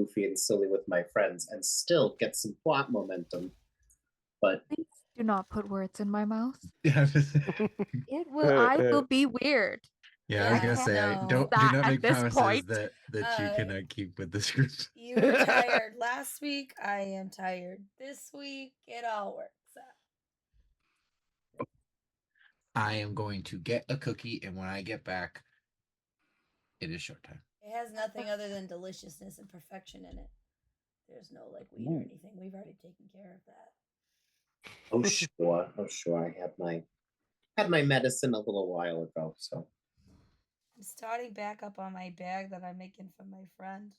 goofy and silly with my friends and still get some plot momentum. But Please do not put words in my mouth. Yeah, I will be weird. yeah. I was gonna can't say, do that not at make this promises point. that you cannot keep with this group. You were tired last week. I am tired this week. It all works out. I am going to get a cookie, and when I get back, it is showtime. It has nothing other than deliciousness and perfection in it. There's no like weed or anything. We've already taken care of that. oh sure. I had my medicine a little while ago, so I'm starting back up on my bag that I'm making for my friend.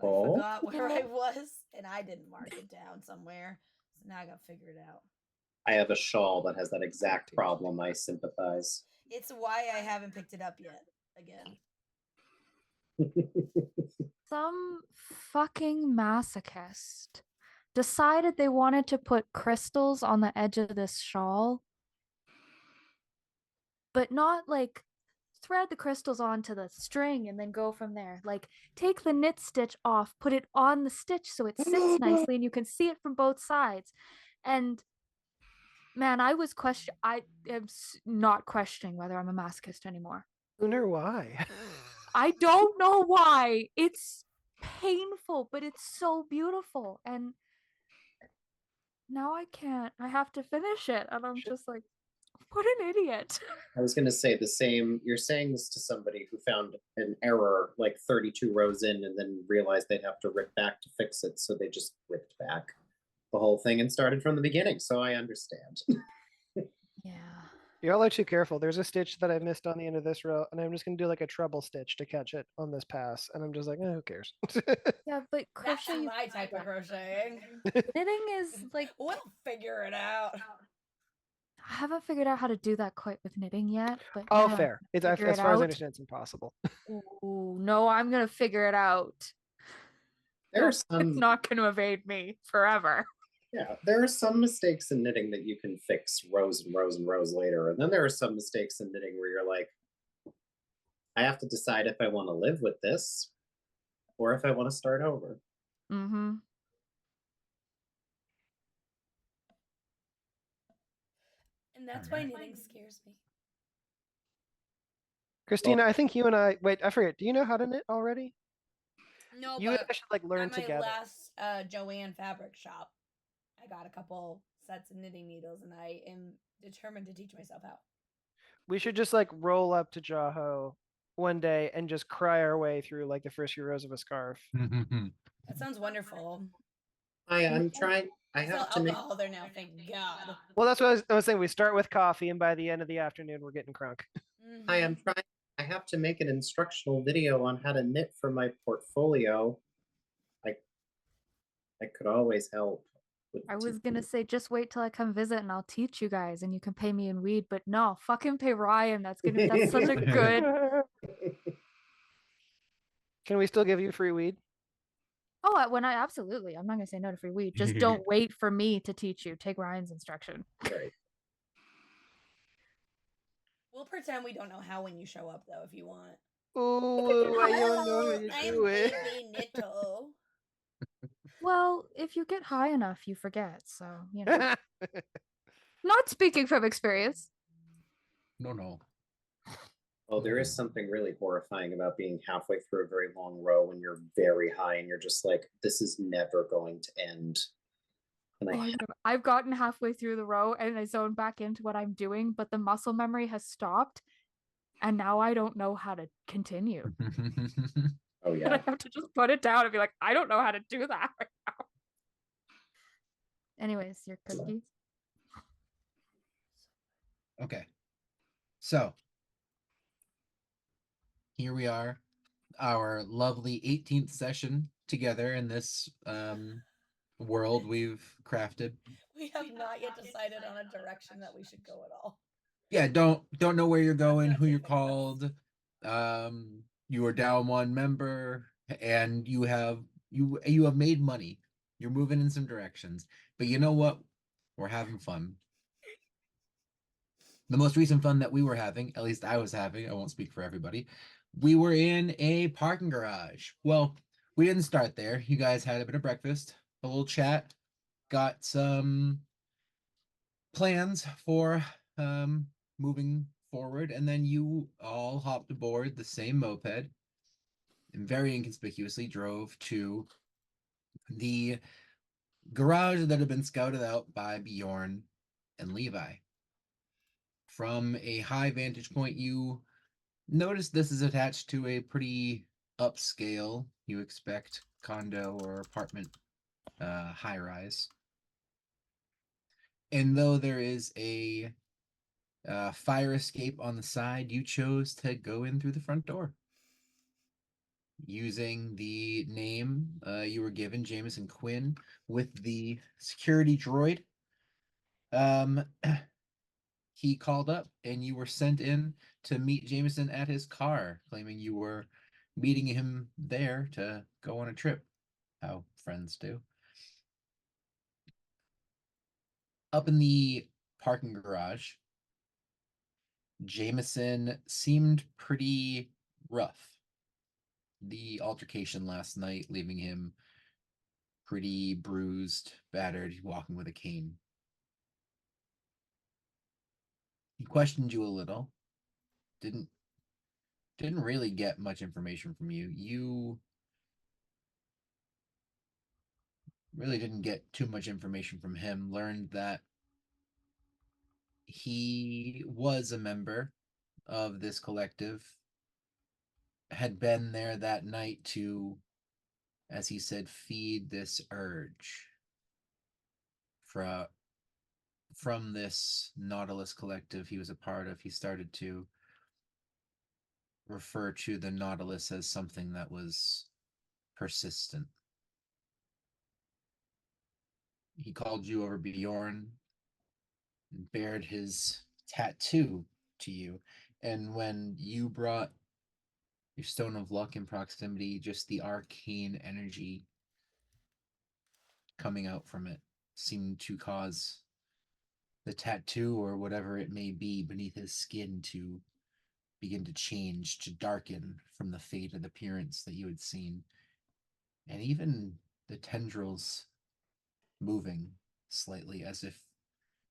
But I Oh. forgot where I was, and I didn't mark it down somewhere. So now I got to figure it out. I have a shawl that has that exact problem. I sympathize. It's why I haven't picked it up yet. Again. Some fucking masochist decided they wanted to put crystals on the edge of this shawl, but not like thread the crystals onto the string and then go from there. Like, take the knit stitch off, put it on the stitch so it sits nicely and you can see it from both sides. And man, I am not questioning whether I'm a masochist anymore. Wonder why? I don't know why. It's painful, but it's so beautiful. And now I can't. I have to finish it. And I'm just like, what an idiot. I was going to say the same. You're saying this to somebody who found an error like 32 rows in and then realized they'd have to rip back to fix it. So they just ripped back the whole thing and started from the beginning. So I understand. Yeah. You're all too careful. There's a stitch that I missed on the end of this row, and I'm just going to do like a treble stitch to catch it on this pass. And I'm just like, who cares? Yeah, but That's crochet, my type of crocheting. knitting is like, We'll figure it out. I haven't figured out how to do that quite with knitting yet. But Oh, yeah, fair. It's, as figure it far as I out. understand, it's impossible. Ooh, no, I'm going to figure it out. There's It's not going to evade me forever. Yeah, there are some mistakes in knitting that you can fix rows and rows and rows later. And then there are some mistakes in knitting where you're like, I have to decide if I want to live with this or if I want to start over. Mm-hmm. And that's why knitting scares me. Christina, I think you and I, wait, I forget. Do you know how to knit already? No, You and I should like learn at my together. last Joanne fabric shop, I got a couple sets of knitting needles, and I am determined to teach myself how. We should just like roll up to Jaho one day and just cry our way through like the first few rows of a scarf. That sounds wonderful. I'm trying. I Still have to make. alcohol there now, thank God. Well, that's what I was saying. We start with coffee, and by the end of the afternoon, we're getting crunk. I'm trying. I have to make an instructional video on how to knit for my portfolio. I could always help. I was going to say, just wait till I come visit and I'll teach you guys and you can pay me in weed, but no, fucking pay Ryan. That's such a good. Can we still give you free weed? Oh, absolutely. I'm not going to say no to free weed. Just don't wait for me to teach you. Take Ryan's instruction. Right. We'll pretend we don't know how when you show up, though, if you want. Oh, I don't know how you do it. Baby Nitto. Well, if you get high enough, you forget. So, you know. Not speaking from experience. No. Oh, there is something really horrifying about being halfway through a very long row when you're very high and you're just like, this is never going to end. And I've gotten halfway through the row and I zoned back into what I'm doing, but the muscle memory has stopped. And now I don't know how to continue. Oh, yeah. And I have to just put it down and be like, I don't know how to do that right now. Anyways, your cookies. Okay. So here we are, our lovely 18th session together in this world we've crafted. We have not yet decided on a direction that we should go at all. Yeah, don't know where you're going, who you're called. You are down one member, and you have made money. You're moving in some directions, but you know what? We're having fun. The most recent fun that we were having, at least I was having, I won't speak for everybody, we were in a parking garage. Well, we didn't start there. You guys had a bit of breakfast, a little chat, got some plans for moving forward, and then you all hopped aboard the same moped and very inconspicuously drove to the garage that had been scouted out by Bjorn and Levi. From a high vantage point, you notice this is attached to a pretty upscale, you expect, condo or apartment high rise. And though there is a fire escape on the side, you chose to go in through the front door. Using the name you were given, Jameson Quinn, with the security droid. He called up and you were sent in to meet Jameson at his car, claiming you were meeting him there to go on a trip. How friends do. Up in the parking garage, Jameson seemed pretty rough. The altercation last night leaving him pretty bruised, battered, walking with a cane. He questioned you a little. Didn't really get much information from you. You really didn't get too much information from him. Learned that he was a member of this collective, had been there that night to, as he said, feed this urge from this Nautilus collective he was a part of. He started to refer to the Nautilus as something that was persistent. He called you over Bjorn and bared his tattoo to you. And when you brought your Stone of Luck in proximity, just the arcane energy coming out from it seemed to cause the tattoo or whatever it may be beneath his skin to begin to change, to darken from the faded appearance that you had seen. And even the tendrils moving slightly as if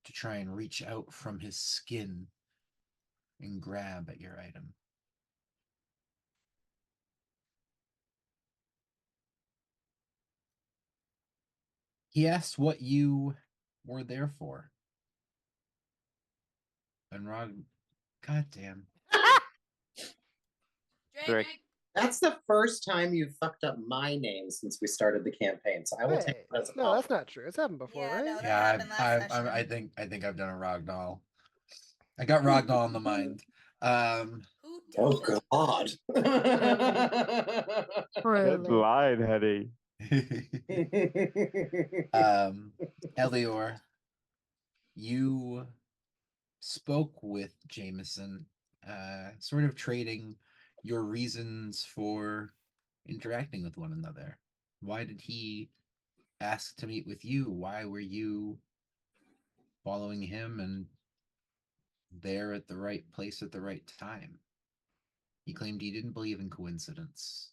to try and reach out from his skin and grab at your item. He asked what you were there for. And Rod, goddamn. Drake. That's the first time you've fucked up my name since we started the campaign, so I will take Wait, it as a no, that's compliment. not true. It's happened before, Yeah, right? no, that Yeah, happened last session. I think I've done a Ragdoll. I got Ragdoll in the mind. Who Oh doesn't? God. Good Truly. line, Hetty. Elior, you spoke with Jameson, sort of trading your reasons for interacting with one another. Why did he ask to meet with you? Why were you following him and there at the right place at the right time? He claimed he didn't believe in coincidence,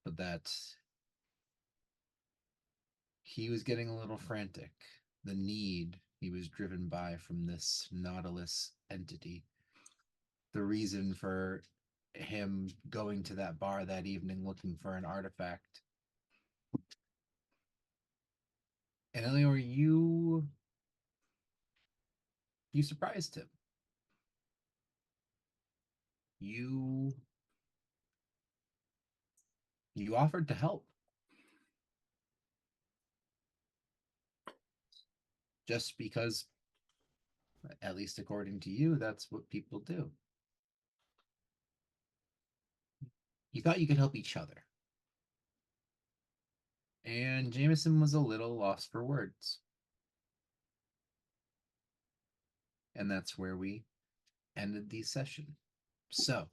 but that he was getting a little frantic. The need he was driven by from this Nautilus entity. The reason for him going to that bar that evening looking for an artifact. And Eleanor, you surprised him. You offered to help. Just because, at least according to you, that's what people do. You thought you could help each other. And Jameson was a little lost for words. And that's where we ended the session. So,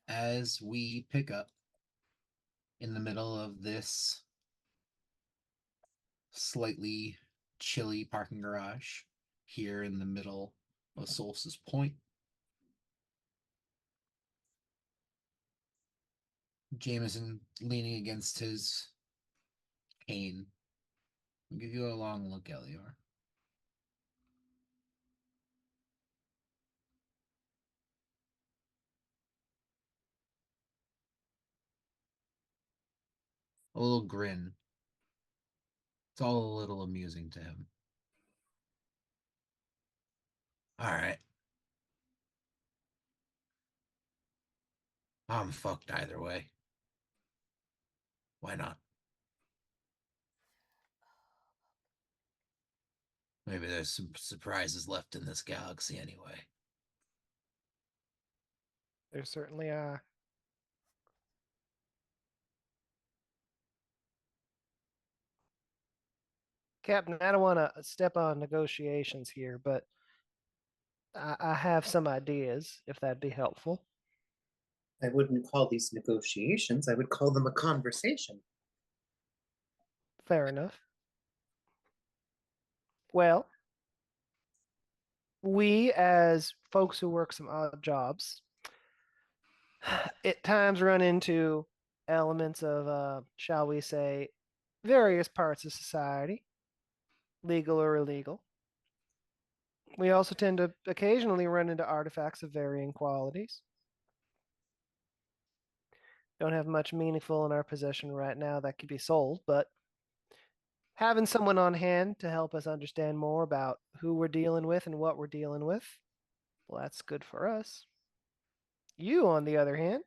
as we pick up in the middle of this slightly chilly parking garage here in the middle of Solstice Point, Jameson leaning against his cane. I'll give you a long look, Elior. A little grin. It's all a little amusing to him. All right. I'm fucked either way. Why not? Maybe there's some surprises left in this galaxy anyway. There certainly are. Captain, I don't want to step on negotiations here, but I have some ideas, if that'd be helpful. I wouldn't call these negotiations. I would call them a conversation. Fair enough. Well, we as folks who work some odd jobs at times run into elements of, shall we say, various parts of society, legal or illegal. We also tend to occasionally run into artifacts of varying qualities. Don't have much meaningful in our possession right now that could be sold, but having someone on hand to help us understand more about who we're dealing with and what we're dealing with, well, that's good for us. You, on the other hand,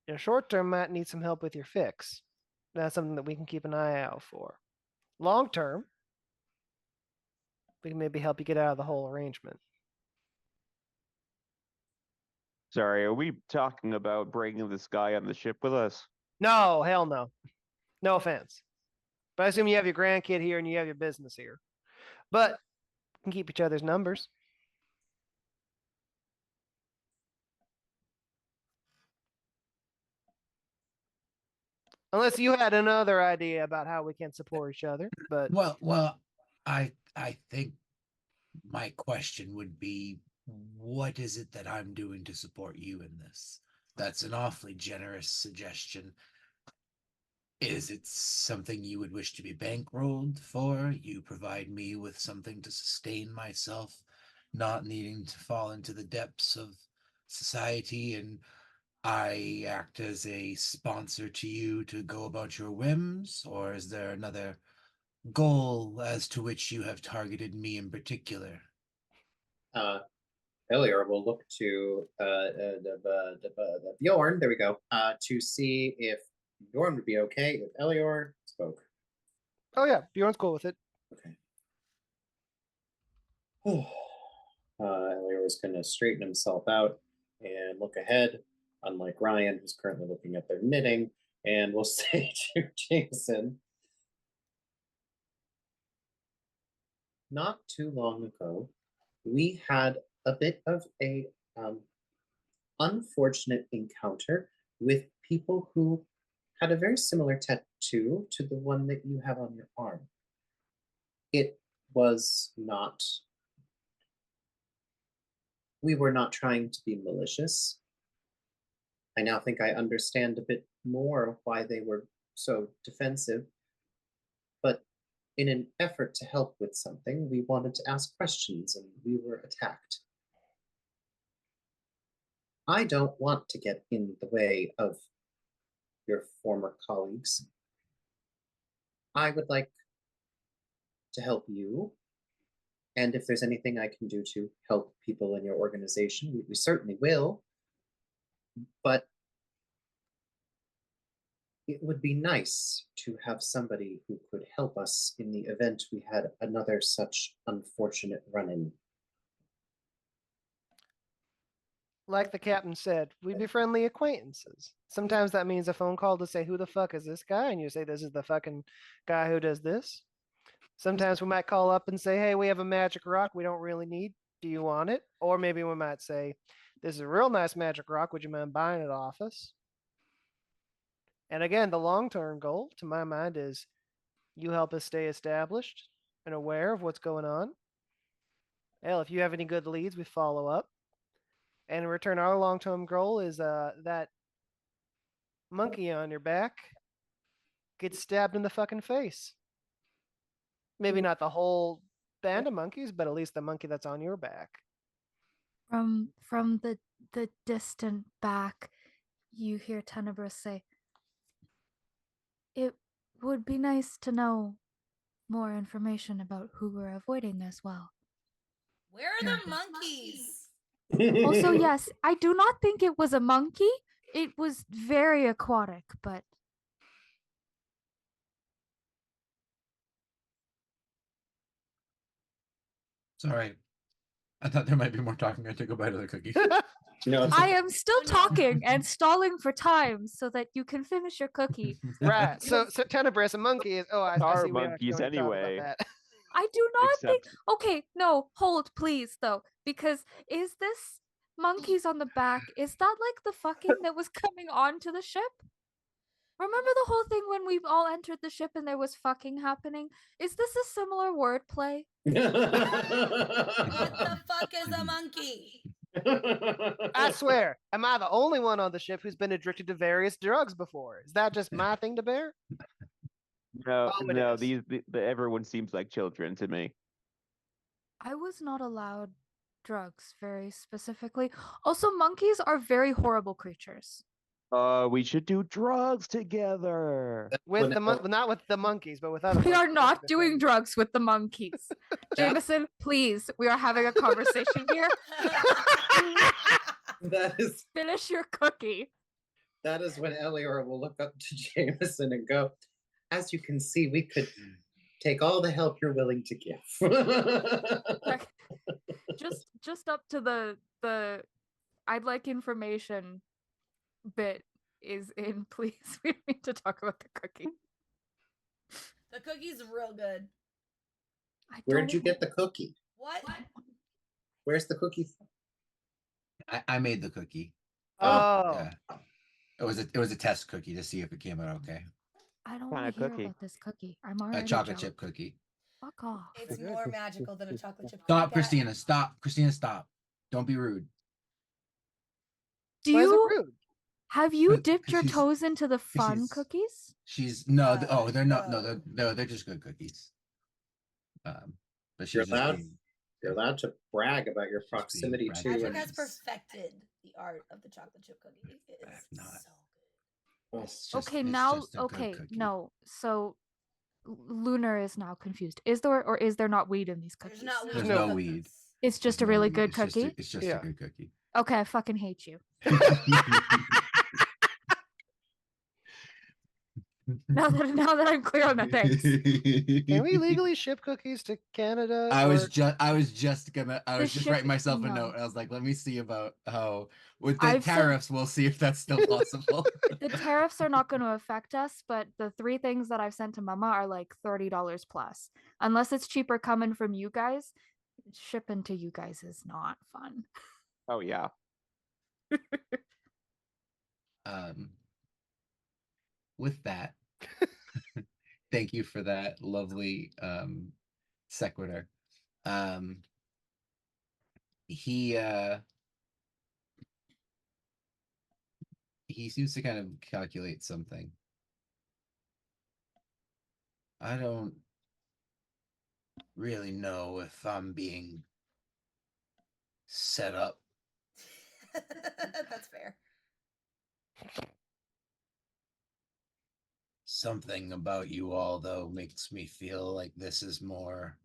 in the short term might need some help with your fix. That's something that we can keep an eye out for. Long term, we can maybe help you get out of the whole arrangement. Sorry, are we talking about bringing this guy on the ship with us? No, hell no. No offense. But I assume you have your grandkid here and you have your business here. But we can keep each other's numbers. Unless you had another idea about how we can support each other, but Well, I think my question would be, what is it that I'm doing to support you in this? That's an awfully generous suggestion. Is it something you would wish to be bankrolled for? You provide me with something to sustain myself, not needing to fall into the depths of society, and I act as a sponsor to you to go about your whims? Or is there another goal as to which you have targeted me in particular? Elior will look to Bjorn, there we go, to see if Bjorn would be okay if Elior spoke. oh yeah, Bjorn's cool with it. Okay. Elior is going to straighten himself out and look ahead, unlike Ryan, who's currently looking at their knitting, and will say to Jameson, not too long ago, we had a bit of a unfortunate encounter with people who had a very similar tattoo to the one that you have on your arm. It was not, we were not trying to be malicious. I now think I understand a bit more why they were so defensive. But in an effort to help with something, we wanted to ask questions and we were attacked. I don't want to get in the way of your former colleagues. I would like to help you. And if there's anything I can do to help people in your organization, we certainly will. But it would be nice to have somebody who could help us in the event we had another such unfortunate run-in. Like the captain said, we'd be friendly acquaintances. Sometimes that means a phone call to say, who the fuck is this guy? And you say, this is the fucking guy who does this. Sometimes we might call up and say, hey, we have a magic rock we don't really need. Do you want it? Or maybe we might say, this is a real nice magic rock. Would you mind buying it off us? And again, the long-term goal, to my mind, is you help us stay established and aware of what's going on. Hell, if you have any good leads, we follow up. And in return, our long-term goal is that monkey on your back gets stabbed in the fucking face. Maybe not the whole band of monkeys, but at least the monkey that's on your back. From the distant back, you hear Tenebris say, "It would be nice to know more information about who we're avoiding as well." Where are the monkeys? Also, yes, I do not think it was a monkey. It was very aquatic, but Sorry. I thought there might be more talking. I took a bite of the cookie. No, it's I am still Oh, no. talking and stalling for time so that you can finish your cookie. Right. So Tenebris, a monkey is. Oh, I Are see. We don't monkeys have to talk about anyway. that. I do not think. Except Okay, no, hold, please, though, because is this monkeys on the back? Is that like the fucking that was coming onto the ship? Remember the whole thing when we all entered the ship and there was fucking happening? Is this a similar wordplay? What the fuck is a monkey? I swear, am I the only one on the ship who's been addicted to various drugs before? Is that just my thing to bear? no, Oh, it no, is. everyone seems like children to me. I was not allowed drugs very specifically. Also, monkeys are very horrible creatures. We should do drugs together. With the not with the monkeys, but with other. We are monkeys, not that's the doing thing. drugs with the monkeys. Jameson, please, we are having a conversation here. that is Finish your cookie. that is when Eliora will look up to Jameson and go, "As you can see, we could take all the help you're willing to give." Just up to the I'd like information bit is in, please. We need to talk about the cookie. The cookie's real good. Where'd you get the cookie? What? Where's the cookie from? I made the cookie. Oh, Yeah. It was a test cookie to see if it came out okay. I don't Kinda want to hear cookie. about this cookie. I'm A already chocolate jealous. chip cookie. Fuck off. It's Good. more magical than a chocolate chip cookie. Stop, guy. Christina. Stop. Christina, stop. Don't be rude. Do why is it you rude? have you 'Cause- dipped 'cause your she's- toes into the fun she's- cookies? She's no, they're not. no. No, they're just good cookies. But You're she's just allowed. being, You're allowed to brag about your She's being proximity to. braggadocious. Patrick has and- perfected the art of the chocolate chip cookie. It I have is not. so good. it's just- Okay, it's now just a good okay, cookie. no. So Lunar is now confused. Is there or is there not weed in these cookies? There's not weed. There's in no the weed. cookies. It's just There's a no really weed. good It's just a- cookie. It's just Yeah. a good cookie. Okay, I fucking hate you. Now that I'm clear on the things. Can we legally ship cookies to Canada? I was or- just The just writing ship- myself a no. note. I was like, let me see about how with the I've said- tariffs, we'll see if that's still possible. The tariffs are not going to affect us, but the 3 things that I've sent to Mama are like $30 plus. Unless it's cheaper coming from you guys, shipping to you guys is not fun. Oh yeah. With that, thank you for that lovely sequitur. He seems to kind of calculate something. I don't really know if I'm being set up. That's fair. Something about you all, though, makes me feel like this is more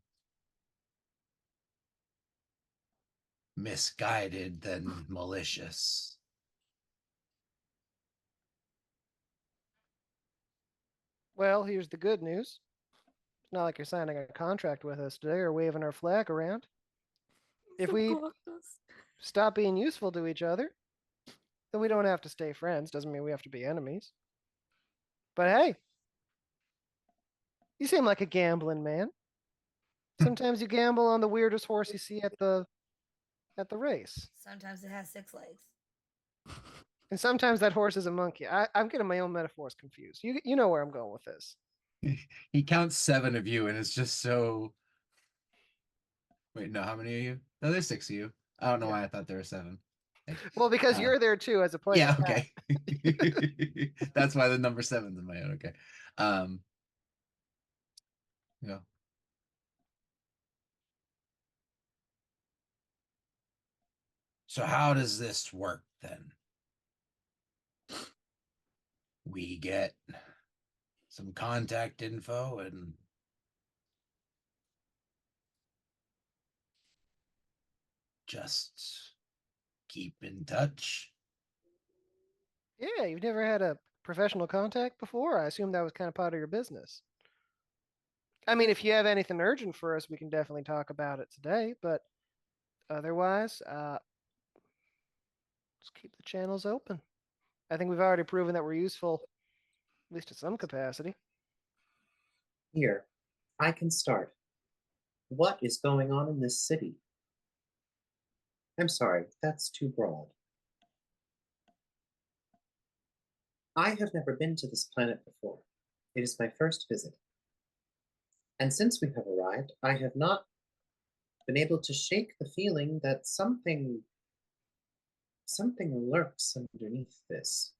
misguided than malicious. Well, here's the good news. It's not like you're signing a contract with us today or waving our flag around. If we stop being useful to each other, then we don't have to stay friends. Doesn't mean we have to be enemies. But hey, you seem like a gambling man. Sometimes you gamble on the weirdest horse you see at the race. Sometimes it has 6 legs. And sometimes that horse is a monkey. I'm getting my own metaphors confused. You know where I'm going with this. He counts 7 of you, and it's just so. Wait, no, how many are you? No, there's 6 of you. I don't know Yeah. why I thought there were 7. Well, because Uh, you're there too as a player. Yeah, okay. That's why the number 7's in my head. Okay. Yeah. So how does this work then? We get some contact info and just keep in touch. Yeah, you've never had a professional contact before? I assume that was kind of part of your business. I mean, if you have anything urgent for us, we can definitely talk about it today, but otherwise, just keep the channels open. I think we've already proven that we're useful, at least to some capacity. Here, I can start. What is going on in this city? I'm sorry, that's too broad. I have never been to this planet before. It is my first visit. And since we have arrived, I have not been able to shake the feeling that something lurks underneath this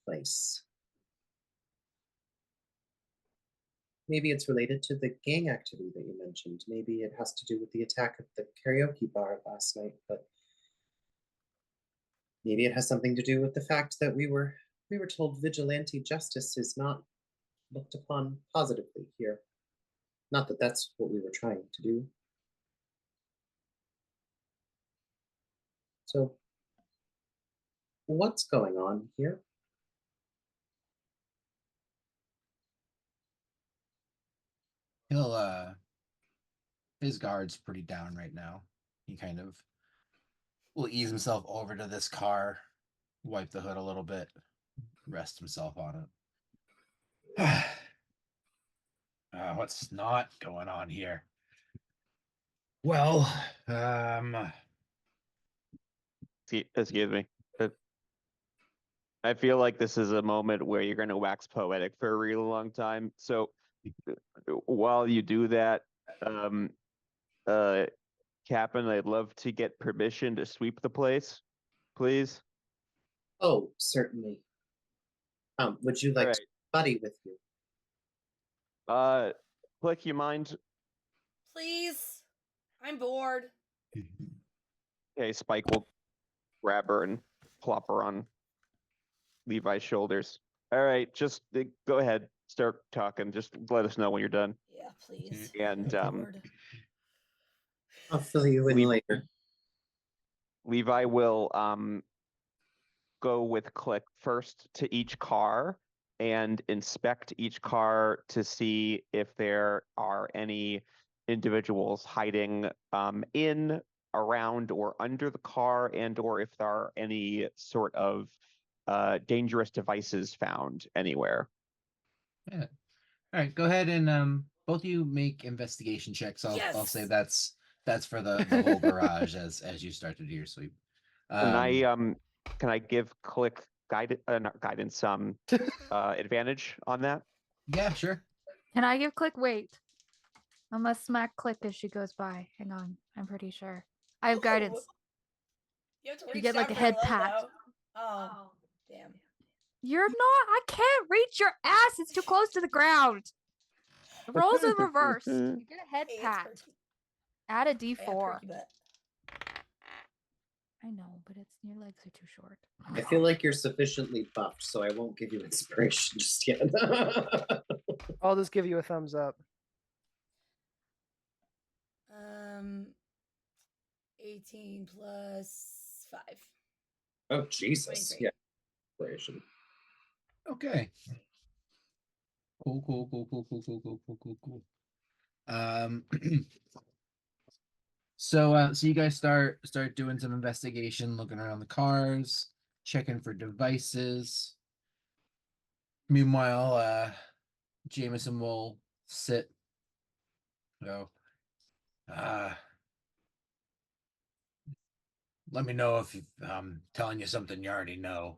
place. Maybe it's related to the gang activity that you mentioned. Maybe it has to do with the attack at the karaoke bar last night, but maybe it has something to do with the fact that we were told vigilante justice is not looked upon positively here. Not that that's what we were trying to do. So, what's going on here? He'll his guard's pretty down right now. He kind of will ease himself over to this car, wipe the hood a little bit, rest himself on it. What's not going on here? Well, Excuse me. I feel like this is a moment where you're going to wax poetic for a really long time. So while you do that, Captain, I'd love to get permission to sweep the place, please. Oh, certainly. Would you like All to buddy with you? right. Click, you mind? Please. I'm bored. Okay, Spike will grab her and plop her on Levi's shoulders. All right, just go ahead, start talking. Just let us know when you're done. Yeah, please. And I'm bored. I'll fill you in later. Levi will go with Click first to each car and inspect each car to see if there are any individuals hiding in, around, or under the car, and or if there are any sort of dangerous devices found anywhere. yeah. All right, go ahead and both of you make investigation checks. I'll Yes! say that's for the whole garage as you start to do your sweep. Can I give Click not guidance advantage on that? Yeah, sure. Can I give Click? Wait. I must smack Click as she goes by. Hang on. I'm pretty sure. I have Ooh. guidance. You have to You reach get, down like, a for head hello, pat. though. Oh, damn. You're not. I can't reach your ass. It's too close to the ground. The roll's in reverse. You get a head Hey, it's pat. perky. Add a I have D4. perky butt. I know, but it's your legs are too short. I feel like you're sufficiently buffed, so I won't give you inspiration just yet. I'll just give you a thumbs up. 18 plus 5. Oh Jesus! 23. Yeah, inspiration. Okay. Cool. So you guys start doing some investigation, looking around the cars, checking for devices. Meanwhile, Jameson will sit. Go. Let me know if I'm telling you something you already know.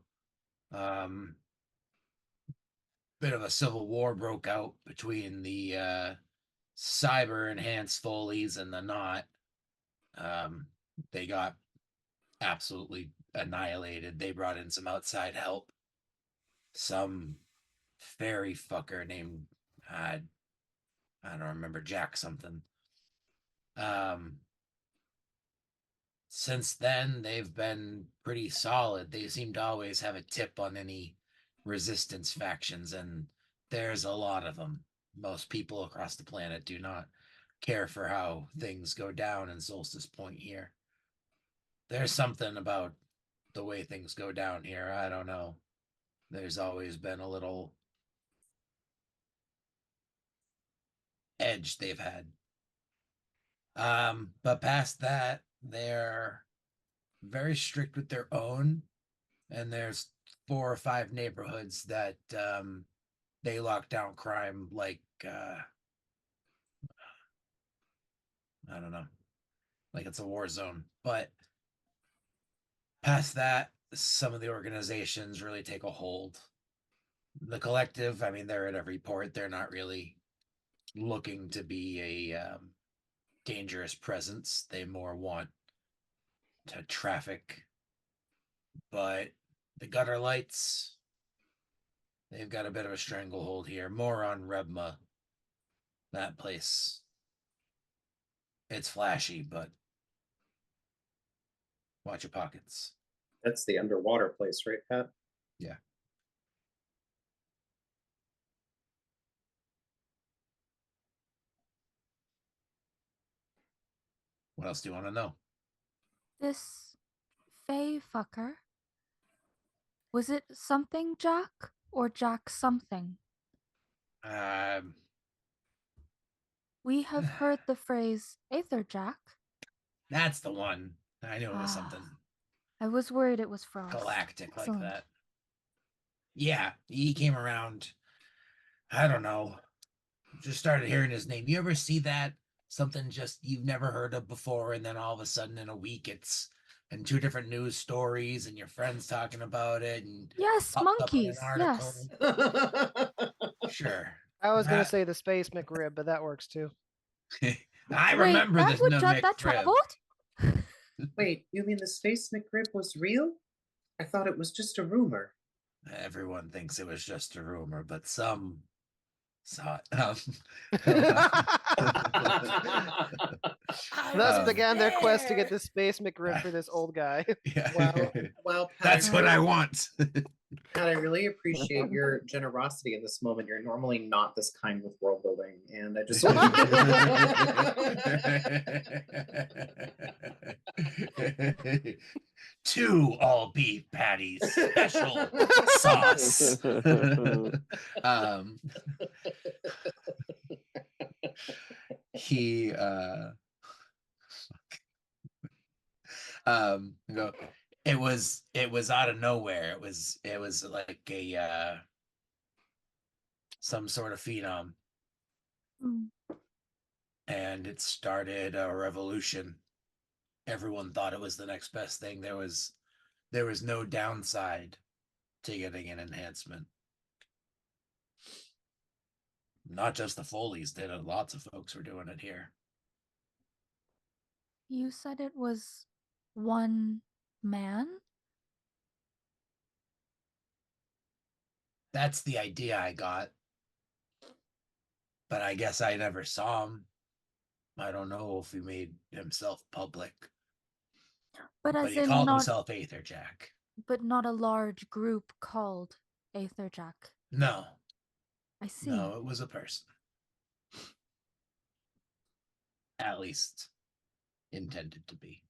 Bit of a civil war broke out between the cyber enhanced Foley's and the not. They got absolutely annihilated. They brought in some outside help. Some fairy fucker named I don't remember, Jack something. Since then they've been pretty solid. They seem to always have a tip on any resistance factions, and there's a lot of them. Most people across the planet do not care for how things go down in Solstice Point here. There's something about the way things go down here. I don't know. There's always been a little edge they've had. But past that, they're very strict with their own, and there's 4 or 5 neighborhoods that they lock down crime like I don't know, like it's a war zone. But past that, some of the organizations really take a hold. The collective, I mean, they're at every port. They're not really looking to be a dangerous presence. They more want to traffic. But the gutter lights, they've got a bit of a stranglehold here. More on Rebma. That place. It's flashy, but watch your pockets. That's the underwater place, right, Pat? Yeah. What else do you want to know? This Fey fucker. Was it something Jack or Jack something? Um, We have heard the phrase Aether Jack. that's the one. I knew it was Ah, something I was worried it was Frost. galactic Excellent. like that. Yeah, he came around. I don't know. Just started hearing his name. You ever see that? Something just you've never heard of before, and then all of a sudden in a week it's in 2 different news stories, and your friends talking about it, and Yes, popped up in an monkeys. article. Yes. Sure. I was gonna That- say the space McRib, but that works too. I Wait, remember that this would Namek that crib. traveled? Wait, you mean the space McRib was real? I thought it was just a rumor. Everyone thinks it was just a rumor, but some saw it. I Thus Um, began their quest to get there. this space McRib for this old guy. Yeah. Well, Pat, That's what I want. Pat, I really appreciate your generosity in this moment. You're normally not this kind with world building, and I just Two all beef patties, special sauce. He go, it was out of nowhere. It was like a some sort of phenom, Hmm. and it started a revolution. Everyone thought it was the next best thing. There was no downside to getting an enhancement. Not just the Foleys did it, lots of folks were doing it here. You said it was one man? That's the idea I got. But I guess I never saw him. I don't know if he made himself public. But But as he in called not himself Aether Jack. but not a large group called Aether Jack. No, I see. no, it was a person. At least intended to be.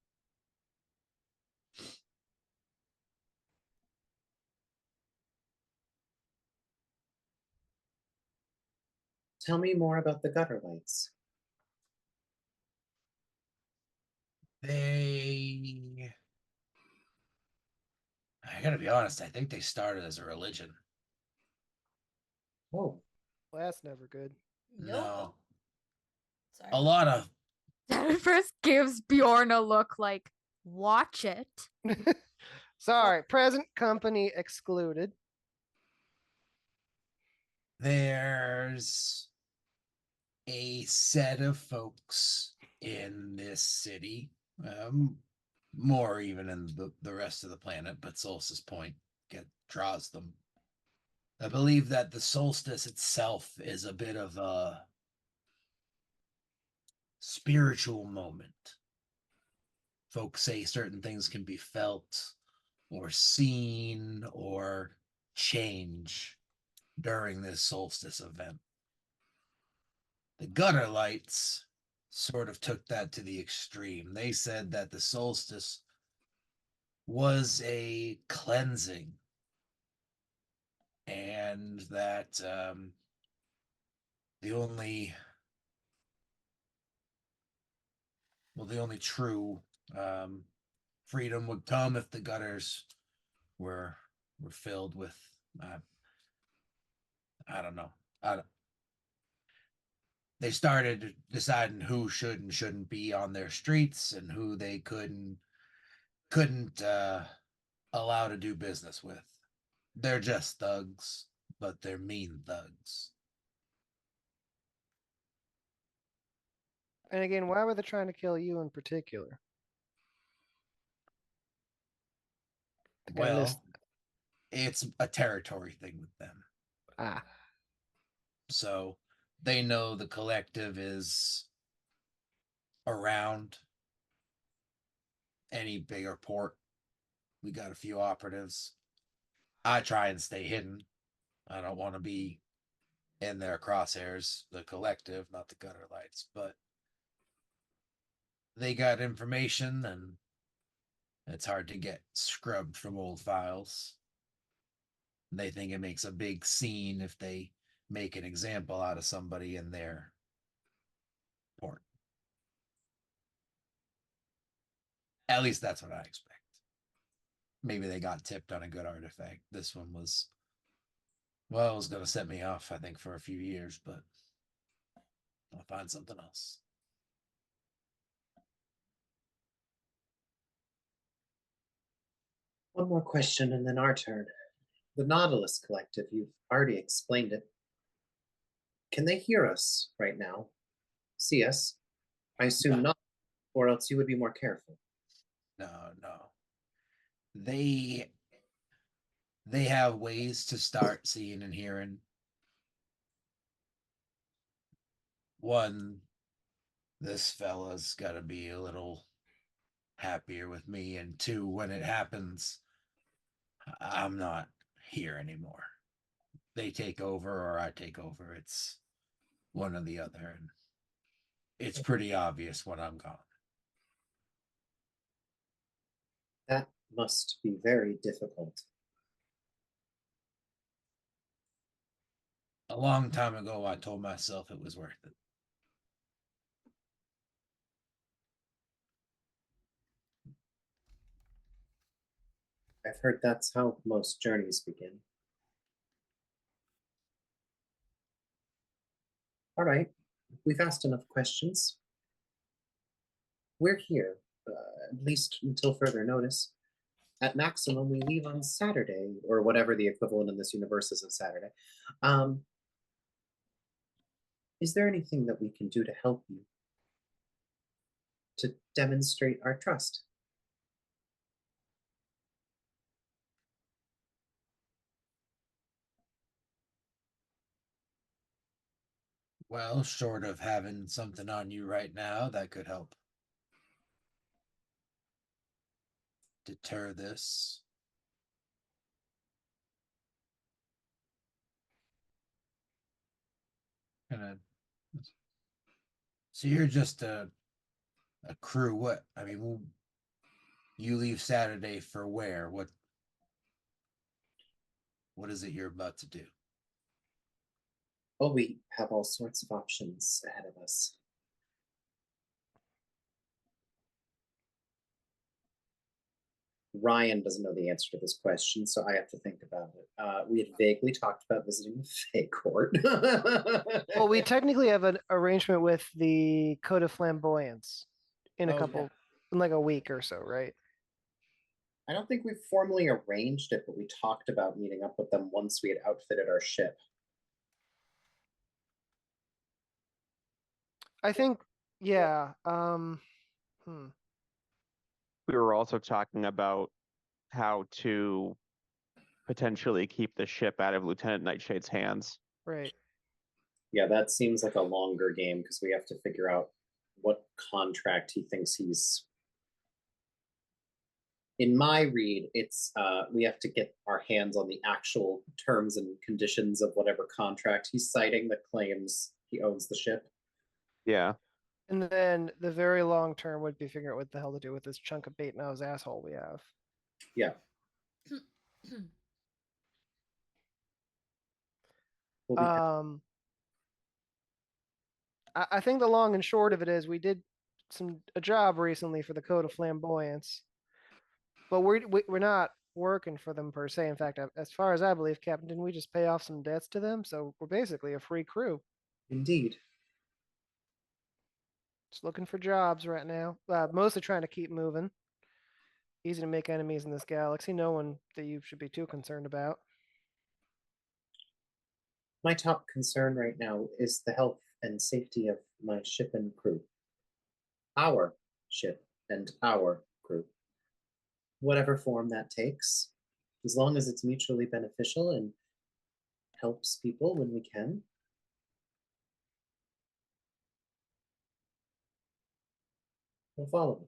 tell me more about the gutter lights. I gotta be honest, I think they started as a religion. Oh, Well, that's never good. No. Sorry. A lot of First gives Bjorn a look like, watch it. Sorry, present company excluded. there's a set of folks in this city. more even in the rest of the planet, but Solstice Point draws them. I believe that the solstice itself is a bit of a spiritual moment. Folks say certain things can be felt or seen or change during this solstice event. The gutter lights sort of took that to the extreme. They said that the solstice was a cleansing, and that the only true freedom would come if the gutters were filled with I don't know. They started deciding who should and shouldn't be on their streets and who they couldn't allow to do business with. They're just thugs, but they're mean thugs. And again, why were they trying to kill you in particular? I think I missed. Well, it's a territory thing with them. Ah, So they know the collective is around any bigger port. We got a few operatives. I try and stay hidden. I don't want to be in their crosshairs, the collective, not the gutter lights, but they got information and it's hard to get scrubbed from old files. They think it makes a big scene if they make an example out of somebody in their port. At least that's what I expect. Maybe they got tipped on a good artifact. This one was, well, it was going to set me off, I think, for a few years, but I'll find something else. One more question and then our turn. The Nautilus Collective, you've already explained it. Can they hear us right now? See us? I assume not, or else you would be more careful. No. They have ways to start seeing and hearing. One, this fella's got to be a little happier with me, and two, when it happens, I'm not here anymore. They take over or I take over. It's one or the other, and it's pretty obvious when I'm gone. That must be very difficult. A long time ago, I told myself it was worth it. I've heard that's how most journeys begin. All right, we've asked enough questions. We're here, at least until further notice. At maximum, we leave on Saturday, or whatever the equivalent in this universe is of Saturday. Is there anything that we can do to help you? To demonstrate our trust? Well, short of having something on you right now, that could help deter this. So you're just a crew. What? I mean, you leave Saturday for where? What is it you're about to do? Oh, we have all sorts of options ahead of us. Ryan doesn't know the answer to this question, so I have to think about it. We had vaguely talked about visiting the Fae Court. well, we technically have an arrangement with the Code of Flamboyance in a Oh, couple, yeah. in like a week or so, right? I don't think we formally arranged it, but we talked about meeting up with them once we had outfitted our ship. I think, yeah. we were also talking about how to potentially keep the ship out of Lieutenant Nightshade's hands. Right. Yeah, that seems like a longer game because we have to figure out what contract he thinks he's. In my read, it's we have to get our hands on the actual terms and conditions of whatever contract he's citing that claims he owns the ship. Yeah. And then the very long term would be figuring out what the hell to do with this chunk of bait nose asshole we have. Yeah. We'll be I think the long and short of it is we did a job recently for the Code of Flamboyance, but we're not working for them per se. In fact, as far as I believe, Captain, didn't we just pay off some debts to them? So we're basically a free crew. Indeed. Just looking for jobs right now. Mostly trying to keep moving. Easy to make enemies in this galaxy. No one that you should be too concerned about. My top concern right now is the health and safety of my ship and crew. Our ship and our crew. Whatever form that takes, as long as it's mutually beneficial and helps people when we can. We'll follow me.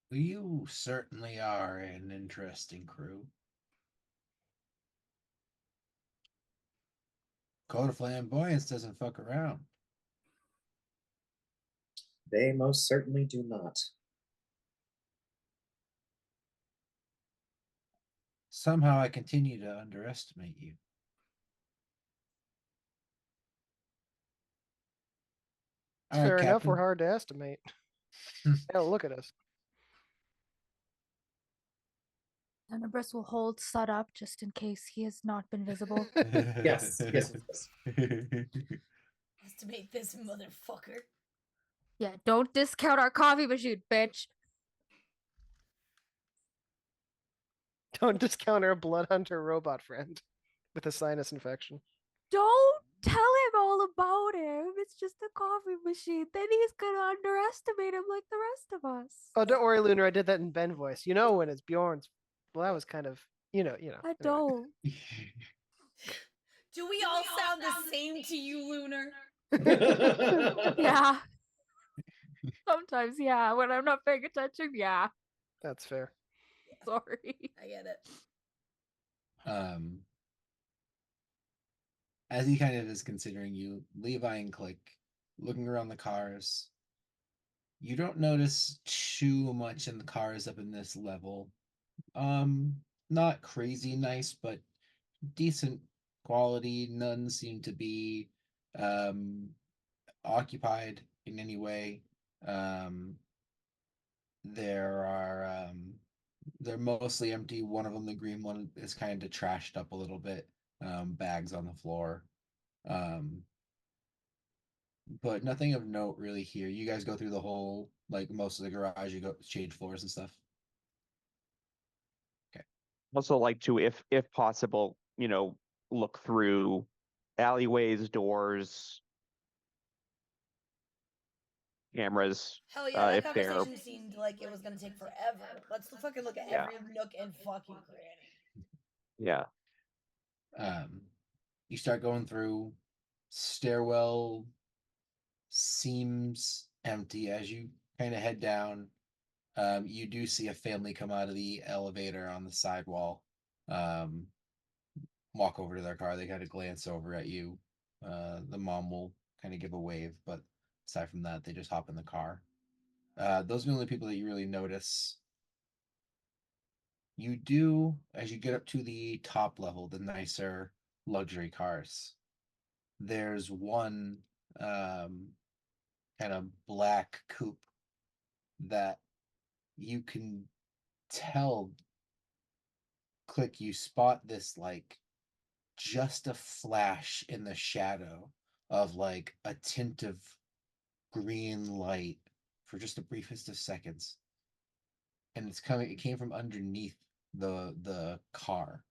You certainly are an interesting crew. Code of Flamboyance doesn't fuck around. They most certainly do not. Somehow I continue to underestimate you. All right, Fair enough. Captain. We're hard to estimate. Hell, look at us. Tenebris will hold Sud up just in case he has not been visible. Yes, yes, yes. Estimate this motherfucker. Yeah, don't discount our coffee machine, bitch. Don't discount our blood hunter robot friend with a sinus infection. Don't tell him all about him. It's just a coffee machine. Then he's gonna underestimate him like the rest of us. Oh, don't worry, Lunar. I did that in Ben voice. You know when it's Bjorn's. Well, that was kind of, you know. I Anyway. don't. Do we all sound the same to you, Lunar? Yeah. Sometimes, yeah. When I'm not paying attention, yeah. That's fair. Sorry. I get it. As he kind of is considering you, Levi and Click, looking around the cars, you don't notice too much in the cars up in this level. Not crazy nice, but decent quality. None seem to be occupied in any way. They're mostly empty. One of them, the green one, is kind of trashed up a little bit. Bags on the floor. But nothing of note really here. You guys go through the whole, like most of the garage, you go change floors and stuff. Also like to, if possible, look through alleyways, doors, cameras. Hell yeah, that if they're conversation seemed like it was gonna take forever. Let's fucking look at every nook and fucking cranny. yeah. You start going through. Stairwell seems empty as you kind of head down. You do see a family come out of the elevator on the sidewall, walk over to their car. They kind of glance over at you. The mom will kind of give a wave, but aside from that, they just hop in the car. Those are the only people that you really notice. You do, as you get up to the top level, the nicer luxury cars. There's one kind of black coupe that you can tell. Click, you spot this like just a flash in the shadow of like a tint of green light for just the briefest of seconds, and it came from underneath the car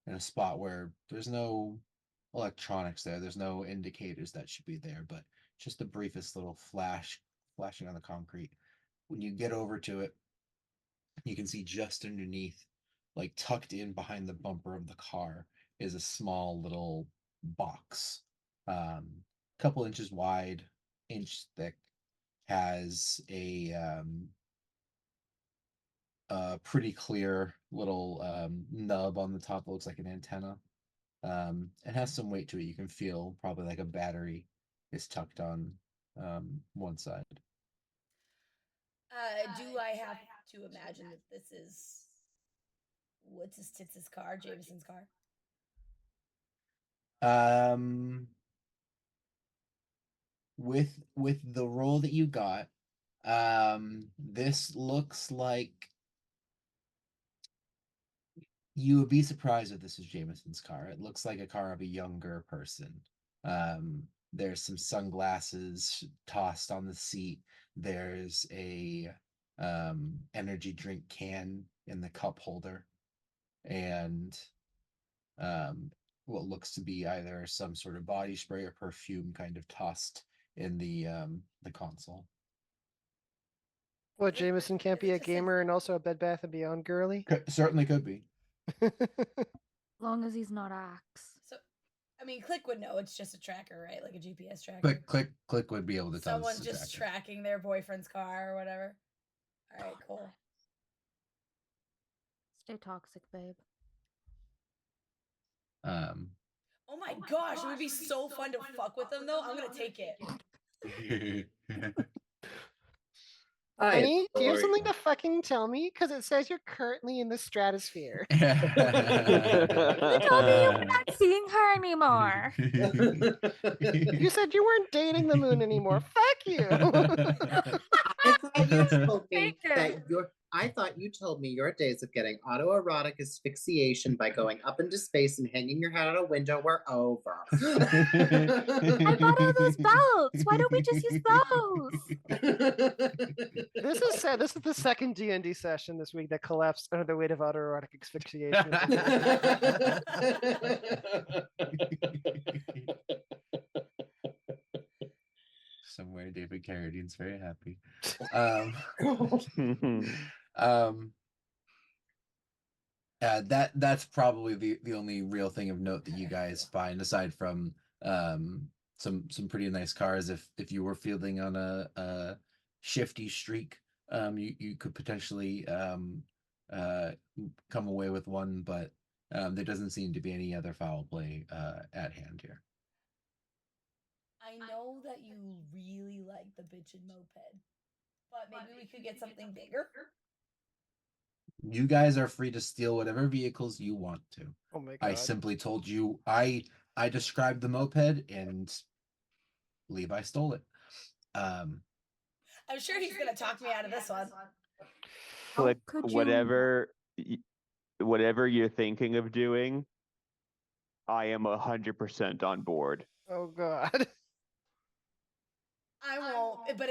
in a spot where there's no electronics there's no indicators that should be there, but just the briefest little flashing on the concrete. When you get over to it, you can see just underneath, like tucked in behind the bumper of the car, is a small little box, couple inches wide, inch thick, has a pretty clear little nub on the top that looks like an antenna. It has some weight to it. You can feel probably like a battery is tucked on one side. Do I have to imagine that this is what's his tits' car, Jameson's car? With the roll that you got, this looks like you would be surprised if this is Jameson's car. It looks like a car of a younger person. There's some sunglasses tossed on the seat. There's a energy drink can in the cup holder, and what looks to be either some sort of body spray or perfume kind of tossed in the console. What, Jameson can't Is be it a just like- gamer and also a Bed Bath and Beyond girly? Certainly could be. As long as he's not Axe. So, I mean, Click would know it's just a tracker, right? Like a GPS tracker. Click would be able to tell. Someone's this is a just tracker. tracking their boyfriend's car or whatever. All right, cool. Stay toxic, babe. Oh my gosh, it would be so fun to fuck with them though. I'm gonna take it. I Honey, do you have adore something to fucking tell me? Because it says you're currently in the stratosphere. You told me you were not seeing her anymore. You said you weren't dating the moon anymore. Fuck you. I thought you told me Thank you. that your days of getting autoerotic asphyxiation by going up into space and hanging your head out a window were over. I bought all those belts. Why don't we just use those? This is sad. This is the second D&D session this week that collapsed under the weight of autoerotic asphyxiation. Somewhere David Carradine's very happy. That's probably the only real thing of note that you guys find, aside from some pretty nice cars. If you were fielding on a shifty streak, you could potentially come away with one, but there doesn't seem to be any other foul play at hand here. I know that you really like the bitchin' moped, but maybe we could get something bigger. You guys are free to steal whatever vehicles you want to. Oh my god. I simply told you I described the moped and Levi stole it. I'm sure he's gonna talk me out of this one. Click could you- whatever you're thinking of doing. I am 100% on board. Oh god. I won't, but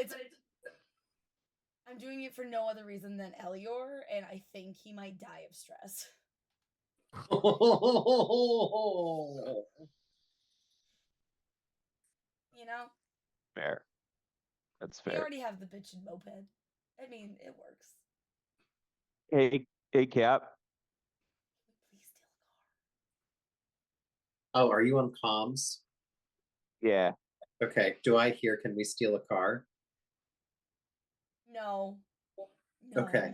I'm doing it for no other reason than Elior, and I think he might die of stress. You know? Fair. That's We fair. already have the bitchin' moped. I mean, it works. Hey, Cap. Please steal Oh, are you on comms? Yeah. Okay. Do I hear? Can we steal a car? a car. No. Okay.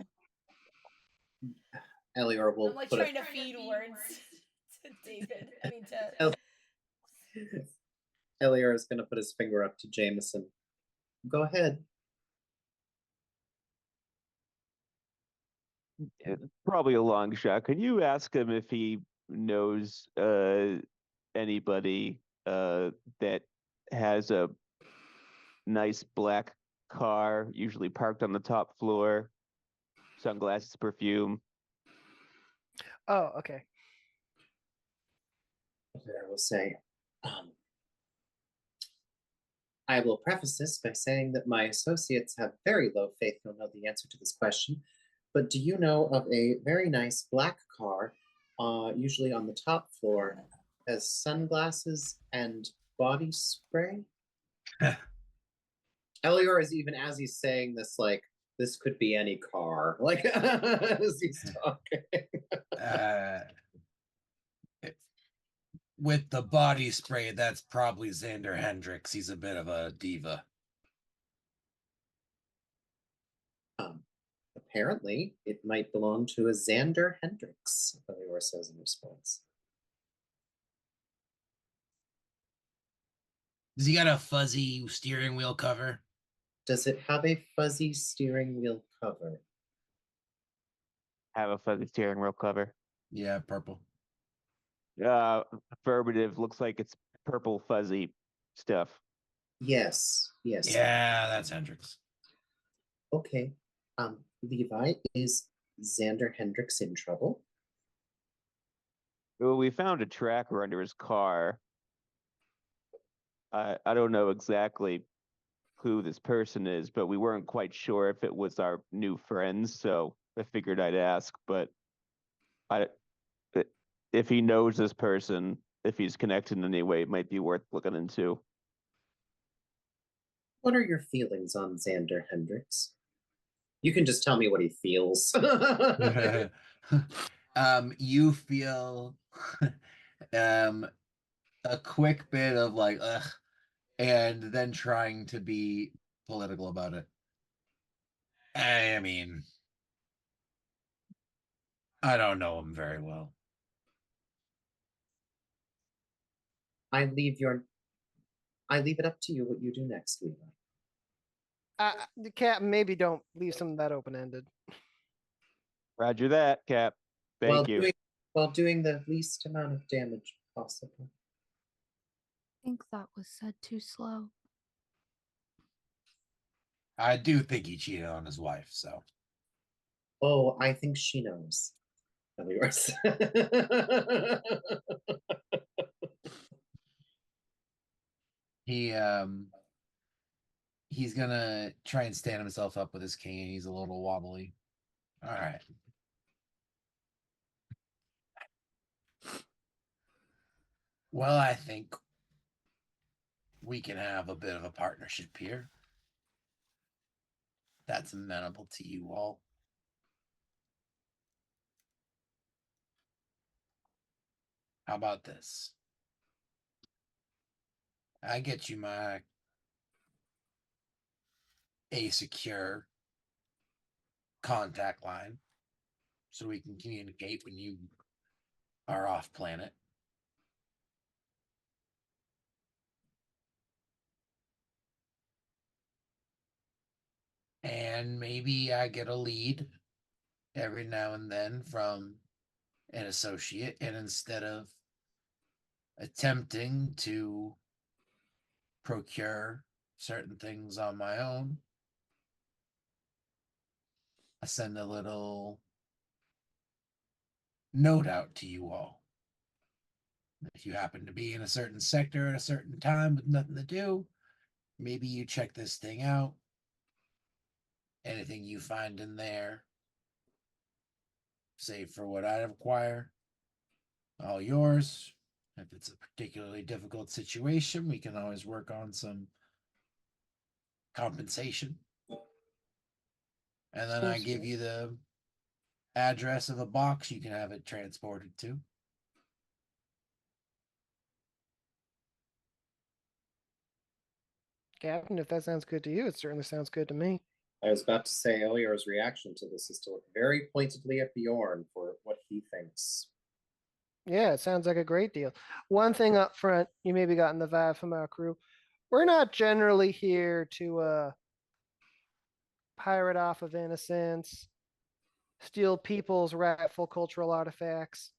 Elior will I'm like put trying to feed words to David. I mean to El- Elior is going to put his finger up to Jameson. Go ahead. Probably a long shot. Can you ask him if he knows anybody that has a nice black car, usually parked on the top floor, sunglasses, perfume? Oh, okay. I will say, I will preface this by saying that my associates have very low faith you'll know the answer to this question. But do you know of a very nice black car, usually on the top floor, has sunglasses and body spray? Elior is even as he's saying this, like, this could be any car. Like as he's talking. Uh, with the body spray, that's probably Xander Hendricks. He's a bit of a diva. Apparently, it might belong to a Xander Hendricks, Elior says in response. Does he got a fuzzy steering wheel cover? Does it have a fuzzy steering wheel cover? Have a fuzzy steering wheel cover. Yeah, purple. Affirmative. Looks like it's purple fuzzy stuff. Yes, yes. Yeah, that's Hendricks. Okay. Levi, is Xander Hendricks in trouble? Well, we found a tracker under his car. I don't know exactly who this person is, but we weren't quite sure if it was our new friends, so I figured I'd ask. But if he knows this person, if he's connected in any way, it might be worth looking into. What are your feelings on Xander Hendricks? You can just tell me what he feels. You feel a quick bit of like ugh, and then trying to be political about it. I mean, I don't know him very well. I leave it up to you what you do next, Levi. The Captain, maybe don't leave some of that open ended. Roger that, Cap. Thank you. While doing the least amount of damage possible. I think that was said too slow. I do think he cheated on his wife, so. Oh, I think she knows. Yours. He's gonna try and stand himself up with his cane. He's a little wobbly. All right. Well, I think we can have a bit of a partnership here. That's amenable to you all. How about this? I get you a secure contact line so we can communicate when you are off planet. And maybe I get a lead every now and then from an associate, and instead of attempting to procure certain things on my own, I send a little note out to you all. If you happen to be in a certain sector at a certain time with nothing to do, maybe you check this thing out. Anything you find in there, save for what I require, all yours. If it's a particularly difficult situation, we can always work on some compensation. And then I Seems give fair. you the address of a box you can have it transported to. Captain, if that sounds good to you, it certainly sounds good to me. I was about to say Elior's reaction to this is to look very pointedly at Bjorn for what he thinks. Yeah, it sounds like a great deal. One thing up front, you maybe gotten the vibe from our crew. We're not generally here to pirate off of innocence, steal people's rightful cultural artifacts.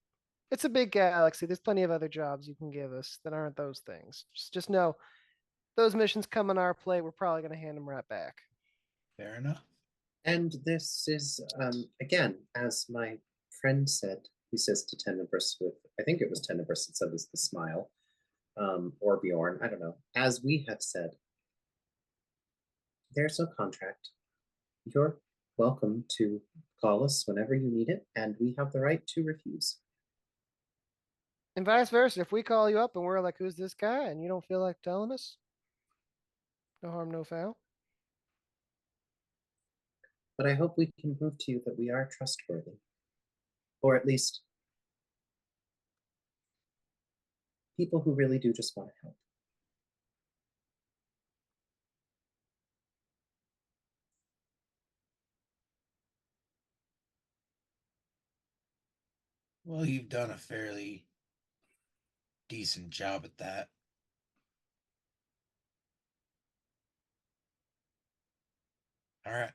It's a big galaxy. There's plenty of other jobs you can give us that aren't those things. Just know those missions come on our plate. We're probably going to hand them right back. Fair enough. And this is, again, as my friend said, he says to Tenebris with, I think it was Tenebris that said this, the smile, or Bjorn, I don't know. As we have said, there's no contract. You're welcome to call us whenever you need it, and we have the right to refuse. And vice versa. If we call you up and we're like, who's this guy? And you don't feel like telling us, no harm, no foul. But I hope we can prove to you that we are trustworthy. Or at least people who really do just want to help. Well, you've done a fairly decent job at that. All right.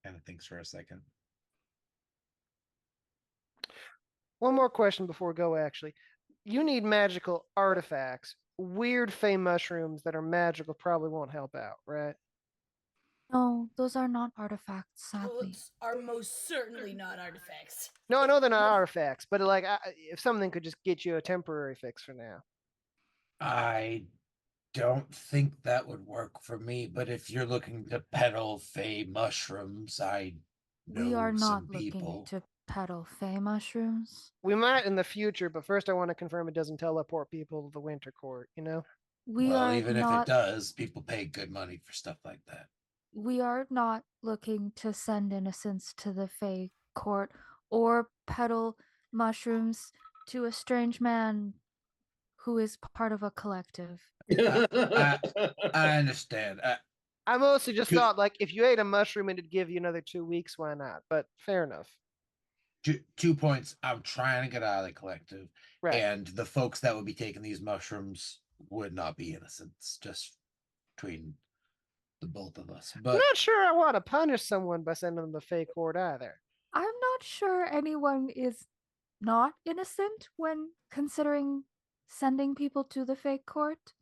Kind of thinks for a second. One more question before we go, actually. You need magical artifacts. Weird fey mushrooms that are magical probably won't help out, right? No, those are not artifacts, sadly. Those are most certainly not artifacts. No, I know they're not artifacts, but like, if something could just get you a temporary fix for now. I don't think that would work for me, but if you're looking to peddle fey mushrooms, I know We are not some looking people. to peddle fey mushrooms. We might in the future, but first I want to confirm it doesn't teleport people to the Winter Court, you know? We Well, are even if it not does, people pay good money for stuff like that. we are not looking to send innocents to the Fey court or peddle mushrooms to a strange man who is part of a collective. I understand. I mostly just Good. thought like if you ate a mushroom and it'd give you another 2 weeks, why not? But fair enough. 2 points. I'm trying to get out of the collective, Right. and the folks that would be taking these mushrooms would not be innocents. Just between the both of us. I'm But not sure I want to punish someone by sending them to fake court either. I'm not sure anyone is not innocent when considering sending people to the Fey court,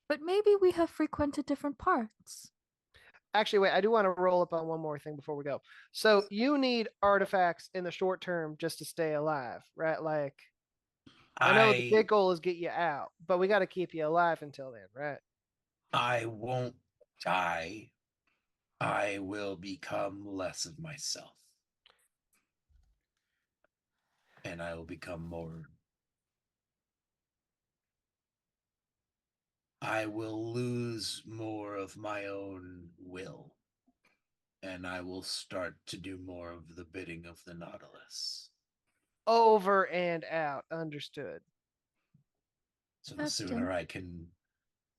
but maybe we have frequented different parts. Actually, wait, I do want to roll up on one more thing before we go. So you need artifacts in the short term just to stay alive, right? Like I know the big goal is get you out, but we got to keep you alive until then, right? I won't die. I will become less of myself. And I will become more. I will lose more of my own will. And I will start to do more of the bidding of the Nautilus. Over and out. Understood. So the sooner I can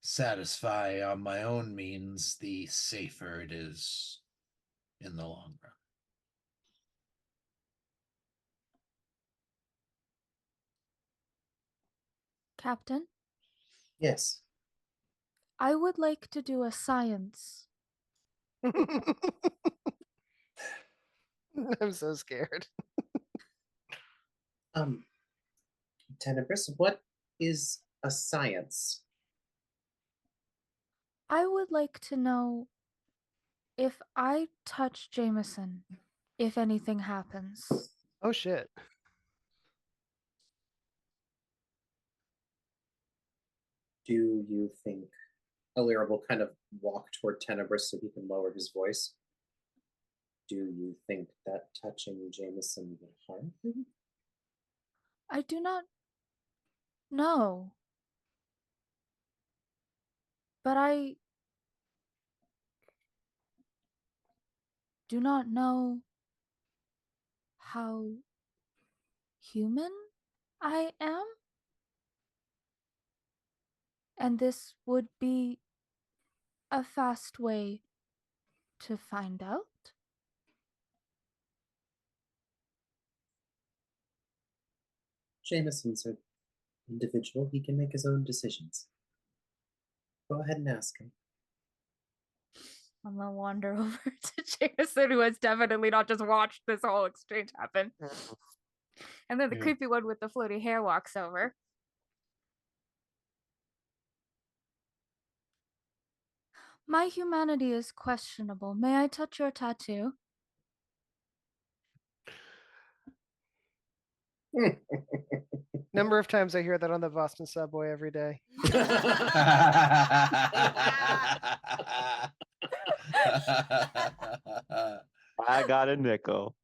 satisfy on my own means, the safer it is in the long run. Captain, Yes. I would like to do a science. I'm so scared. Tenebris, what is a science? I would like to know if I touch Jameson, if anything happens. Oh shit. Do you think Alira will kind of walk toward Tenebris so he can lower his voice? Do you think that touching Jameson will harm him? I do not know. But I do not know how human I am. And this would be a fast way to find out. Jameson's an individual. He can make his own decisions. Go ahead and ask him. I'm gonna wander over to Jameson, who has definitely not just watched this whole exchange happen. And then the Yeah. creepy one with the floaty hair walks over. My humanity is questionable. May I touch your tattoo? Number of times I hear that on the Boston subway every day. I got a nickel.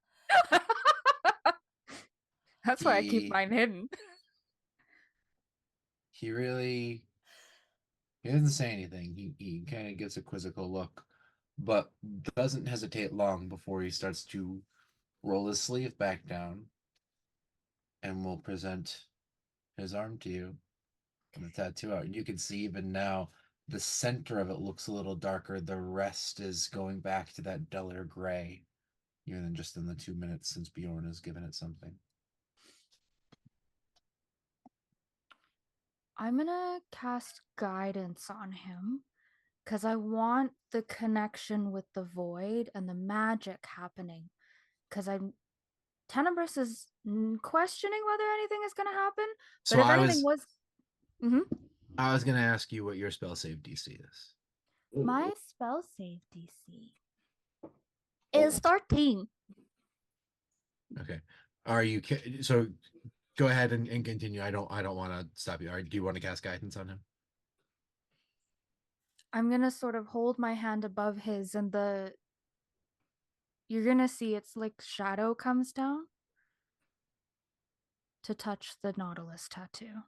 That's why I keep He- mine hidden. He really He doesn't say anything. He kind of gives a quizzical look, but doesn't hesitate long before he starts to roll his sleeve back down and will present his arm to you and the tattoo out. And you can see even now the center of it looks a little darker. The rest is going back to that duller gray, even than just in the 2 minutes since Bjorn has given it something. I'm gonna cast guidance on him because I want the connection with the void and the magic happening. Because Tenebris is questioning whether anything is gonna happen. But So if anything was, Mhm. I was gonna ask you what your spell save DC is. My spell save DC is 13. Okay. Are you so? Go ahead and continue. I don't want to stop you. Do you want to cast guidance on him? I'm gonna sort of hold my hand above his, and you're gonna see it's like shadow comes down to touch the Nautilus tattoo.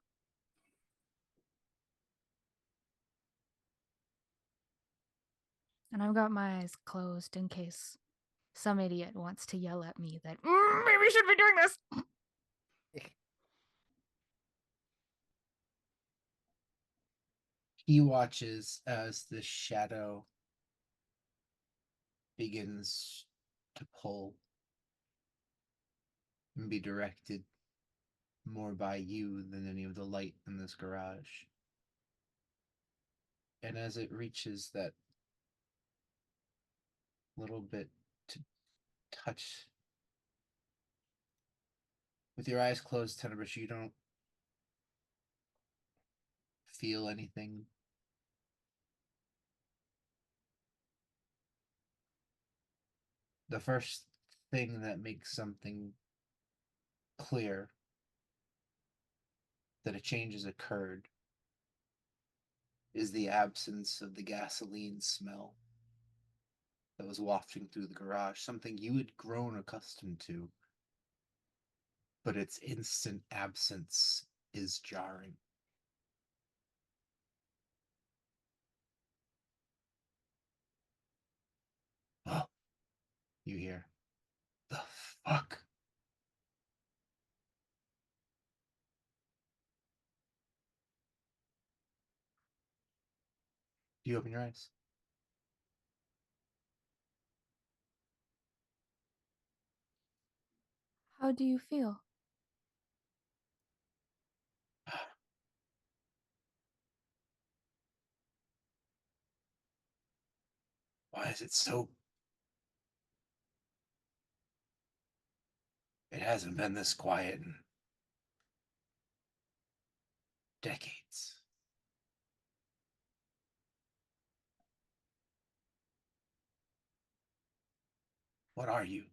And I've got my eyes closed in case some idiot wants to yell at me that maybe we should be doing this. He watches as the shadow begins to pull and be directed more by you than any of the light in this garage. And as it reaches that little bit to touch, with your eyes closed, Tenebris, you don't feel anything. The first thing that makes something clear that a change has occurred is the absence of the gasoline smell that was wafting through the garage, something you had grown accustomed to, but its instant absence is jarring. Oh, you hear, the fuck? Do you open your eyes? How do you feel? Why is it so? It hasn't been this quiet in decades. What are you?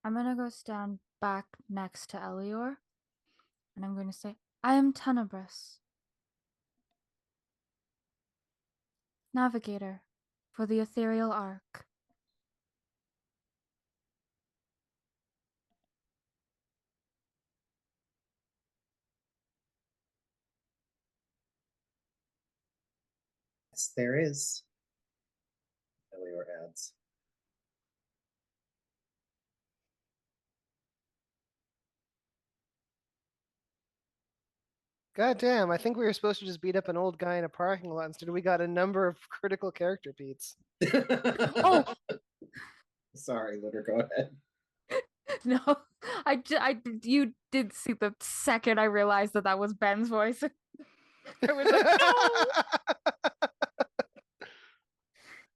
I'm gonna go stand back next to Elior, and I'm going to say, I am Tenebris, navigator for the ethereal arc. Yes, there is. Elior adds. God damn, I think we were supposed to just beat up an old guy in a parking lot. Instead, we got a number of critical character beats. Oh, sorry, Litter, go ahead. no, you did see the second I realized that was Ben's voice. I was like, no!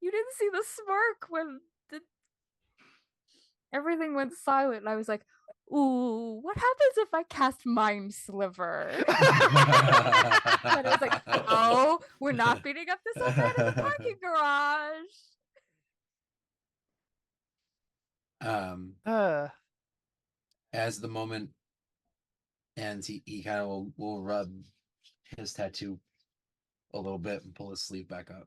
You didn't see the smirk when everything went silent. And I was like, ooh, what happens if I cast Mind Sliver? But I was like, no, we're not beating up this old man in the parking garage. As the moment ends, he kind of will rub his tattoo a little bit and pull his sleeve back up.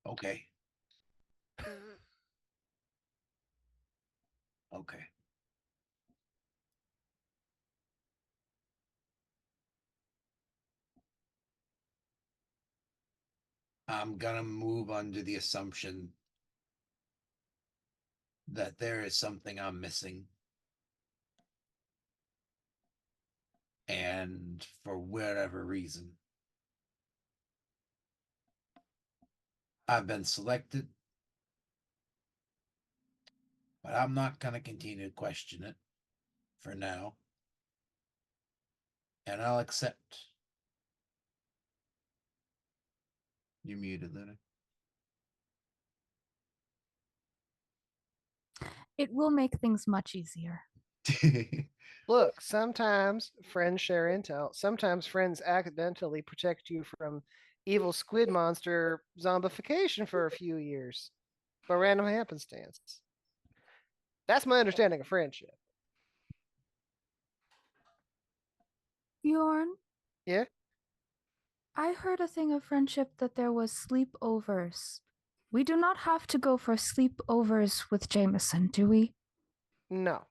Okay. Okay. I'm gonna move under the assumption that there is something I'm missing. And for whatever reason, I've been selected, but I'm not gonna continue to question it for now. And I'll accept. You're muted, Luna. It will make things much easier. Look, sometimes friends share intel. Sometimes friends accidentally protect you from evil squid monster zombification for a few years by random happenstance. That's my understanding of friendship. Bjorn, Yeah? I heard a thing of friendship that there was sleepovers. We do not have to go for sleepovers with Jameson, do we? No.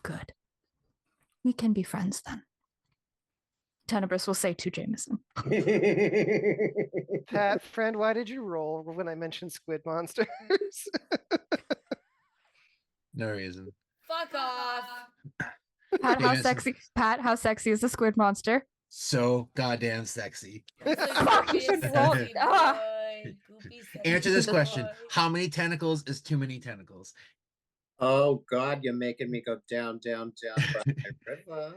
Good. We can be friends then. Tenebris will say to Jameson. Pat, friend, why did you roll when I mentioned squid monsters? No reason. Fuck off. Pat, how Jameson. sexy? Pat, how sexy is the squid monster? So goddamn sexy. It's a Fuck, goofy, you should sexy roll- boy. ah. Goofy, sexy Answer this boy. question. How many tentacles is too many tentacles? Oh God, you're making me go down, down, down by the river.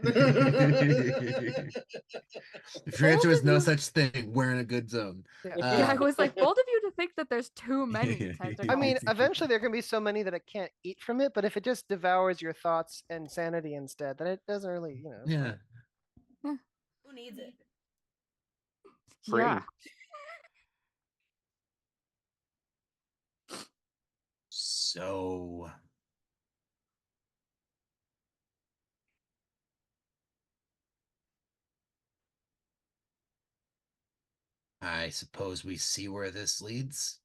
If your answer Both is of no you- such thing, we're in a good zone. Yeah. Yeah, I Uh, was like, bold of you to think that there's too many tentacles. I mean, eventually there can be so many that it can't eat from it, but if it just devours your thoughts and sanity instead, then it doesn't really, it's yeah. fine. Who needs it? Free. Yeah. So I suppose we see where this leads.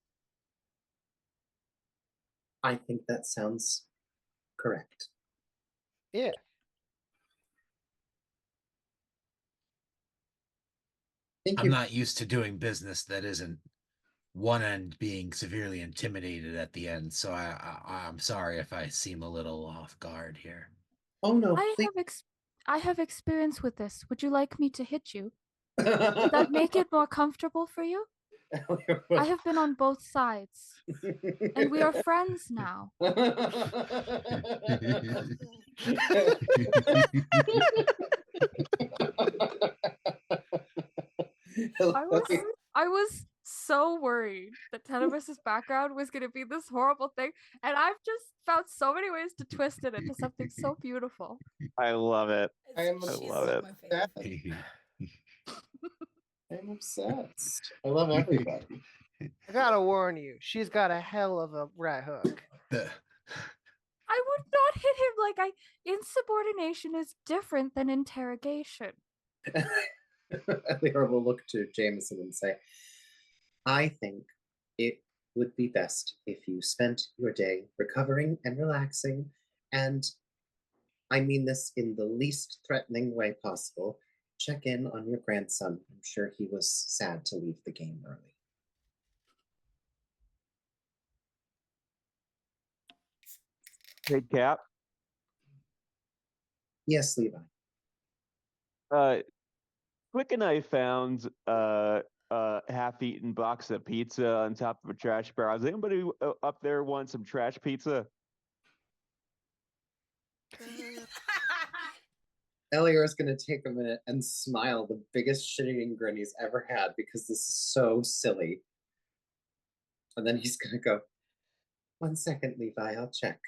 I think that sounds correct. Yeah. Thank I'm you. not used to doing business that isn't one end being severely intimidated at the end, so I'm sorry if I seem a little off guard here. Oh no, please. I have experience with this. Would you like me to hit you? Would that make it more comfortable for you? I have been on both sides, and we are friends now. I was so worried that Tenebris's background was going to be this horrible thing, and I've just found so many ways to twist it into something so beautiful. I love it. I am She's love like it. my favorite. I'm obsessed. I love everybody. I gotta warn you, she's got a hell of a right hook. I would not hit him like insubordination is different than interrogation. Leora will look to Jameson and say, I think it would be best if you spent your day recovering and relaxing, and I mean this in the least threatening way possible. Check in on your grandson. I'm sure he was sad to leave the game early. Hey, Cap. Yes, Levi. Quick and I found a half-eaten box of pizza on top of a trash barrel. Does anybody up there want some trash pizza? Elior is going to take a minute and smile the biggest shit-eating grin he's ever had because this is so silly. And then he's going to go, 1 second, Levi, I'll check.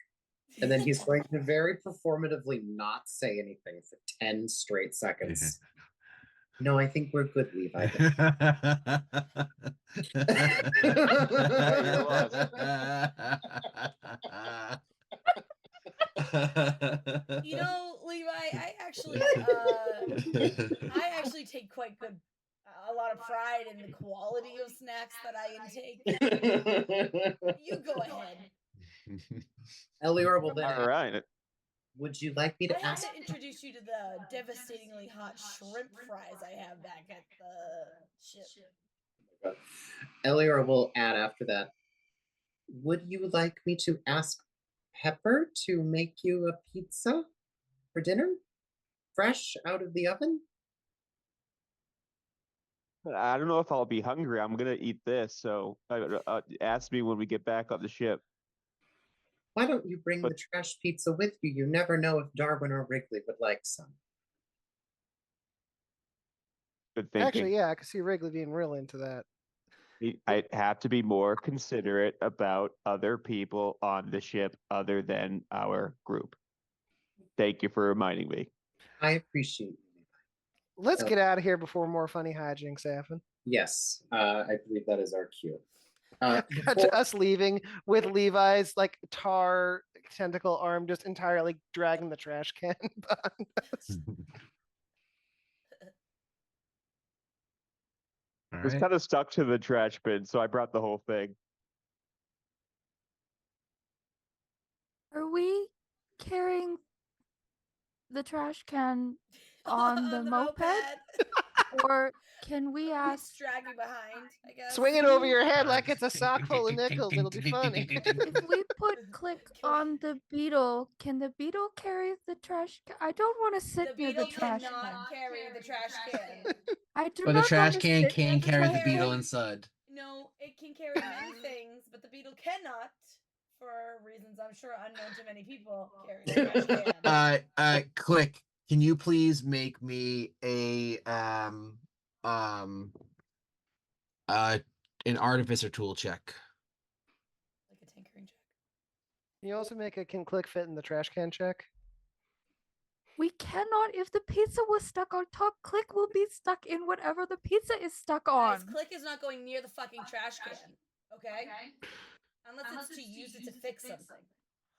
And then he's going to very performatively not say anything for 10 straight seconds. No, I think we're good, Levi. You know, Levi, I actually take quite a lot of pride in the quality of snacks that I intake. You go ahead. Elior will then All right. would you like me I to have ask? to introduce you to the devastatingly hot shrimp fries I have back at the ship. Elior will add after that. Would you like me to ask Pepper to make you a pizza for dinner? Fresh out of the oven? I don't know if I'll be hungry. I'm gonna eat this, so ask me when we get back on the ship. Why don't you bring But- the trash pizza with you? You never know if Darwin or Wrigley would like some. Good thinking. Actually, yeah, I could see Wrigley being real into that. I have to be more considerate about other people on the ship other than our group. Thank you for reminding me. I appreciate you. Let's Oh. get out of here before more funny hijinks happen. Yes, I believe that is our cue. Cut Before- to us leaving with Levi's like tar tentacle arm just entirely dragging the trash can behind us. All It was right. kind of stuck to the trash bin, so I brought the whole thing. Are we carrying the trash can on the moped? Or can we He's ask dragging behind, I guess. Swing it over your head like it's a sock full of nickels. It'll be funny. if we put Click on the beetle, can the beetle carry the trash can? I don't want to sit The near the beetle trash cannot can. carry the trash can. I do But the not trash wanna can sit can near the carry the trash beetle can. inside. No, it can carry many things, but the beetle cannot, for reasons I'm sure unknown to many people, carry the trash can. Click. Can you please make me a an artificer tool check? Like a tinkering check. Can you also make a can Click fit in the trash can check? We cannot. If the pizza was stuck on top, Click will be stuck in whatever the pizza is stuck on. Guys, Click is not going near the fucking trash can. Okay? Unless it's to use it to fix something.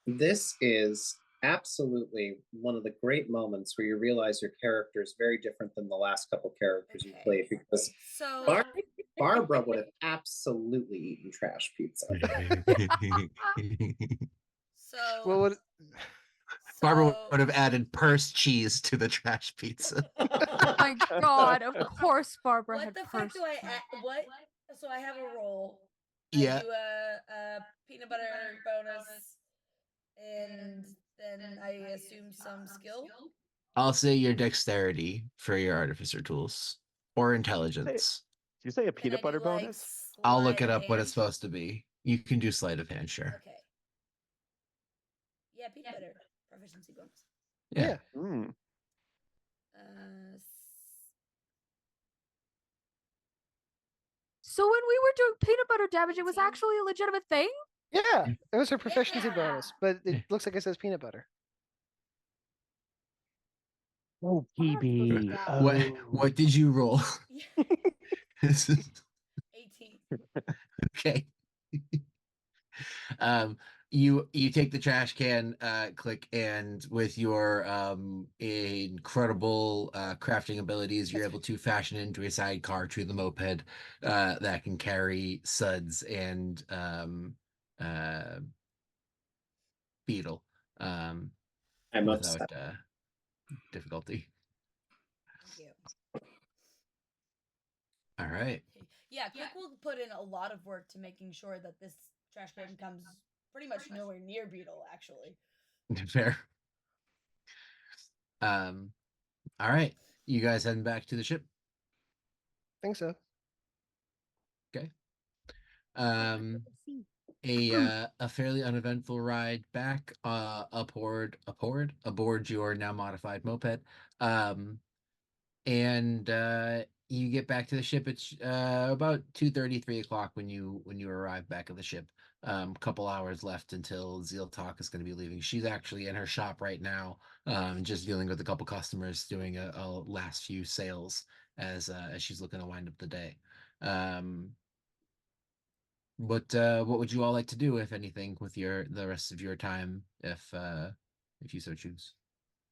This is absolutely one of the great moments where you realize your character is very different than the last couple characters you Okay. played, because So Barbara would have absolutely eaten trash pizza. so What would Barbara so- would have added purse cheese to the trash pizza. Oh my god, of course Barbara what had the fuck purse do I cheese. add? What? So I have a roll. Yeah. I do a peanut butter bonus, and then I assume some skill. I'll say your dexterity for your artificer tools or intelligence. Did you say a Can I peanut do, butter like, bonus? I'll look sleight it of up what it's hand? supposed to be. You can do sleight of hand, sure. Okay. Yeah, peanut butter proficiency bonus. Yeah. Hmm. Uh, So when we were doing peanut butter damage, it was 18. actually a legitimate thing? Yeah, it was her proficiency Yeah. bonus, but Yeah. it looks like it says peanut butter. Oh, I'm gonna have to go PB. check it out. What did you roll? Yeah, This is- 18. okay. You take the trash can, Click, and with your incredible crafting abilities, you're able to fashion into a sidecar to the moped that can carry Suds and Beetle I'm without upset. difficulty. Thank you. All right. Yeah, Quick will put in a lot of work to making sure that this trash can comes pretty much nowhere near Beetle, actually. Fair. All right. You guys heading back to the ship? Think so. Okay. A fairly uneventful ride back aboard your now modified moped. And you get back to the ship. It's about 2:30, 3 o'clock when you arrive back at the ship. Couple hours left until Zeal Talk is going to be leaving. She's actually in her shop right now, just dealing with a couple customers, doing a last few sales as she's looking to wind up the day. What would you all like to do, if anything, with the rest of your time, if you so choose?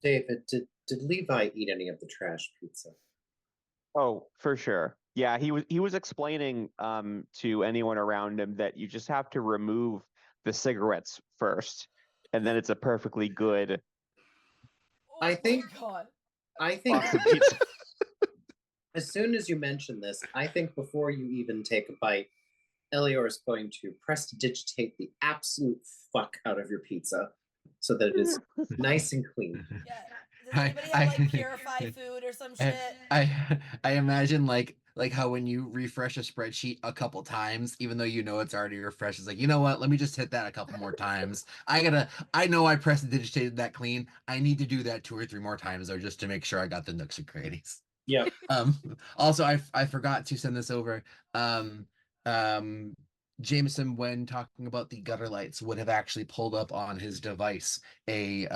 David, did Levi eat any of the trash pizza? Oh, for sure. Yeah, he was explaining to anyone around him that you just have to remove the cigarettes first, and then it's a perfectly good I Oh think- my God. I think box of pizza. As soon as you mention this, I think before you even take a bite, Elior is going to prestidigitate the absolute fuck out of your pizza so that it is nice and clean. Yeah. Does anybody have like purify food or some shit? I imagine like how when you refresh a spreadsheet a couple times, even though you know it's already refreshed, it's like, you know what? Let me just hit that a couple more times. I know I prestidigitated that clean. I need to do that 2 or 3 more times though, just to make sure I got the nooks and crannies. Yeah. Also, I forgot to send this over. Jameson, when talking about the gutter lights, would have actually pulled up on his device a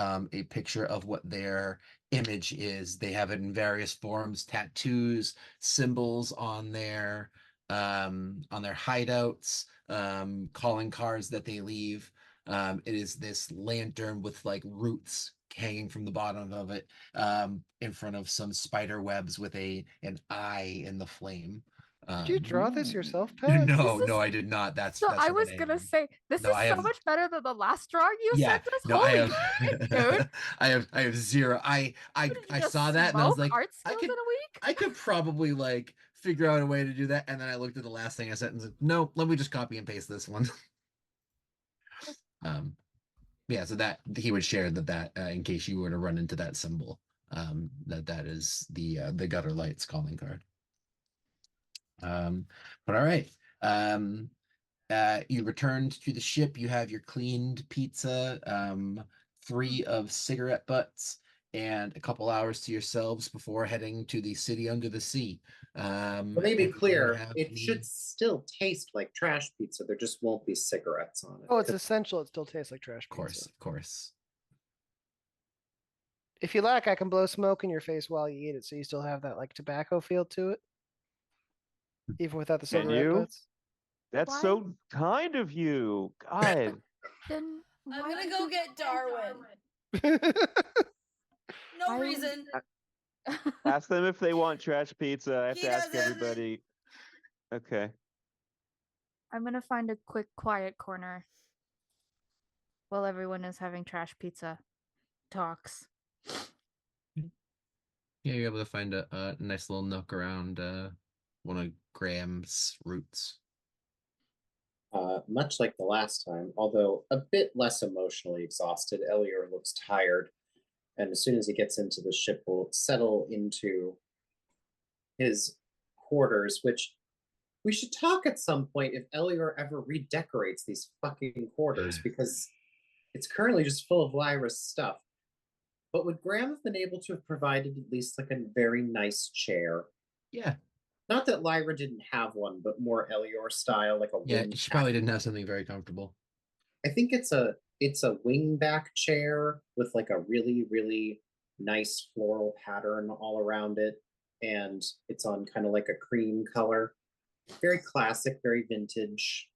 picture of what their image is. They have it in various forms, tattoos, symbols on their hideouts, calling cards that they leave. It is this lantern with like roots hanging from the bottom of it, in front of some spider webs with an eye in the flame. Did you draw this yourself, Pat? No, I did not. That's So I from was an gonna AI. say this No, is I so have- much better than the last drawing you Yeah, sent us. no, Holy I shit, have, dude! I have zero. I What did you I just saw that and I was smoke like, art I skills could in a week. I could probably like figure out a way to do that. And then I looked at the last thing I sent and said, no, let me just copy and paste this one. Yeah, so that he would share that in case you were to run into that symbol, that is the gutter lights calling card. But all right. You returned to the ship. You have your cleaned pizza, 3 of cigarette butts, and a couple hours to yourselves before heading to the city under the sea. Let me be Everyone clear, have it any- should still taste like trash pizza. There just won't be cigarettes on it. Oh, it's essential. It still tastes like trash Of course, pizza. of course. If you like, I can blow smoke in your face while you eat it, so you still have that like tobacco feel to it, even without the Can cigarette you? butts. That's Why? so kind of you. God. Then I'm why gonna did go you- get Darwin. No I- reason. Ask them if they want trash pizza. I have He to ask doesn't. everybody. Okay. I'm gonna find a quick quiet corner while everyone is having trash pizza talks. Yeah, you're able to find a nice little nook around one of Graham's roots. Much like the last time, although a bit less emotionally exhausted, Elior looks tired, and as soon as he gets into the ship, will settle into his quarters, which we should talk at some point if Elior ever redecorates these fucking quarters, because it's currently just full of Lyra's stuff. But would Graham have been able to have provided at least like a very nice chair? Yeah. Not that Lyra didn't have one, but more Elior style, like a Yeah, wing she back. probably didn't have something very comfortable. I think it's a wing back chair with like a really, really nice floral pattern all around it. And it's on kind of like a cream color. Very classic, very vintage.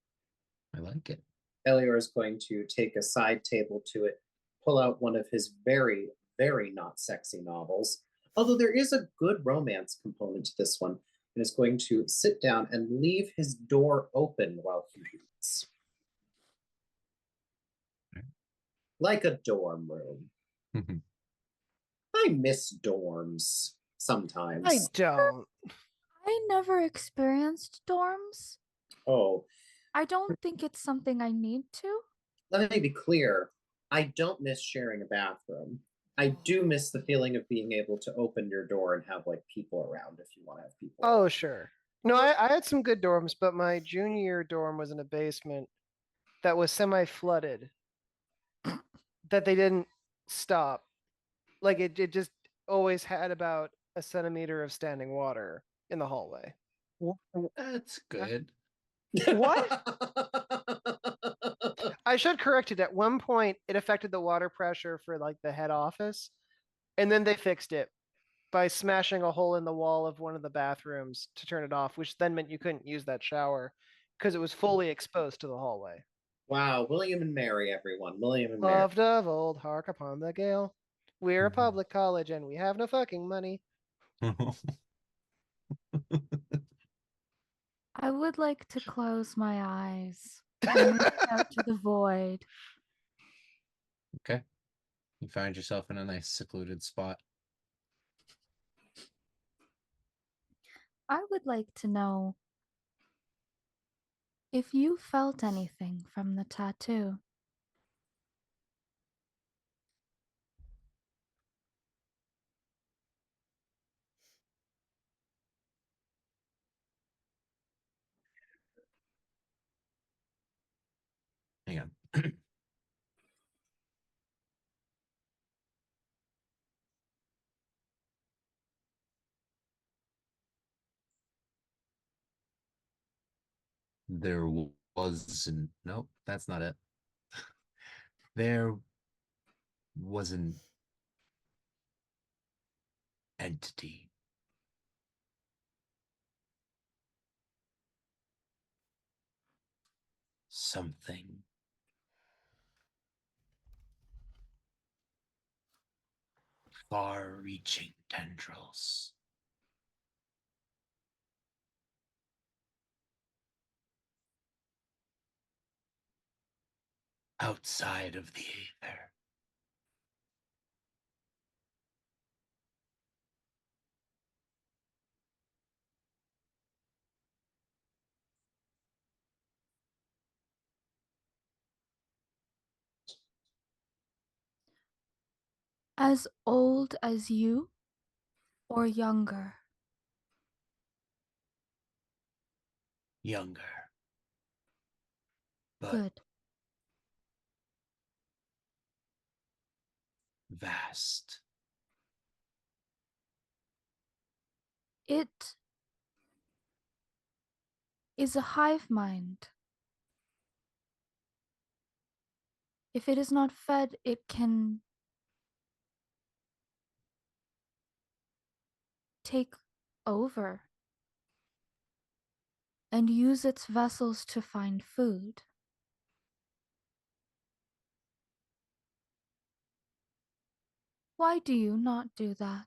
I like it. Elior is going to take a side table to it, pull out one of his very, very not sexy novels, although there is a good romance component to this one, and is going to sit down and leave his door open while he reads. Like a dorm room. I miss dorms sometimes. I don't. I never experienced dorms. Oh, I don't think it's something I need to. let me be clear. I don't miss sharing a bathroom. I do miss the feeling of being able to open your door and have like people around if you want to have people. Oh, around. sure. No, I had some good dorms, but my junior year dorm was in a basement that was semi-flooded that they didn't stop. Like it just always had about a centimeter of standing water in the hallway. That's good. What? I should correct it. At one point, it affected the water pressure for like the head office, and then they fixed it by smashing a hole in the wall of one of the bathrooms to turn it off, which then meant you couldn't use that shower because it was fully exposed to the hallway. Wow, William and Mary, everyone. William and Mary. Loved of old, hark upon the gale. We're a Mhm. public college and we have no fucking money. I would like to close my eyes and look out to the void. Okay. You find yourself in a nice secluded spot. I would like to know if you felt anything from the tattoo. Hang on. There wasn't. Nope, that's not it. There was an entity. Something. Far-reaching tendrils. Outside of the aether. As old as you or younger? Younger. But Good. vast. It is a hive mind. If it is not fed, it can take over and use its vessels to find food. Why do you not do that?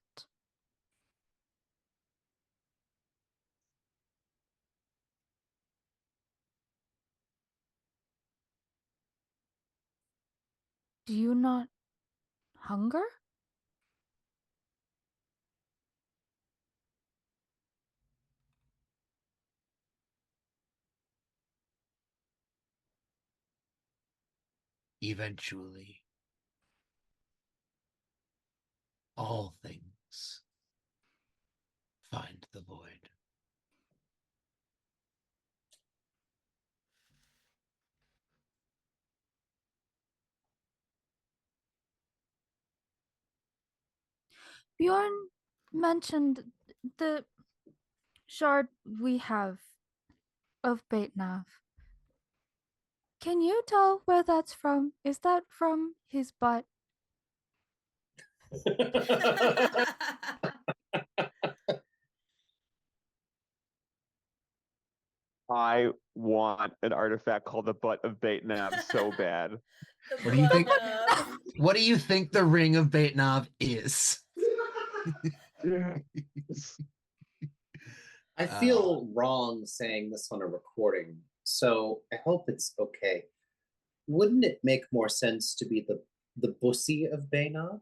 Do you not hunger? Eventually, all things find the void. Bjorn mentioned the shard we have of Baitnav. Can you tell where that's from? Is that from his butt? I want an artifact called the Butt of Baitnab so bad. The What do you think? butt-nub. What do you think the ring of Baitnov is? I feel wrong saying this on a recording, so I hope it's okay. Wouldn't it make more sense to be the Bussy of Bainov?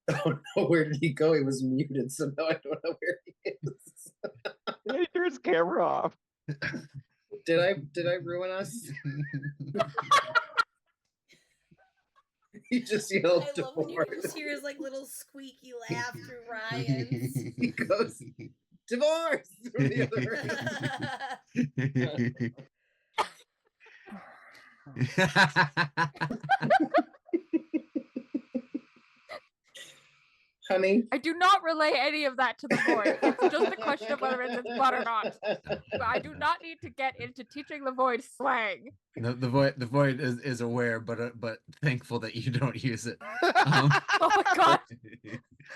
Oh no, where did he go? He was muted, so now I don't know where he is. Hey, turn his camera off. Did I ruin us? He just yelled I love when you can just hear his like little squeaky laugh through Ryan's. He goes, divorce from the other room. Honey? I do not relay any of that to the void. It's just a question of whether it's butt or not. But I do not need to get into teaching the void slang. No, the void is aware, but thankful that you don't use it. Oh my god!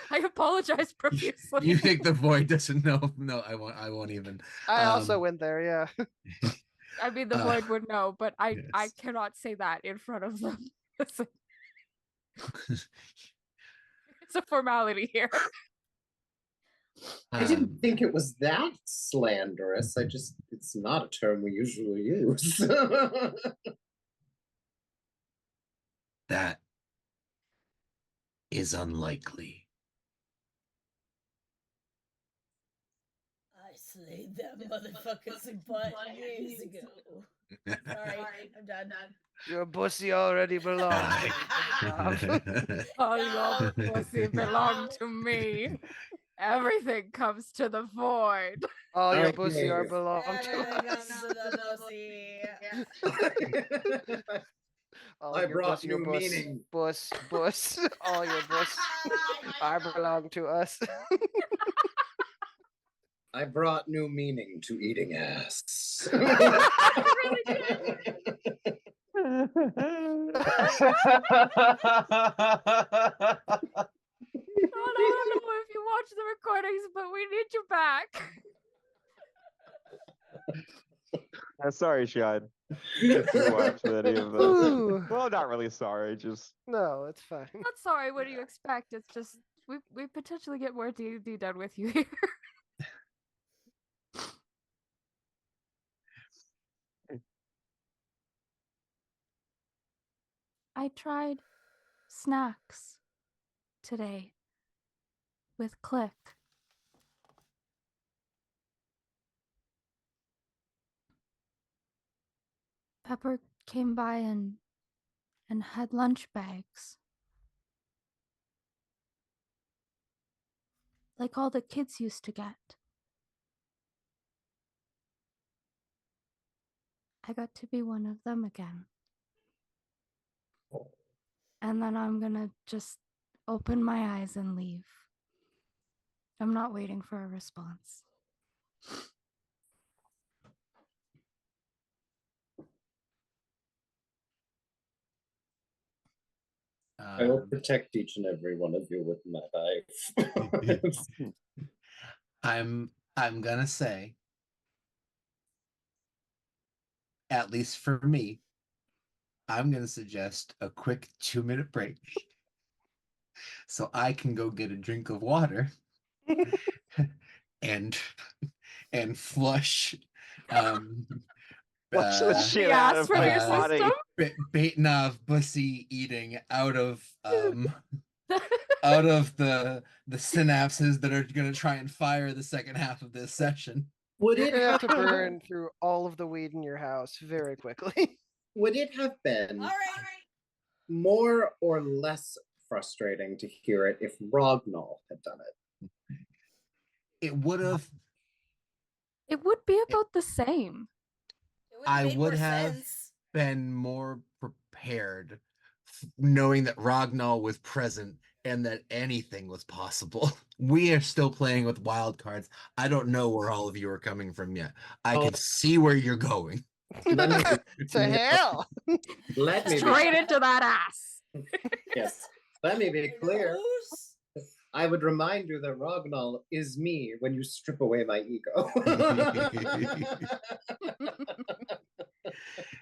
I apologize profusely. You think the void doesn't know? No, I won't even. I also went there, yeah. I mean, the void would know, but I cannot say that in front of them. It's a formality here. I didn't think it was that slanderous. It's not a term we usually use. That is unlikely. slayed them motherfuckers but years ago. Sorry, I'm done. Your pussy already belongs to me. All your pussy belong to me. Everything comes to the void. All your Okay. pussy are belong Everything to comes us. to the pussy. All I your brought pussy, your new bus, meaning. bus, bus. All your bus are belong to us. I brought new meaning to eating ass. really did. Sean, I don't know if you watch the recordings, but we need you back. Sorry, Sean. If you watched any of this. Ooh. Well, not really sorry, just No, it's fine. Not sorry, what do you expect? It's just we potentially get more D&D done with you here. I tried snacks today with Click. Pepper came by and had lunch bags. Like all the kids used to get. I got to be one of them again. And then I'm gonna just open my eyes and leave. I'm not waiting for a response. I will protect each and every one of you with my life. I'm gonna say, at least for me, I'm gonna suggest a quick 2-minute break so I can go get a drink of water and flush flush the shit The out ass of from my your body. system? Baitnov Bussy eating out of out of the synapses that are gonna try and fire the second half of this session. Would You're it gonna have have to burn through all of the weed in your house very quickly. would it have been All right. more or less frustrating to hear it if Rognall had done it? It would have. It would be about the same. It would have I made would more have sense. been more prepared, knowing that Ragnall was present and that anything was possible. We are still playing with wild cards. I don't know where all of you are coming from yet. I can see where you're going. Let me To hell. let me be, Straight into that ass. yes. Let me be clear. Nose? I would remind you that Rognall is me when you strip away my ego.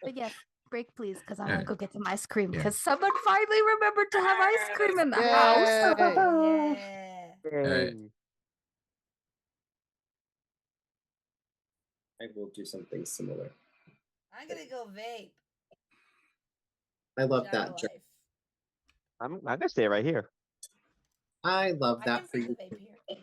But yes, break please, because I want to Alright. go get some ice cream. Yeah. Because someone finally remembered to have ice cream in the house. Yay. Yeah. Alright. I will do something similar. I'm gonna go vape. I love Jack that of joke. life. I'm gonna stay right here. I love I that can for bring the you. vape here.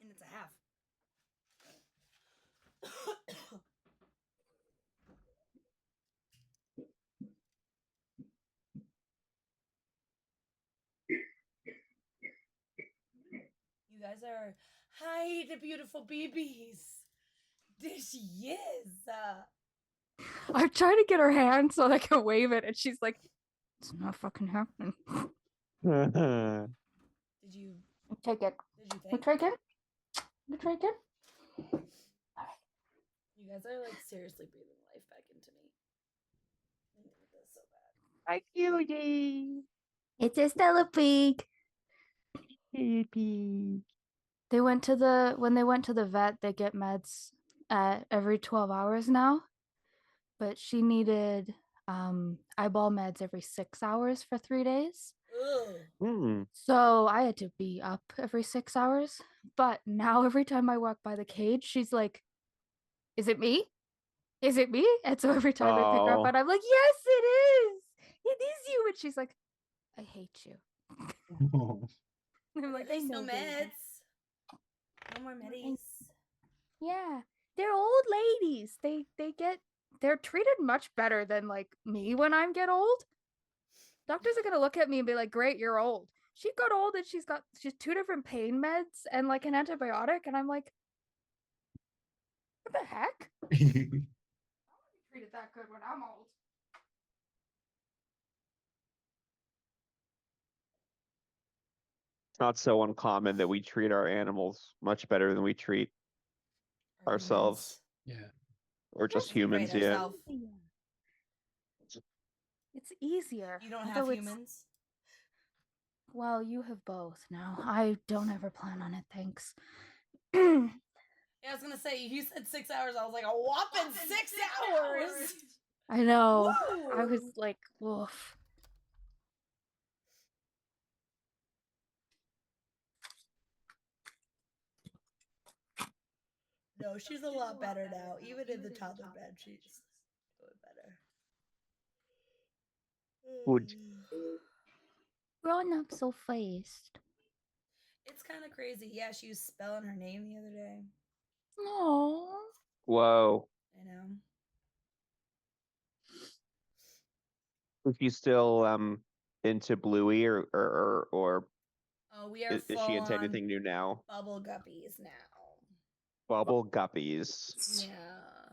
And it's a half. You guys are hi the beautiful babies. There she is. I'm trying to get her hand so I can wave it, and she's like, "It's not fucking happening." Did you Take it. did you You think? take it. You take it. You guys are like seriously breathing life back into me. I need this so bad. Hi, cutie. It's a Stella Pig. Cutie. When they went to the vet, they get meds every 12 hours now. But she needed eyeball meds every 6 hours for 3 days. Ugh. Hmm. So I had to be up every 6 hours. But now every time I walk by the cage, she's like, "Is it me? Is it me?" And so every time I pick her up, Oh. and I'm like, "Yes, it is. It is you." And she's like, "I hate you." I'm like, At least no "I know, baby." meds. No more medis. Yeah, they're old ladies. They're treated much better than like me when I get old. Doctors are gonna look at me and be like, "Great, you're old." She got old and she's 2 different pain meds and like an antibiotic, and I'm like, "What the heck? I want to be treated that good when I'm old." It's not so uncommon that we treat our animals much better than we treat Our ourselves. humans. Yeah. Or just Just treat right humans, yeah. ourselves. It's easier. You don't have although it's- humans. Well, you have both now. I don't ever plan on it, thanks. Yeah, I was gonna say you said 6 hours. I was like a whopping 6 hours. I know. I Woo! was like, woof. No, she's a lot better now. Even in the toddler bed, she's doing better. Good. Growing up so fast. It's kind of crazy. Yeah, she was spelling her name the other day. No. Whoa. I know. Is she still into Bluey or Oh, we are is she full into on anything new now? bubble guppies now. Bubble Guppies. Yeah.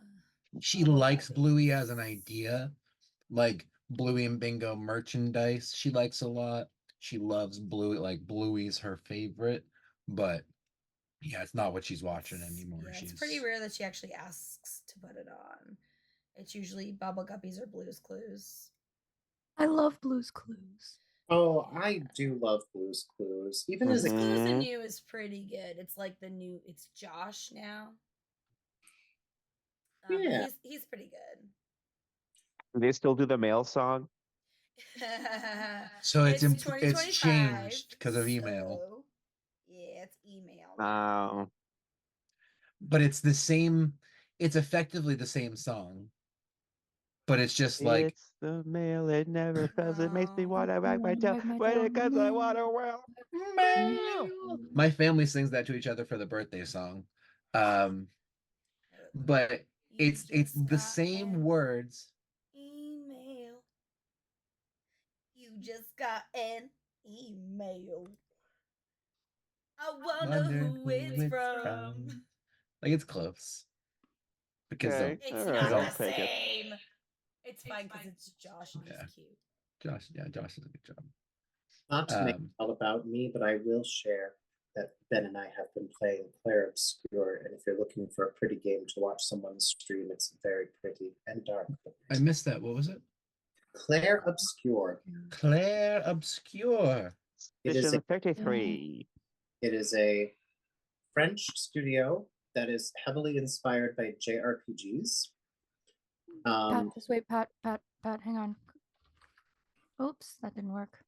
She Bubble likes Bluey as an guppies. idea, like Bluey and Bingo merchandise. She likes a lot. She loves Bluey, like Bluey's her favorite, but yeah, it's not what she's watching anymore. Yeah, She's it's pretty rare that she actually asks to put it on. It's usually Bubble Guppies or Blue's Clues. I love Blue's Clues. Oh, I do love Blue's Clues. Even as Blue's a Clues the Mhm. new is pretty good. It's like the new. It's Josh now. But Yeah. he's pretty good. Do they still do the male song? So it's it's 2025, changed because of email, so, yeah, it's email. Oh. but it's the same. It's effectively the same song, but it's just like It's the mail, it never fails. It makes me No. want to wag my tail. When it comes, I want to well. my family sings that to each other for the birthday song. But You it's just the got same an words. email. You just got an email. I wonder who it's from. Like it's close. Because Okay. It's Alright, not I'll the take it. same. It's fine because it's Josh and Yeah. he's cute. Josh does a good job. Not to make it all about me, but I will share that Ben and I have been playing Claire Obscure, and if you're looking for a pretty game to watch someone stream, it's very pretty and dark. I missed that. What was it? Claire Obscure. Claire Obscure. It is Edition 33. It is a French studio that is heavily inspired by JRPGs. Pat, just wait, Pat, hang on. Oops, that didn't work.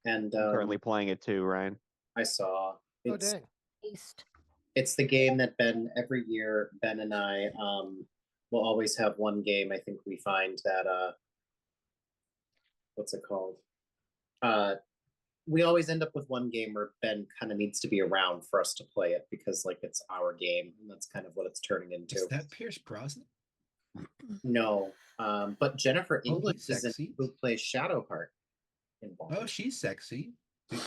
And I'm currently playing it too, Ryan. I saw Oh it's dang. East. it's the game that every year Ben and I will always have one game. I think we find that what's it called? We always end up with one game where Ben kind of needs to be around for us to play it because like it's our game and that's kind of what it's turning into. Is that Pierce Brosnan? No, but Jennifer Oh, English he's is in, sexy. who plays Shadowheart in Bond. Oh, she's sexy.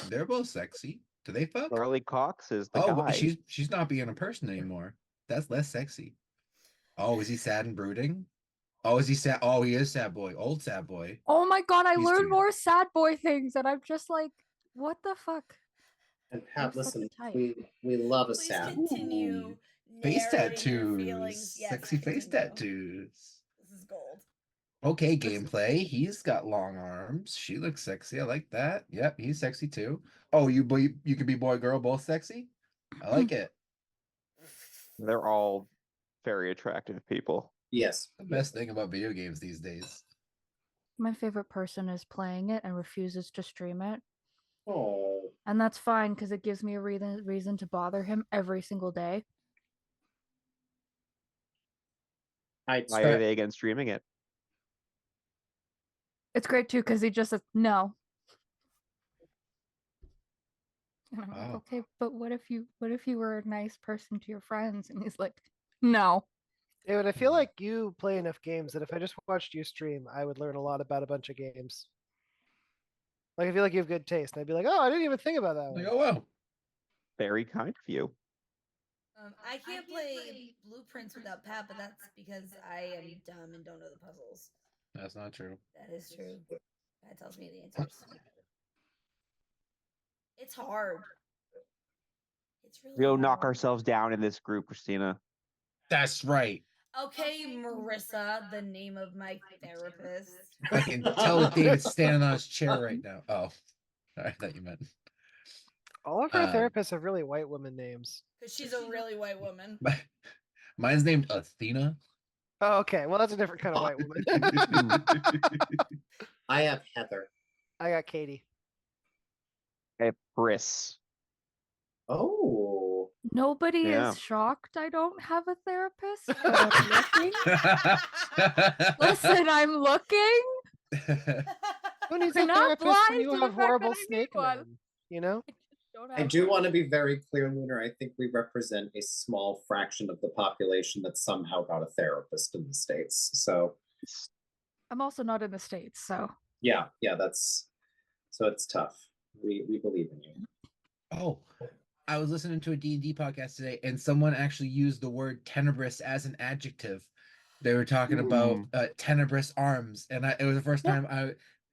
They're both sexy. Do they fuck? Charlie Cox is the Oh, guy. she's not being a person anymore. That's less sexy. Oh, is he sad and brooding? Oh, is he sad? Oh, he is sad boy. Old sad boy. Oh my god, I He's learned too more sad boy things, and I'm just like, what the fuck? And I'm Pat, such listen, a type. we love a Please sad. continue. face Airing your tattoos. feelings. Yes, Sexy face continue. tattoos. This is gold. Okay, gameplay. He's got long arms. She looks sexy. I like that. Yep, he's sexy too. Oh, you can be boy girl both sexy. I like it. They're all very attractive people. Yes. The best thing about video games these days. My favorite person is playing it and refuses to stream it. Oh. And that's fine because it gives me a reason to bother him every single day. Why are they against streaming it? It's great too because he just says no. And I'm like, Wow. okay, but what if you were a nice person to your friends? And he's like, no. David, I feel like you play enough games that if I just watched you stream, I would learn a lot about a bunch of games. Like I feel like you have good taste, and I'd be like, oh, I didn't even think about that Like, one. oh wow. Very kind of you. I can't play Blueprints without Pat, but that's because I am dumb and don't know the puzzles. That's not true. That is true. Pat tells me the answers. It's hard. It's really We'll hard. knock ourselves down in this group, Christina. That's right. Okay, Marissa, the name of my therapist. I can tell that David's standing on his chair right now. Oh, I thought you meant. All of our therapists have really white woman names. Because she's a really white woman. Mine's named Athena. Oh, okay. Well, that's a different kind of white woman. I have Heather. I got Katie. I have Briss. Oh. Nobody Yeah. is shocked I don't have a therapist. But I'm looking. Listen, I'm looking. Who needs We're a not therapist when blind you to the have fact that horrible I need snake one. men? You know? Don't I have do one. want to be very clear, Lunar. I think we represent a small fraction of the population that somehow got a therapist in the States. So I'm also not in the States, so yeah, that's so it's tough. We believe in you. Oh, I was listening to a D&D podcast today, and someone actually used the word tenebrous as an adjective. They were talking about tenebrous arms, and it was the first time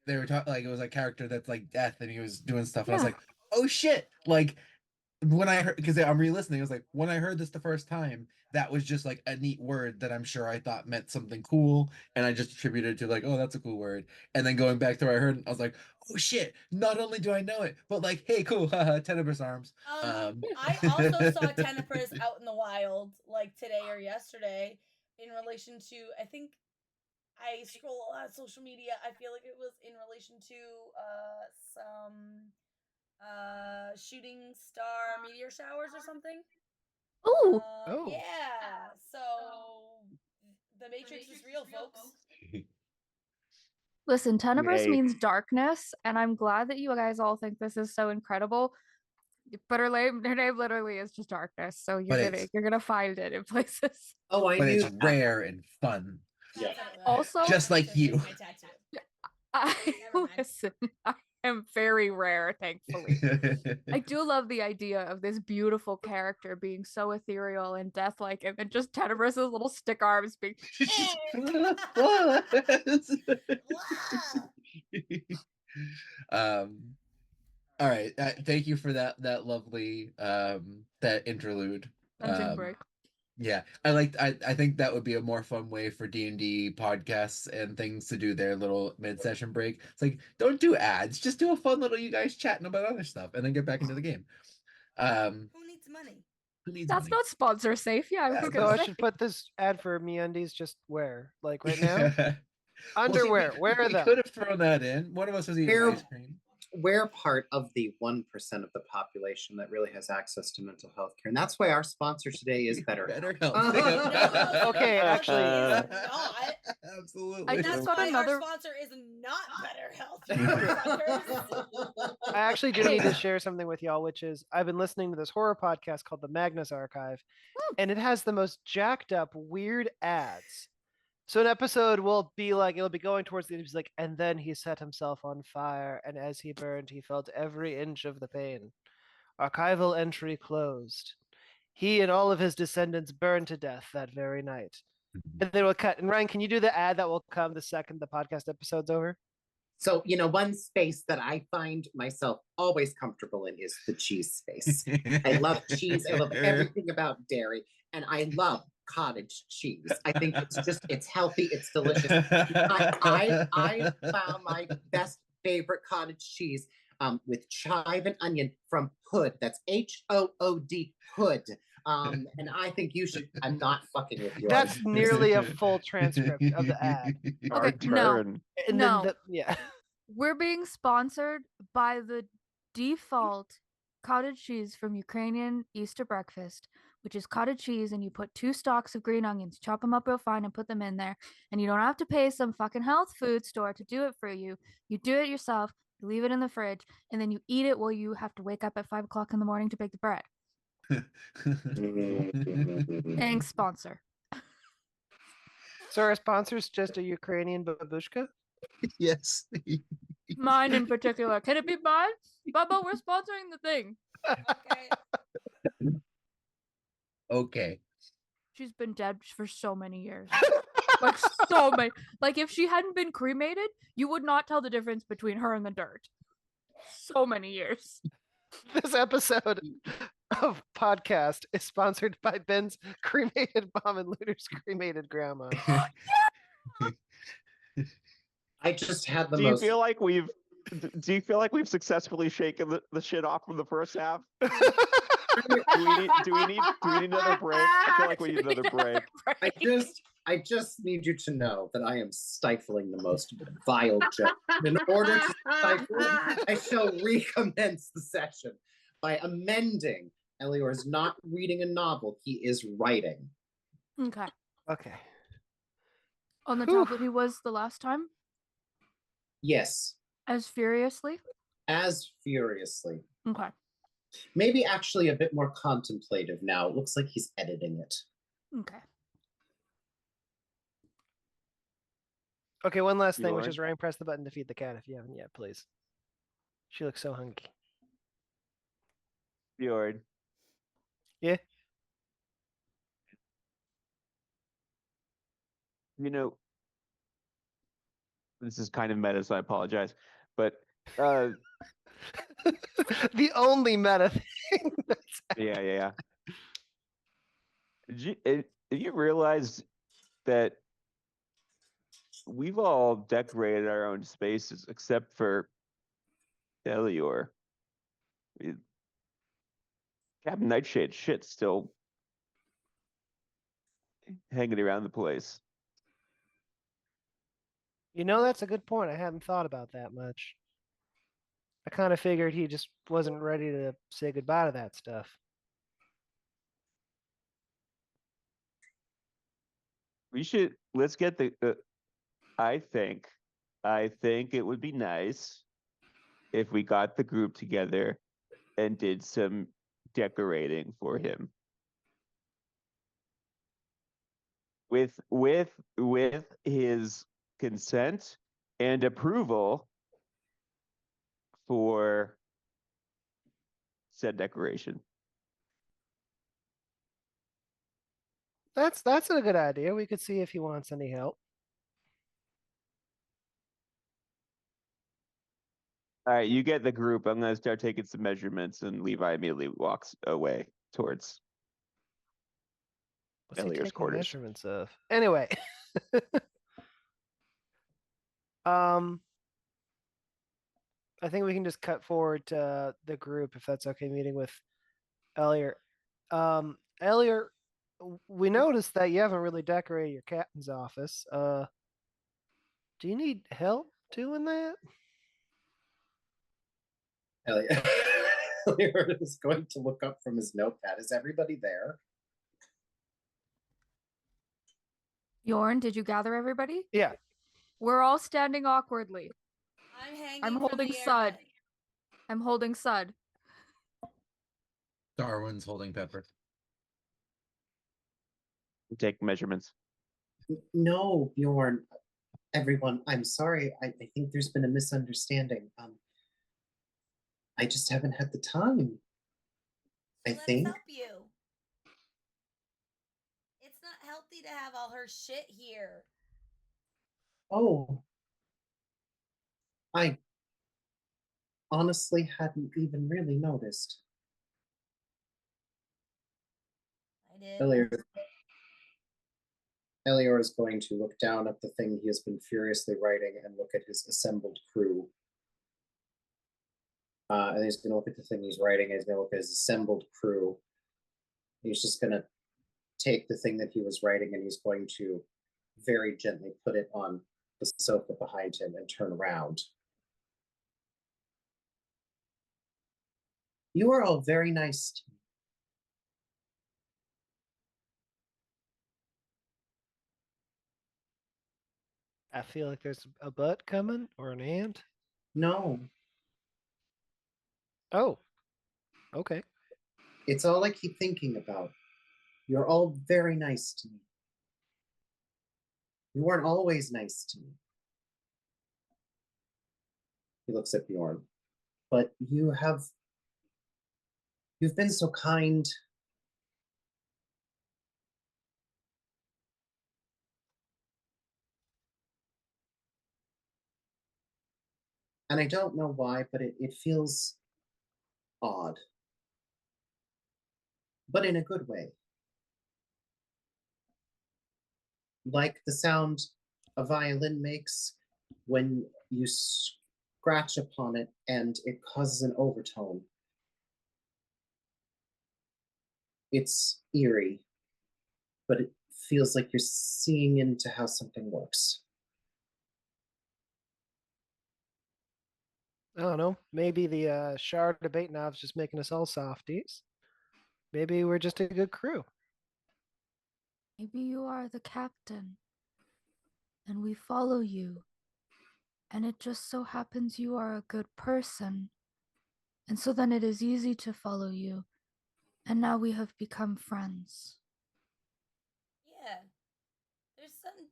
they were talking, like, it was a character that's like death, and he was doing stuff, and I was Yeah. like, oh shit, like, when I heard, because I'm re-listening, I was like, when I heard this the first time, that was just like a neat word that I'm sure I thought meant something cool, and I just attributed it to like, oh, that's a cool word. And then going back to where I heard it, I was like, oh shit, not only do I know it, but like, hey, cool, haha, tenebrous arms. I also saw Tenebris out in the wild, like today or yesterday, in relation to, I think I scroll a lot of social media. I feel like it was in relation to some shooting star meteor showers or something. ooh, Oh. Yeah. So the Matrix is real, folks. listen, tenebrous Yay. means darkness, and I'm glad that you guys all think this is so incredible. But her name literally is just darkness, so you're gonna find it in places. Oh, I But knew it's that. rare and fun. Yeah. Also, Just like you. My tattoo. I Never mind. listen. I am very rare, thankfully. I do love the idea of this beautiful character being so ethereal and death-like, and then just Tenebrous' little stick arms being. All right. Thank you for that lovely that interlude. Dungeon break. Yeah, I think that would be a more fun way for D&D podcasts and things to do their little mid-session break. It's like, don't do ads, just do a fun little you guys chatting about other stuff and then get back into the game. Who needs money? Who needs That's money? not sponsor safe. Yeah, I was Yeah, So gonna I say. should put this ad for MeUndies just where? Like right now? Well, see, Underwear. Where are we them? could have thrown that in. One of us was eating We're- ice cream. We're part of the 1% of the population that really has access to mental health care. And that's why our sponsor today is BetterHelp. BetterHelp. Okay, actually, not. Absolutely. I And just that's got why another- our sponsor is not BetterHelp. I actually do need to share something with y'all, which is I've been listening to this horror podcast called The Magnus Archive, and it has the most jacked up, weird ads. So an episode will be like, it'll be going towards the end, he's like, and then he set himself on fire, and as he burned, he felt every inch of the pain. Archival entry closed. He and all of his descendants burned to death that very night. And then we'll cut. And Ryan, can you do the ad that will come the second the podcast episode's over? So, one space that I find myself always comfortable in is the cheese space. I love cheese. I love everything about dairy. And I love cottage cheese. I think it's healthy. It's delicious. I found my best favorite cottage cheese with chive and onion from Hood. That's Hood. Hood. And I think you should. I'm not fucking with you. That's nearly a full transcript of the ad. Our Okay, no. turn. And No. then yeah. We're being sponsored by the default cottage cheese from Ukrainian Easter breakfast, which is cottage cheese, and you put 2 stalks of green onions, chop them up real fine, and put them in there. And you don't have to pay some fucking health food store to do it for you. You do it yourself. You leave it in the fridge, and then you eat it while you have to wake up at 5 o'clock in the morning to bake the bread. Thanks, sponsor. So our sponsor's just a Ukrainian babushka? Yes. Mine in particular. Can it be mine? Bubba, we're sponsoring the thing. Okay. Okay. She's been dead for so many years. Like, so many. Like, if she hadn't been cremated, you would not tell the difference between her and the dirt. So many years. This episode of podcast is sponsored by Ben's cremated mom and Luder's cremated grandma. I just had the Do you most. feel like we've successfully shaken the shit off from the first half? Do we need another break? I feel like we need another break. I just need you to know that I am stifling the most vile joke. In order to stifle it, I shall recommence the session by amending. Elior is not reading a novel; he is writing. Okay. Okay. On the Whew. tablet he was the last time? Yes, As furiously? as furiously. Okay. Maybe actually a bit more contemplative now. It looks like he's editing it. Okay. Okay, one last thing, which Bjorn? is rank press the button to feed the cat if you haven't yet, please. She looks so hungry. Bjorn. Yeah. This is kind of meta, so I apologize. But The only meta thing that's yeah. Have you realized that we've all decorated our own spaces except for Elior? Captain Nightshade shit's still hanging around the place. that's a good point. I hadn't thought about that much. I kind of figured he just wasn't ready to say goodbye to that stuff. Let's get I think it would be nice if we got the group together and did some decorating for him. With his consent and approval for said decoration. That's a good idea. We could see if he wants any help. All right, you get the group. I'm gonna start taking some measurements, and Levi immediately walks away towards What's he Elior's taking quarters. measurements of? Anyway. I think we can just cut forward to the group if that's okay, meeting with Elior. Elior, we noticed that you haven't really decorated your captain's office. Do you need help doing that? Elior is going to look up from his notepad. Is everybody there? Yorn, did you gather everybody? Yeah. We're all standing awkwardly. I'm hanging. I'm from holding the air Sud. vent. I'm holding Sud. Darwin's holding Pepper. Take measurements. No, Bjorn. Everyone, I'm sorry. I think there's been a misunderstanding. I just haven't had the time. I Let us think. help you. It's not healthy to have all her shit here. Oh. I honestly hadn't even really noticed. I did. Elior is going to look down at the thing he has been furiously writing and look at his assembled crew. And he's going to look at the thing he's writing, and he's going to look at his assembled crew. He's just going to take the thing that he was writing, and he's going to very gently put it on the sofa behind him and turn around. You are all very nice to me. I feel like there's a butt coming or an and. No, Oh, okay. it's all I keep thinking about. You're all very nice to me. You weren't always nice to me. He looks at Bjorn. But you've been so kind. And I don't know why, but it feels odd. But in a good way. Like the sound a violin makes when you scratch upon it and it causes an overtone. It's eerie, but it feels like you're seeing into how something works. I don't know. Maybe the Shard debate knob's just making us all softies. Maybe we're just a good crew. Maybe you are the captain, and we follow you. And it just so happens you are a good person. And so then it is easy to follow you. And now we have become friends. Yeah.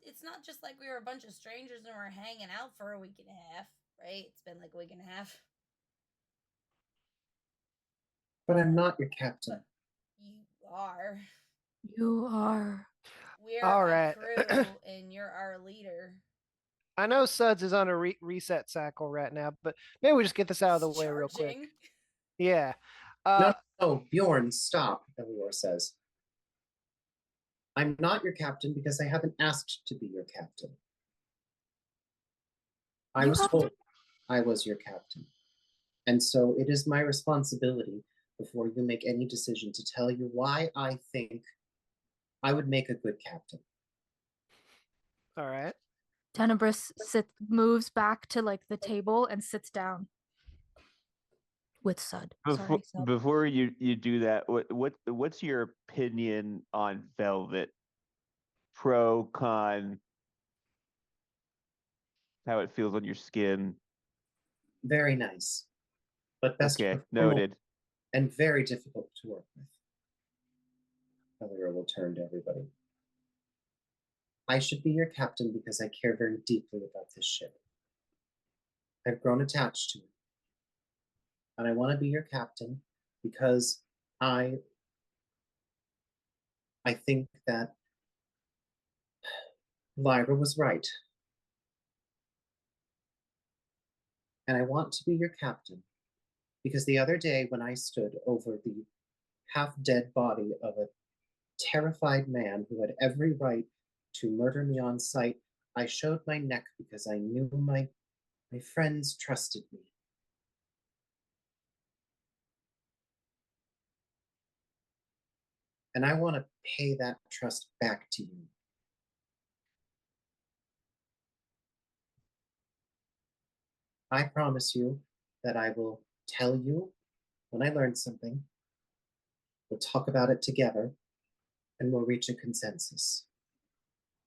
It's not just like we were a bunch of strangers and we're hanging out for a week and a half, right? It's been like a week and a half. But I'm not your captain. But you are. You are. We're All a right. crew and you're our leader. I know Suds is on a reset cycle right now, but maybe we just get this out of the way real quick. Charging. Yeah. No, Bjorn, stop, Elior says. I'm not your captain because I haven't asked to be your captain. I was told I was your captain. And so it is my responsibility before you make any decision to tell you why I think I would make a good captain. All right. Tenebris moves back to like the table and sits down with Sud. Sorry, Sud. Before you do that, what's your opinion on Velvet? Pro, con, how it feels on your skin? Very nice, but best Okay, for noted. and very difficult to work with. Elior will turn to everybody. I should be your captain because I care very deeply about this ship. I've grown attached to it. And I want to be your captain because I think that Lyra was right. And I want to be your captain because the other day when I stood over the half-dead body of a terrified man who had every right to murder me on sight, I showed my neck because I knew my friends trusted me. And I want to pay that trust back to you. I promise you that I will tell you when I learn something. We'll talk about it together and we'll reach a consensus.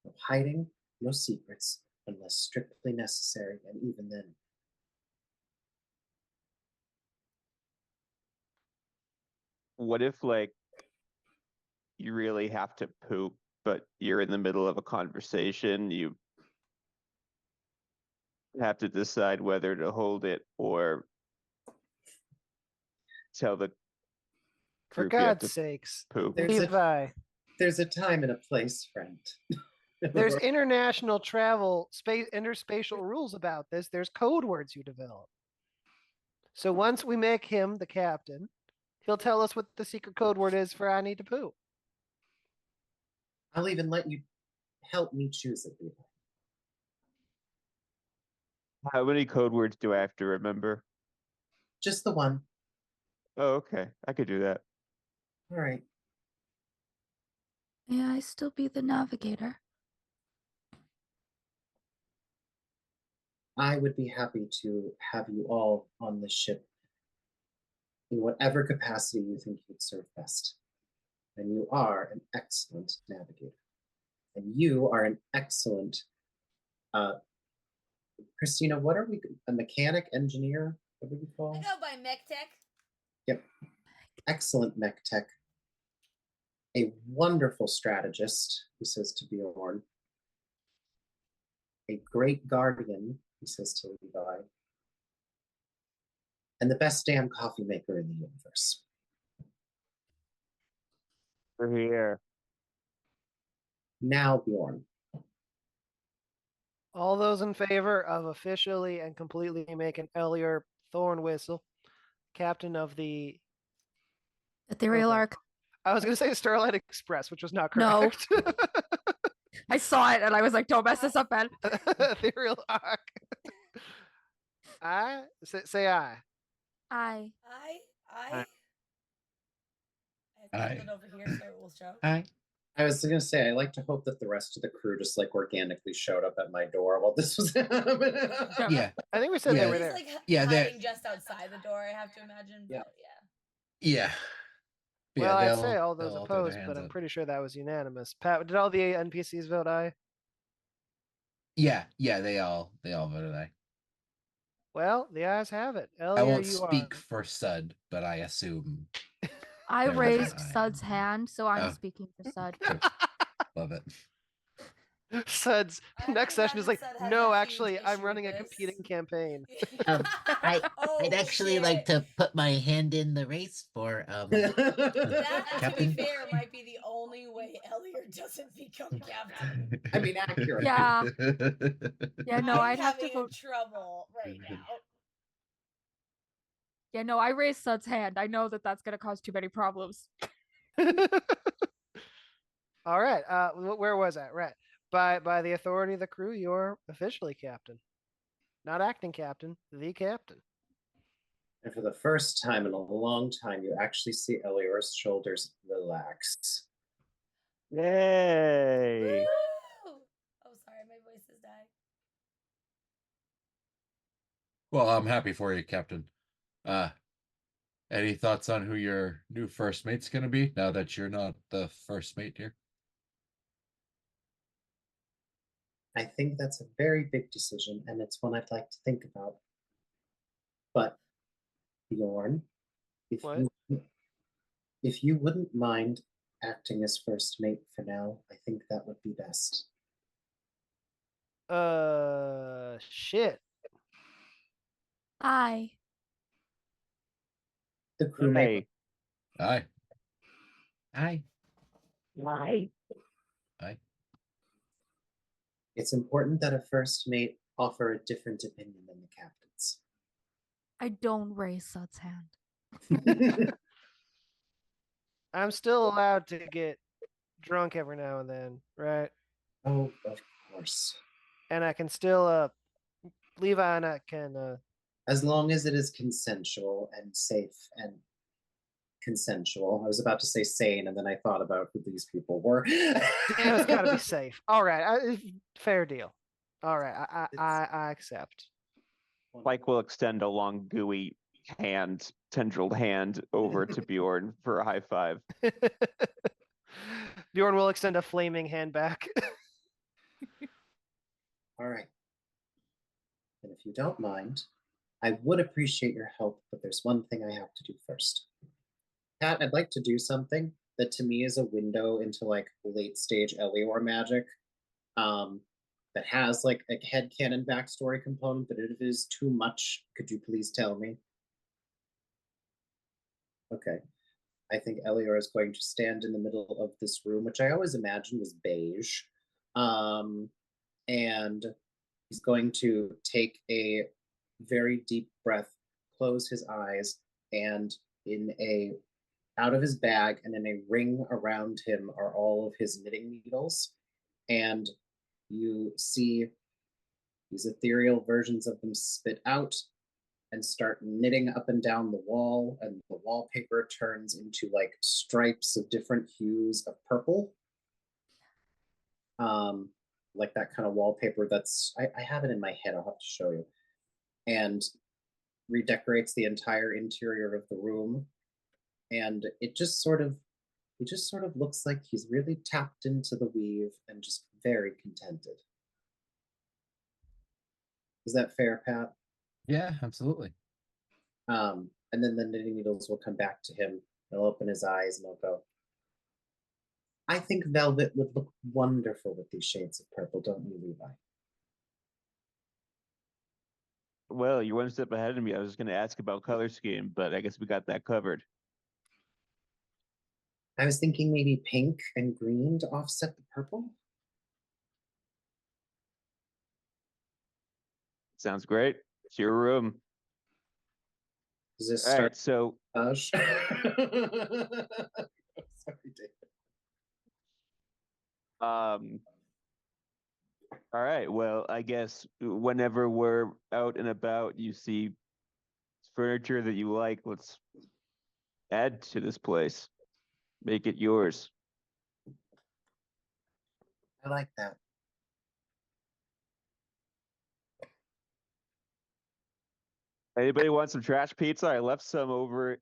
No hiding, no secrets, unless strictly necessary, and even then. What if, like, you really have to poop, but you're in the middle of a conversation, you have to decide whether to hold it or tell the For group you have God's to sakes, poop? There's Levi. There's a time and a place, friend. There's international travel, space, interspatial rules about this. There's code words you develop. So once we make him the captain, he'll tell us what the secret code word is for I need to poo. I'll even let you help me choose it. Levi. How many code words do I have to remember? Just the one. Oh, okay. I could do that. All right. May I still be the navigator? I would be happy to have you all on the ship in whatever capacity you think you'd serve best. And you are an excellent navigator. And you are an excellent, Christina, what are we, a mechanic, engineer? What do we I call? go by Mech Tech. Yep. Excellent mech tech. A wonderful strategist, he says to Bjorn. A great guardian, he says to Levi. And the best damn coffee maker in the universe. We're here. Now, Bjorn. All those in favor of officially and completely making Elior Thornwhistle captain of the Ethereal Okay. arc. I was gonna say Starlight Express, which was not No. correct. I saw it and I was like, don't mess this up, man. Ethereal arc. I say I. I. I Aye. called it over here so it will show. Hi. I was gonna say, I like to hope that the rest of the crew just like organically showed up at my door while this was happening. Yeah. I think we said Yeah. they were He's there. like Yeah, they're- hiding just outside the door, I have to imagine. Yeah. But yeah. Yeah. Well, I'd they'll- say all those they'll all throw their opposed, but hands I'm up. pretty sure that was unanimous. Pat, did all the NPCs vote aye? Yeah, they all voted aye. Well, the ayes have it. I Elior, won't you speak are. for Sud, but I assume. I There was raised an I. Sud's hand, so I'm Oh. speaking for Sud. Love it. Sud's I next session is imagine like, Sud has no, a actually, huge I'm issue running a with competing this." campaign. I'd Oh, actually like shit. to put my hand in the race for That, to be Captain? fair, might be the only way Elior doesn't become captain. I mean, accurate. Yeah. Yeah, no, I'm I'd have to having vote. trouble right now. Yeah, no, I raised Sud's hand. I know that that's gonna cause too many problems. All right. Where was I? Right. By the authority of the crew, you're officially captain. Not acting captain, the captain. And for the first time in a long time, you actually see Elior's shoulders relax. Yay! Woo! Oh, sorry, my voice has died. Well, I'm happy for you, Captain. Any thoughts on who your new first mate's gonna be now that you're not the first mate here? I think that's a very big decision, and it's one I'd like to think about. But Bjorn, What? if you wouldn't mind acting as first mate for now, I think that would be best. Shit. I. The crewmate. Hey. Aye. Aye. Why? Aye. It's important that a first mate offer a different opinion than the captain's. I don't raise Sud's hand. I'm still allowed to get drunk every now and then, right? Oh, of course. And I can still Levi and I can As long as it is consensual and safe and consensual. I was about to say sane, and then I thought about who these people were. damn, it's gotta be safe. All right, fair deal. All right, I accept. Mike will extend a long, gooey hand, tendrilled hand over to Bjorn for a high five. Bjorn will extend a flaming hand back. All right. And if you don't mind, I would appreciate your help, but there's one thing I have to do first. Pat, I'd like to do something that to me is a window into like late stage Elior magic. That has like a headcanon backstory component, but if it is too much, could you please tell me? Okay. I think Elior is going to stand in the middle of this room, which I always imagined was beige. And he's going to take a very deep breath, close his eyes, and out of his bag and in a ring around him are all of his knitting needles. And you see these ethereal versions of them spit out and start knitting up and down the wall, and the wallpaper turns into like stripes of different hues of purple. Like that kind of wallpaper I have it in my head, I'll have to show you. And redecorates the entire interior of the room. And it just sort of looks like he's really tapped into the weave and just very contented. Is that fair, Pat? Yeah, absolutely. And then the knitting needles will come back to him. He'll open his eyes and he'll go, I think velvet would look wonderful with these shades of purple, don't you, Levi? Well, you're one step ahead of me. I was going to ask about color scheme, but I guess we got that covered. I was thinking maybe pink and green to offset the purple. Sounds great. It's your room. Does this All start? right, so Sorry, David. all right, well, I guess whenever we're out and about, you see furniture that you like, let's add to this place. Make it yours. I like that. Anybody want some trash pizza? I left some over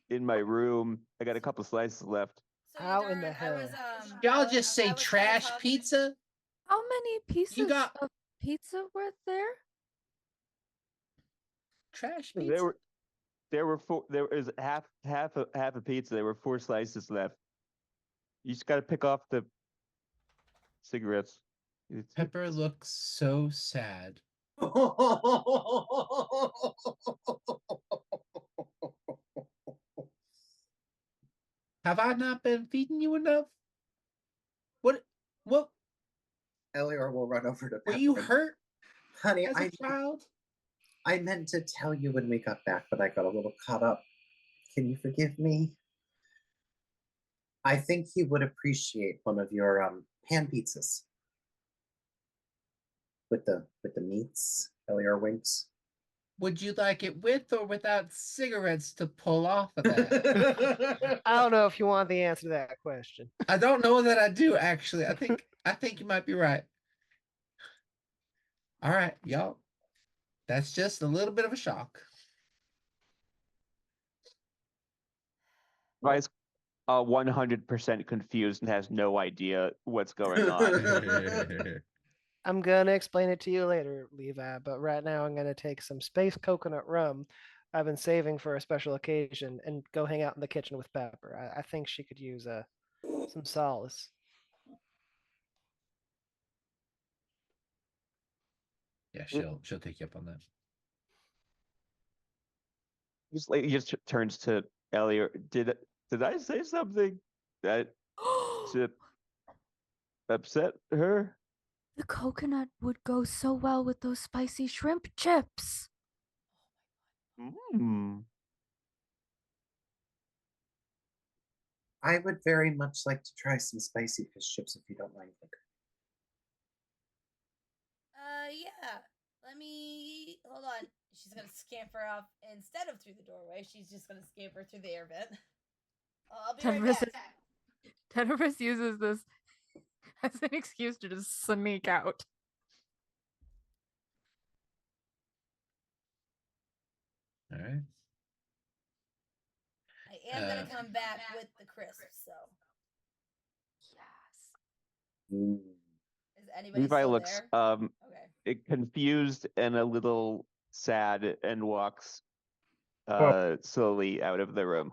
in my room. I got a couple slices left. So How in the Darn, I was, hell? Y'all just say I was kinda trash talking- pizza? How many pieces got- of pizza were there? Trash There pizza? were there was half a pizza. There were 4 slices left. You just got to pick off the cigarettes. Pepper looks so sad. Have I not been feeding you enough? What Elior will run over to were Pepper. you hurt Honey, as a child? I meant to tell you when we got back, but I got a little caught up. Can you forgive me? I think you would appreciate one of your pan pizzas with the meats. Elior winks. Would you like it with or without cigarettes to pull off of that? I don't know if you want the answer to that question. I don't know that I do actually. I think you might be right. All right, y'all. That's just a little bit of a shock. Vice 100% confused and has no idea what's going on. I'm gonna explain it to you later, Levi, but right now I'm gonna take some space coconut rum I've been saving for a special occasion and go hang out in the kitchen with Pepper. I think she could use some solace. Yeah, she'll take you up on that. He just turns to Elliot. Did I say something that should upset her? The coconut would go so well with those spicy shrimp chips. Mm. I would very much like to try some spicy fish chips if you don't mind. Yeah. Let me hold on. She's gonna scamper off instead of through the doorway. She's just gonna scamper through the air vent. I'll be right back. Tenebris uses this as an excuse to just sneak out. All right. I am gonna come back with the crisps, so. Yes. Is anybody Levi still looks there? Okay. confused and a little sad and walks slowly out of the room.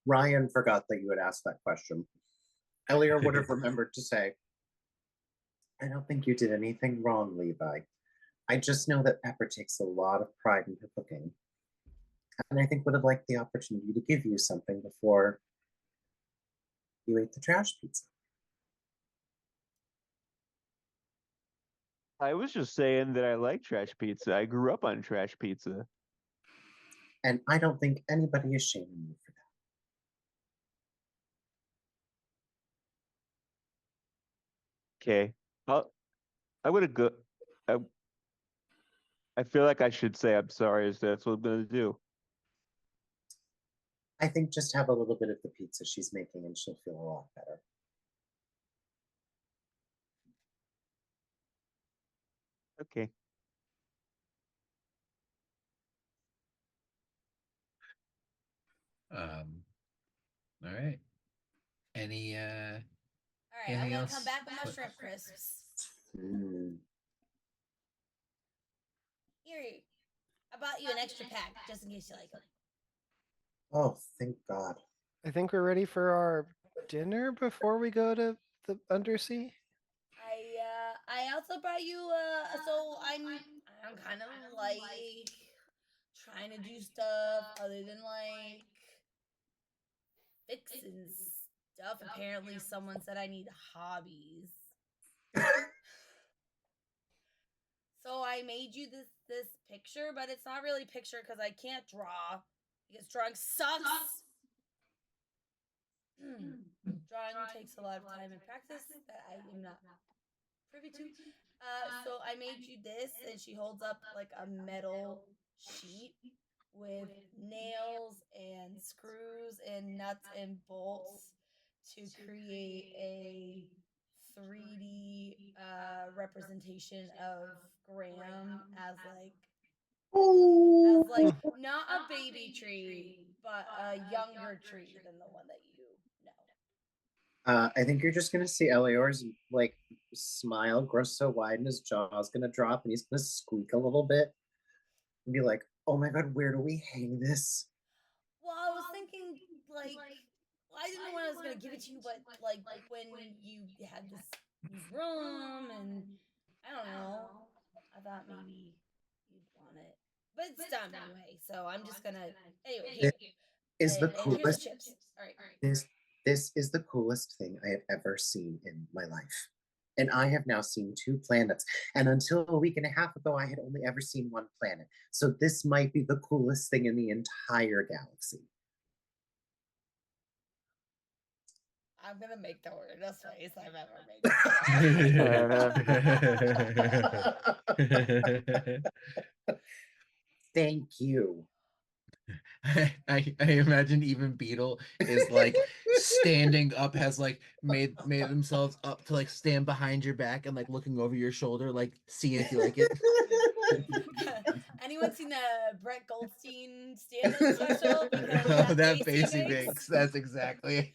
Ryan forgot that you had asked that question. Elior would have remembered to say, I don't think you did anything wrong, Levi. I just know that Pepper takes a lot of pride in her cooking. And I think would have liked the opportunity to give you something before you ate the trash pizza. I was just saying that I like trash pizza. I grew up on trash pizza. And I don't think anybody is shaming you for that. Okay. I would have go. I I feel like I should say I'm sorry, as that's what I'm gonna do. I think just have a little bit of the pizza she's making and she'll feel a lot better. Okay. All right. Any All right, I'm anything gonna else? come back with my What- shrimp crisps. Mm. Here, I bought you an extra pack just in case you like them. Oh, thank God. I think we're ready for our dinner before we go to the undersea. I also brought you so I'm kind of like trying to do stuff other than like fixing stuff. Apparently someone said I need hobbies. So I made you this picture, but it's not really picture because I can't draw because drawing sucks. Drawing takes a lot of time and practice that I am not privy to. So I made you this, and she holds up like a metal sheet with nails and screws and nuts and bolts to create a 3D representation of Graham as like not a baby tree, but a younger tree than the one that you know. I think you're just gonna see Eleanor's like smile grow so wide and his jaw's gonna drop and he's gonna squeak a little bit and be like, oh my God, where do we hang this? Well, I was thinking like I didn't know when I was gonna give it to you, but like when you had this room and I don't know, I thought maybe you'd want it. But it's done anyway, so I'm just gonna anyway here. Is the And here's the coolest chips. All right. this is the coolest thing I have ever seen in my life. And I have now seen 2 planets. And until a week and a half ago, I had only ever seen 1 planet. So this might be the coolest thing in the entire galaxy. I'm gonna make the weirdest face I've ever made. Thank you. I imagine even Beetle is like standing up, has like made themselves up to like stand behind your back and like looking over your shoulder, like seeing if you like it. Anyone seen the Brett Goldstein stand-in special? Because Oh, that that face face he makes. makes. That's exactly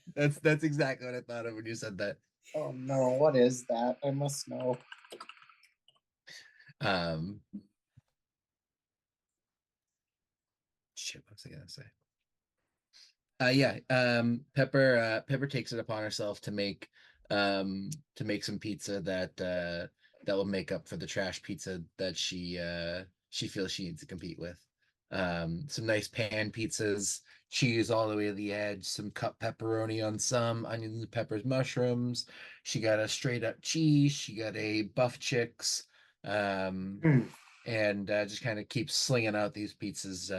what I thought of when you said that. Oh no, what is that? I must know. Shit, what was I gonna say? Pepper takes it upon herself to make some pizza that will make up for the trash pizza that she feels she needs to compete with. Some nice pan pizzas, cheese all the way to the edge, some cut pepperoni on some, onions, peppers, mushrooms. She got a straight up cheese, she got a buff chicks, and just kind of keeps slinging out these pizzas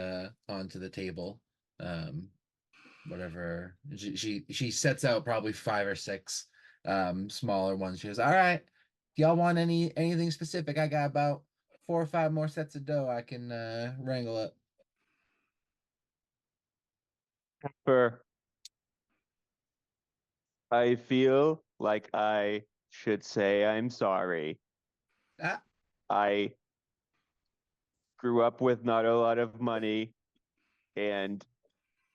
onto the table. Whatever she sets out probably 5 or 6 smaller ones. She goes, all right, if y'all want anything specific, I got about 4 or 5 more sets of dough I can wrangle up. For I feel like I should say I'm sorry. Ah, I grew up with not a lot of money, and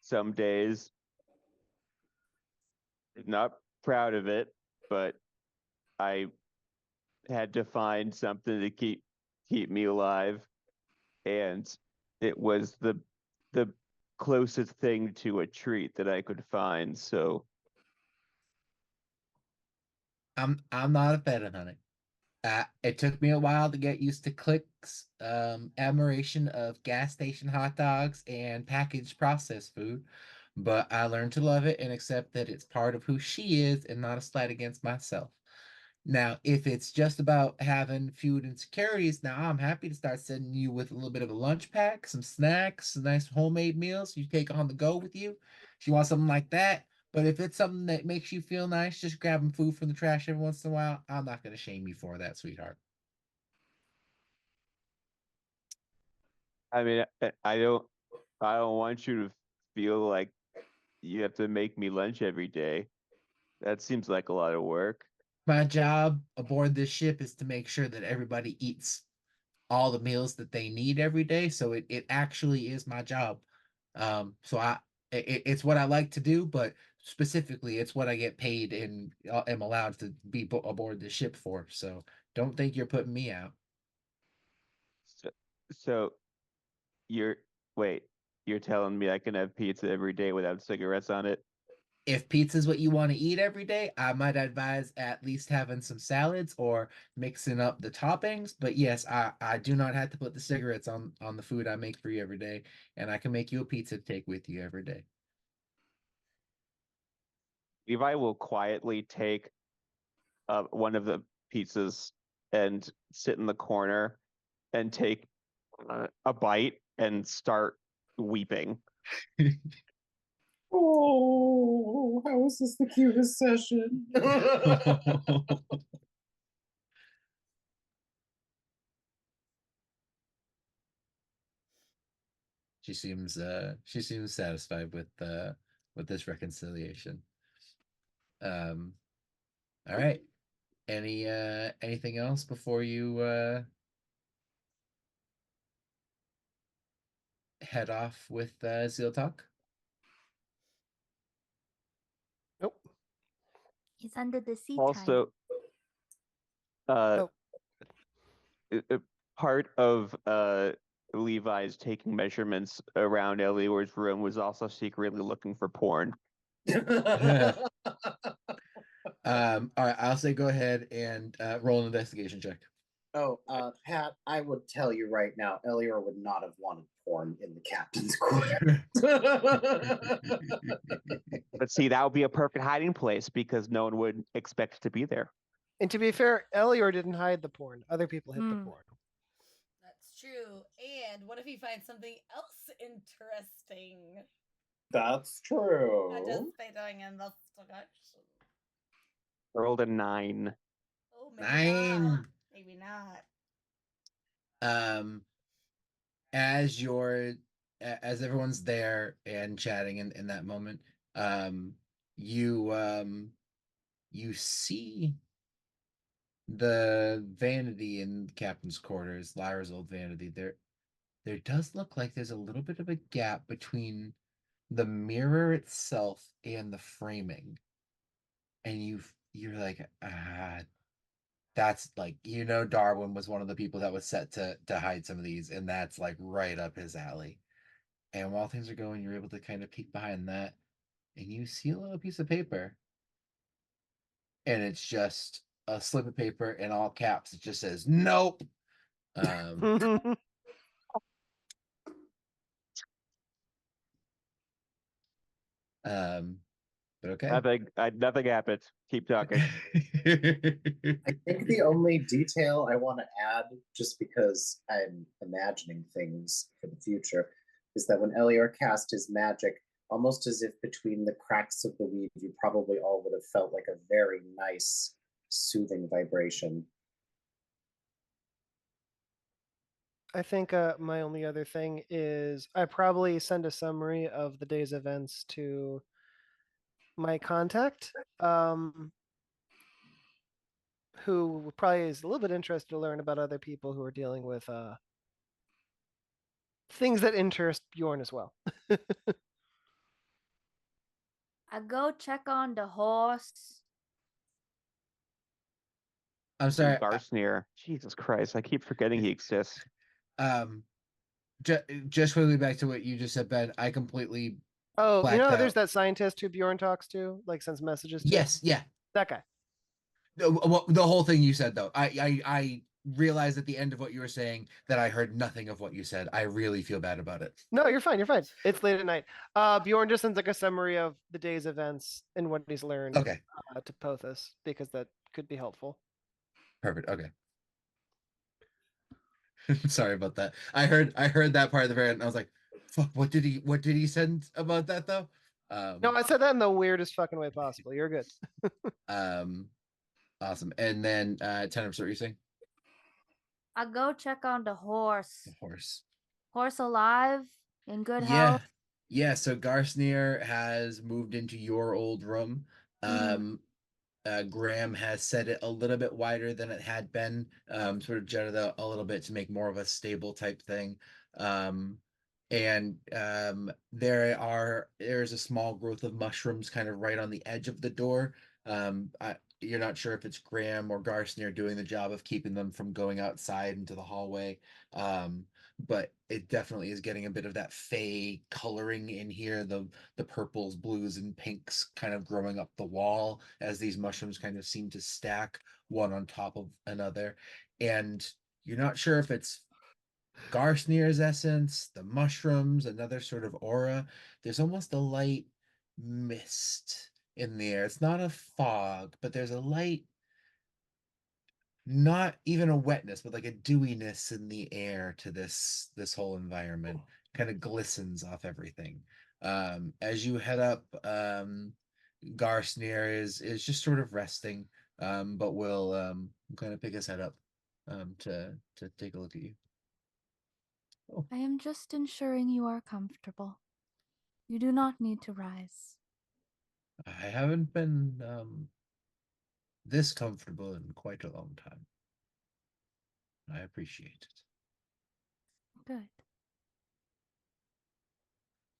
some days not proud of it, but I had to find something to keep me alive, and it was the closest thing to a treat that I could find. So I'm not offended on it. It took me a while to get used to Click's admiration of gas station hot dogs and packaged processed food, but I learned to love it and accept that it's part of who she is and not a slight against myself. Now, if it's just about having food and securities, now I'm happy to start sending you with a little bit of a lunch pack, some snacks, some nice homemade meals you take on the go with you. If you want something like that. But if it's something that makes you feel nice, just grabbing food from the trash every once in a while, I'm not going to shame you for that, sweetheart. I mean, I don't want you to feel like you have to make me lunch every day. That seems like a lot of work. My job aboard this ship is to make sure that everybody eats all the meals that they need every day. So it actually is my job. So it's what I like to do, but specifically it's what I get paid and am allowed to be aboard the ship for. So don't think you're putting me out. So, so you're wait, you're telling me I can have pizza every day without cigarettes on it? If pizza's what you want to eat every day, I might advise at least having some salads or mixing up the toppings. But yes, I do not have to put the cigarettes on the food I make for you every day, and I can make you a pizza to take with you every day. Levi will quietly take one of the pizzas and sit in the corner and take a bite and start weeping. Oh, how is this the cutest session? She seems satisfied with this reconciliation. All right. Anything else before you head off with Zeal Talk? Nope. He's under the sea time. Also, Oh. Part of Levi's taking measurements around Elior's room was also secretly looking for porn. All right, I'll say go ahead and roll an investigation check. Oh, Pat, I would tell you right now, Elior would not have wanted porn in the captain's quarters. But see, that would be a perfect hiding place because no one would expect to be there. And to be fair, Elior didn't hide the porn. Other people hid the porn. That's true. And what if he finds something else interesting? That's true. Participating in investigation. Rolled a 9. Oh, maybe 9. not. Maybe not. As everyone's there and chatting in that moment, you see the vanity in the captain's quarters, Lyra's old vanity. There does look like there's a little bit of a gap between the mirror itself and the framing. And you're like, that's like, Darwin was one of the people that was set to hide some of these, and that's like right up his alley. And while things are going, you're able to kind of peek behind that, and you see a little piece of paper. And it's just a slip of paper in all caps. It just says, nope. But okay. Nothing happened. Keep talking. I think the only detail I want to add, just because I'm imagining things for the future, is that when Elior cast his magic, almost as if between the cracks of the weave, you probably all would have felt like a very nice, soothing vibration. I think my only other thing is I probably send a summary of the day's events to my contact, who probably is a little bit interested to learn about other people who are dealing with things that interest Bjorn as well. I go check on the horse. I'm sorry. Garsnir. Jesus Christ, I keep forgetting he exists. Just quickly back to what you just said, Ben. I completely Oh, there's out. that scientist who Bjorn talks to, like sends messages to. Yes, yeah. That guy. The whole thing you said, though. I realized at the end of what you were saying that I heard nothing of what you said. I really feel bad about it. No, you're fine. You're fine. It's late at night. Bjorn just sends like a summary of the day's events and what he's learned Okay. to Pothos, because that could be helpful. Perfect. Okay. Sorry about that. I heard that part of the very end. And I was like, fuck, what did he send about that though? No, I said that in the weirdest fucking way possible. You're good. Awesome. And then Tenebris, what are you saying? I go check on the horse. The horse. Horse alive, in good Yeah. health. Yeah, so Garsnir has moved into your old room. Mhm. Graham has set it a little bit wider than it had been, sort of jutted out a little bit to make more of a stable type thing. There's a small growth of mushrooms kind of right on the edge of the door. You're not sure if it's Graham or Garsnir doing the job of keeping them from going outside into the hallway. But it definitely is getting a bit of that fey coloring in here, the purples, blues, and pinks kind of growing up the wall as these mushrooms kind of seem to stack one on top of another. And you're not sure if it's Garsnir's essence, the mushrooms, another sort of aura. There's almost a light mist in the air. It's not a fog, but there's a light, not even a wetness, but like a dewiness in the air to this whole environment. Kind of glistens off everything. As you head up, Garsnir is just sort of resting, but will kind of pick his head up to take a look at you. Oh, I am just ensuring you are comfortable. You do not need to rise. I haven't been this comfortable in quite a long time. I appreciate it. Good.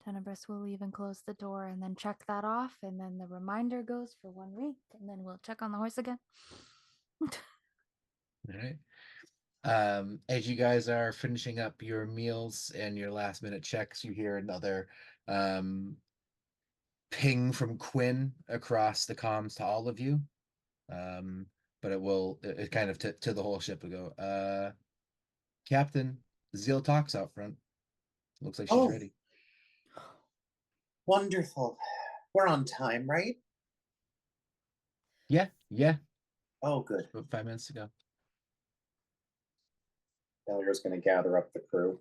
Tenebris will leave and close the door and then check that off, and then the reminder goes for 1 week, and then we'll check on the horse again. All right. As you guys are finishing up your meals and your last minute checks, you hear another ping from Quinn across the comms to all of you. But it kind of to the whole ship will go, Captain, Zeal talks out front. Looks like she's Oh. ready. Wonderful. We're on time, right? Yeah. Oh, good. About 5 minutes to go. Elier's going to gather up the crew.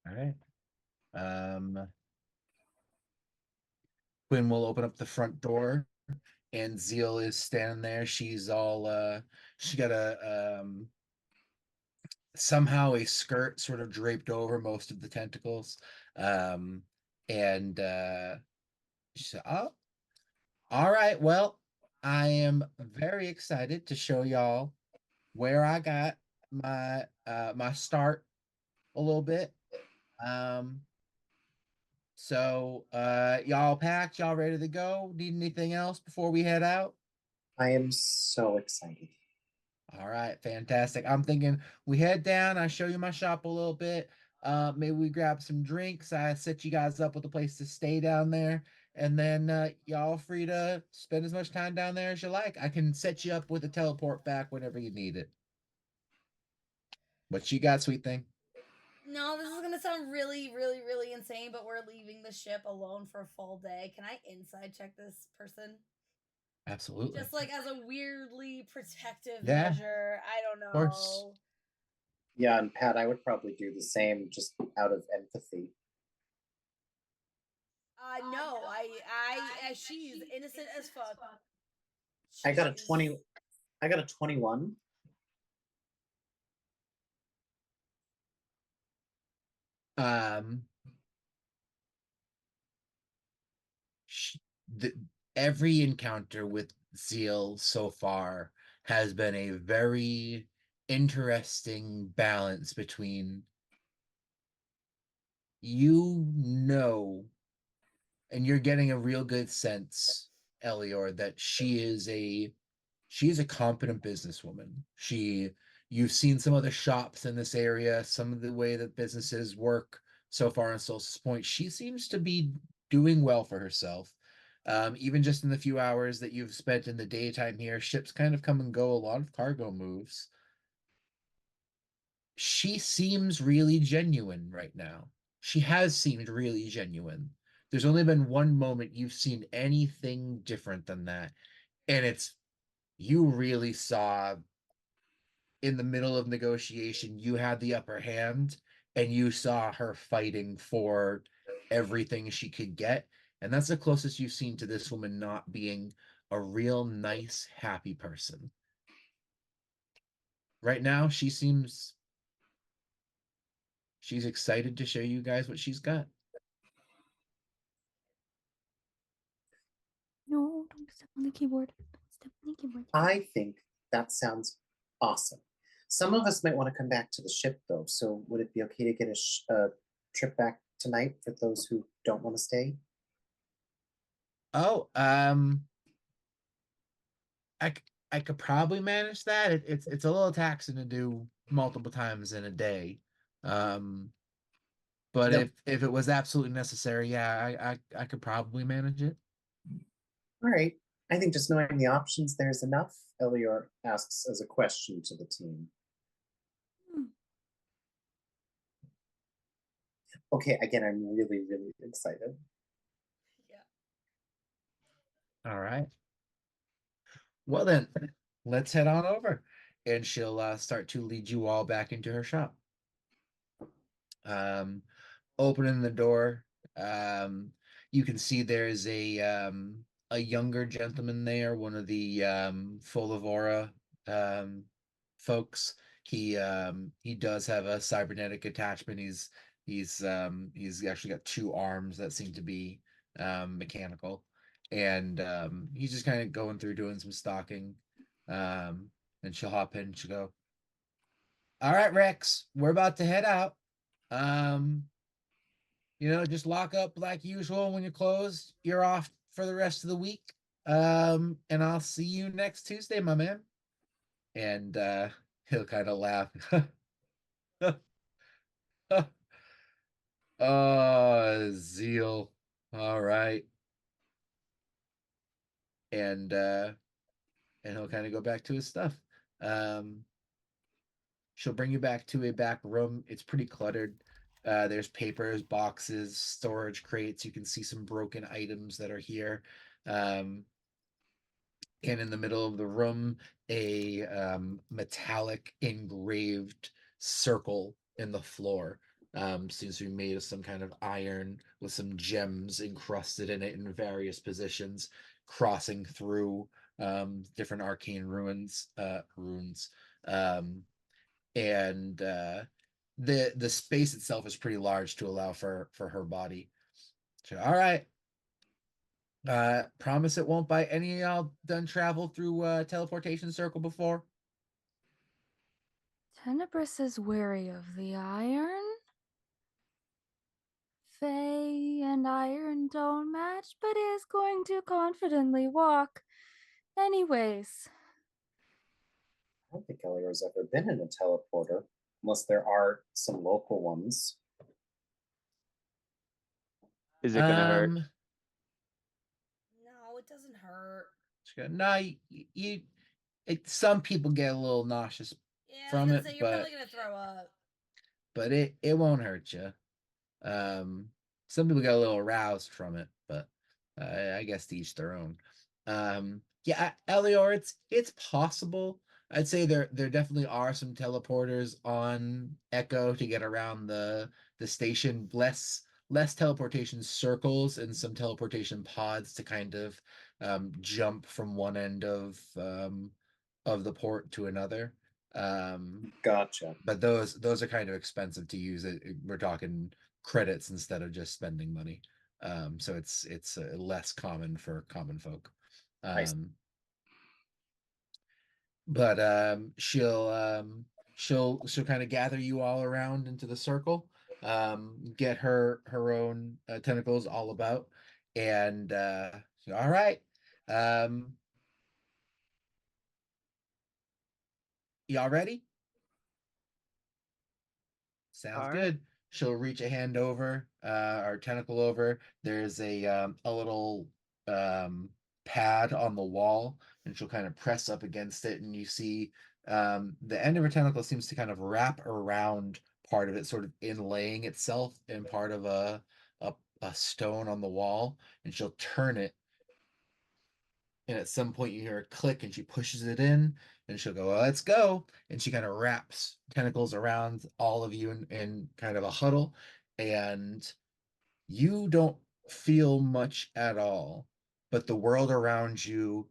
All right. Quinn will open up the front door, and Zeal is standing there. She's all she got a somehow a skirt sort of draped over most of the tentacles. And she said, "Oh, all right. Well, I am very excited to show y'all where I got my start a little bit. So y'all packed, y'all ready to go? Need anything else before we head out? I am so excited. All right, fantastic. I'm thinking we head down, I show you my shop a little bit. Maybe we grab some drinks. I set you guys up with a place to stay down there, and then y'all free to spend as much time down there as you like. I can set you up with a teleport back whenever you need it. What you got, sweet thing? No, this is gonna sound really, really, really insane, but we're leaving the ship alone for a full day. Can I inside check this person? Absolutely. Just like as a weirdly protective Yeah. measure. I don't Of course. know. Yeah, and Pat, I would probably do the same just out of empathy. No, she's innocent as fuck. I got a She's- 20. I got a 21. Um, sh- the, every encounter with Zeal so far has been a very interesting balance between and you're getting a real good sense, Elior, that she is a competent businesswoman. You've seen some other shops in this area, some of the way that businesses work so far on Solstice Point. She seems to be doing well for herself. Even just in the few hours that you've spent in the daytime here, ships kind of come and go, a lot of cargo moves. She seems really genuine right now. She has seemed really genuine. there's only been one moment you've seen anything different than that, and it's you really saw in the middle of negotiation, you had the upper hand, and you saw her fighting for everything she could get. And that's the closest you've seen to this woman not being a real nice, happy person. Right now, she's excited to show you guys what she's got. No, don't step on the keyboard. Don't step on the keyboard. I think that sounds awesome. Some of us might want to come back to the ship though, so would it be okay to get a trip back tonight for those who don't want to stay? Oh, I, I could probably manage that. It's a little taxing to do multiple times in a day. But Yep. if it was absolutely necessary, yeah, I could probably manage it. All right. I think just knowing the options there's enough, Elior asks as a question to the team. Hmm. Okay, again, I'm really, really excited. Yeah. All right. Well then, let's head on over, and she'll start to lead you all back into her shop. Opening the door, you can see there's a younger gentleman there, one of the Folivora folks. He does have a cybernetic attachment. He's actually got two arms that seem to be mechanical, and he's just kind of going through doing some stocking. And she'll hop in and she'll go, "All right, Rex, we're about to head out. Um, just lock up like usual when you're closed. You're off for the rest of the week. And I'll see you next Tuesday, my man." And he'll kind of laugh. Oh, Zeal. All right. And he'll kind of go back to his stuff. She'll bring you back to a back room. It's pretty cluttered. There's papers, boxes, storage crates. You can see some broken items that are here. And in the middle of the room, a metallic engraved circle in the floor. Seems to be made of some kind of iron with some gems encrusted in it in various positions, crossing through different arcane runes. And the space itself is pretty large to allow for her body. So, all right. Promise it won't by any of y'all done travel through teleportation circle before? Tenebris is wary of the iron. Faye and iron don't match, but is going to confidently walk. Anyways, I don't think Elior's ever been in a teleporter, unless there are some local ones. Is it gonna hurt? No, it doesn't hurt. No, some people get a little nauseous Yeah, I was from gonna it, say, you're but probably gonna throw up. it won't hurt you. Some people get a little aroused from it, but I guess to each their own. Yeah, Elior, it's possible. I'd say there definitely are some teleporters on Echo to get around the station. Less teleportation circles and some teleportation pods to kind of jump from one end of the port to another. Gotcha. But those are kind of expensive to use. We're talking credits instead of just spending money. So it's less common for common folk. But she'll kind of gather you all around into the circle, get her own tentacles all about, and all right. Y'all ready? Sounds All right. good. She'll reach a hand over, or tentacle over. There's a little pad on the wall, and she'll kind of press up against it, and you see the end of her tentacle seems to kind of wrap around part of it, sort of inlaying itself in part of a a stone on the wall, and she'll turn it. And at some point, you hear a click, and she pushes it in, and she'll go, "Let's go!" And she kind of wraps tentacles around all of you in kind of a huddle, and you don't feel much at all, but the world around you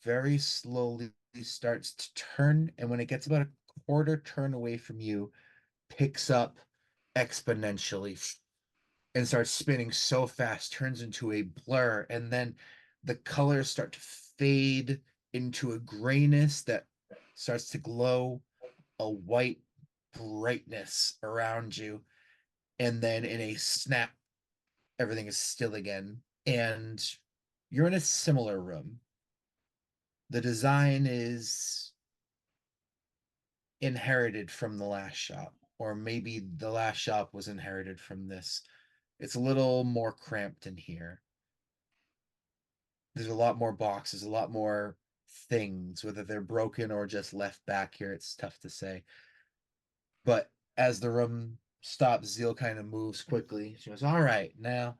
very slowly starts to turn, and when it gets about a quarter turn away from you, picks up exponentially and starts spinning so fast, turns into a blur, and then the colors start to fade into a grayness that starts to glow a white brightness around you, and then in a snap, everything is still again, and you're in a similar room. The design is inherited from the last shop, or maybe the last shop was inherited from this. It's a little more cramped in here. There's a lot more boxes, a lot more things, whether they're broken or just left back here, it's tough to say. But as the room stops, Zeal kind of moves quickly. She goes, "All right, now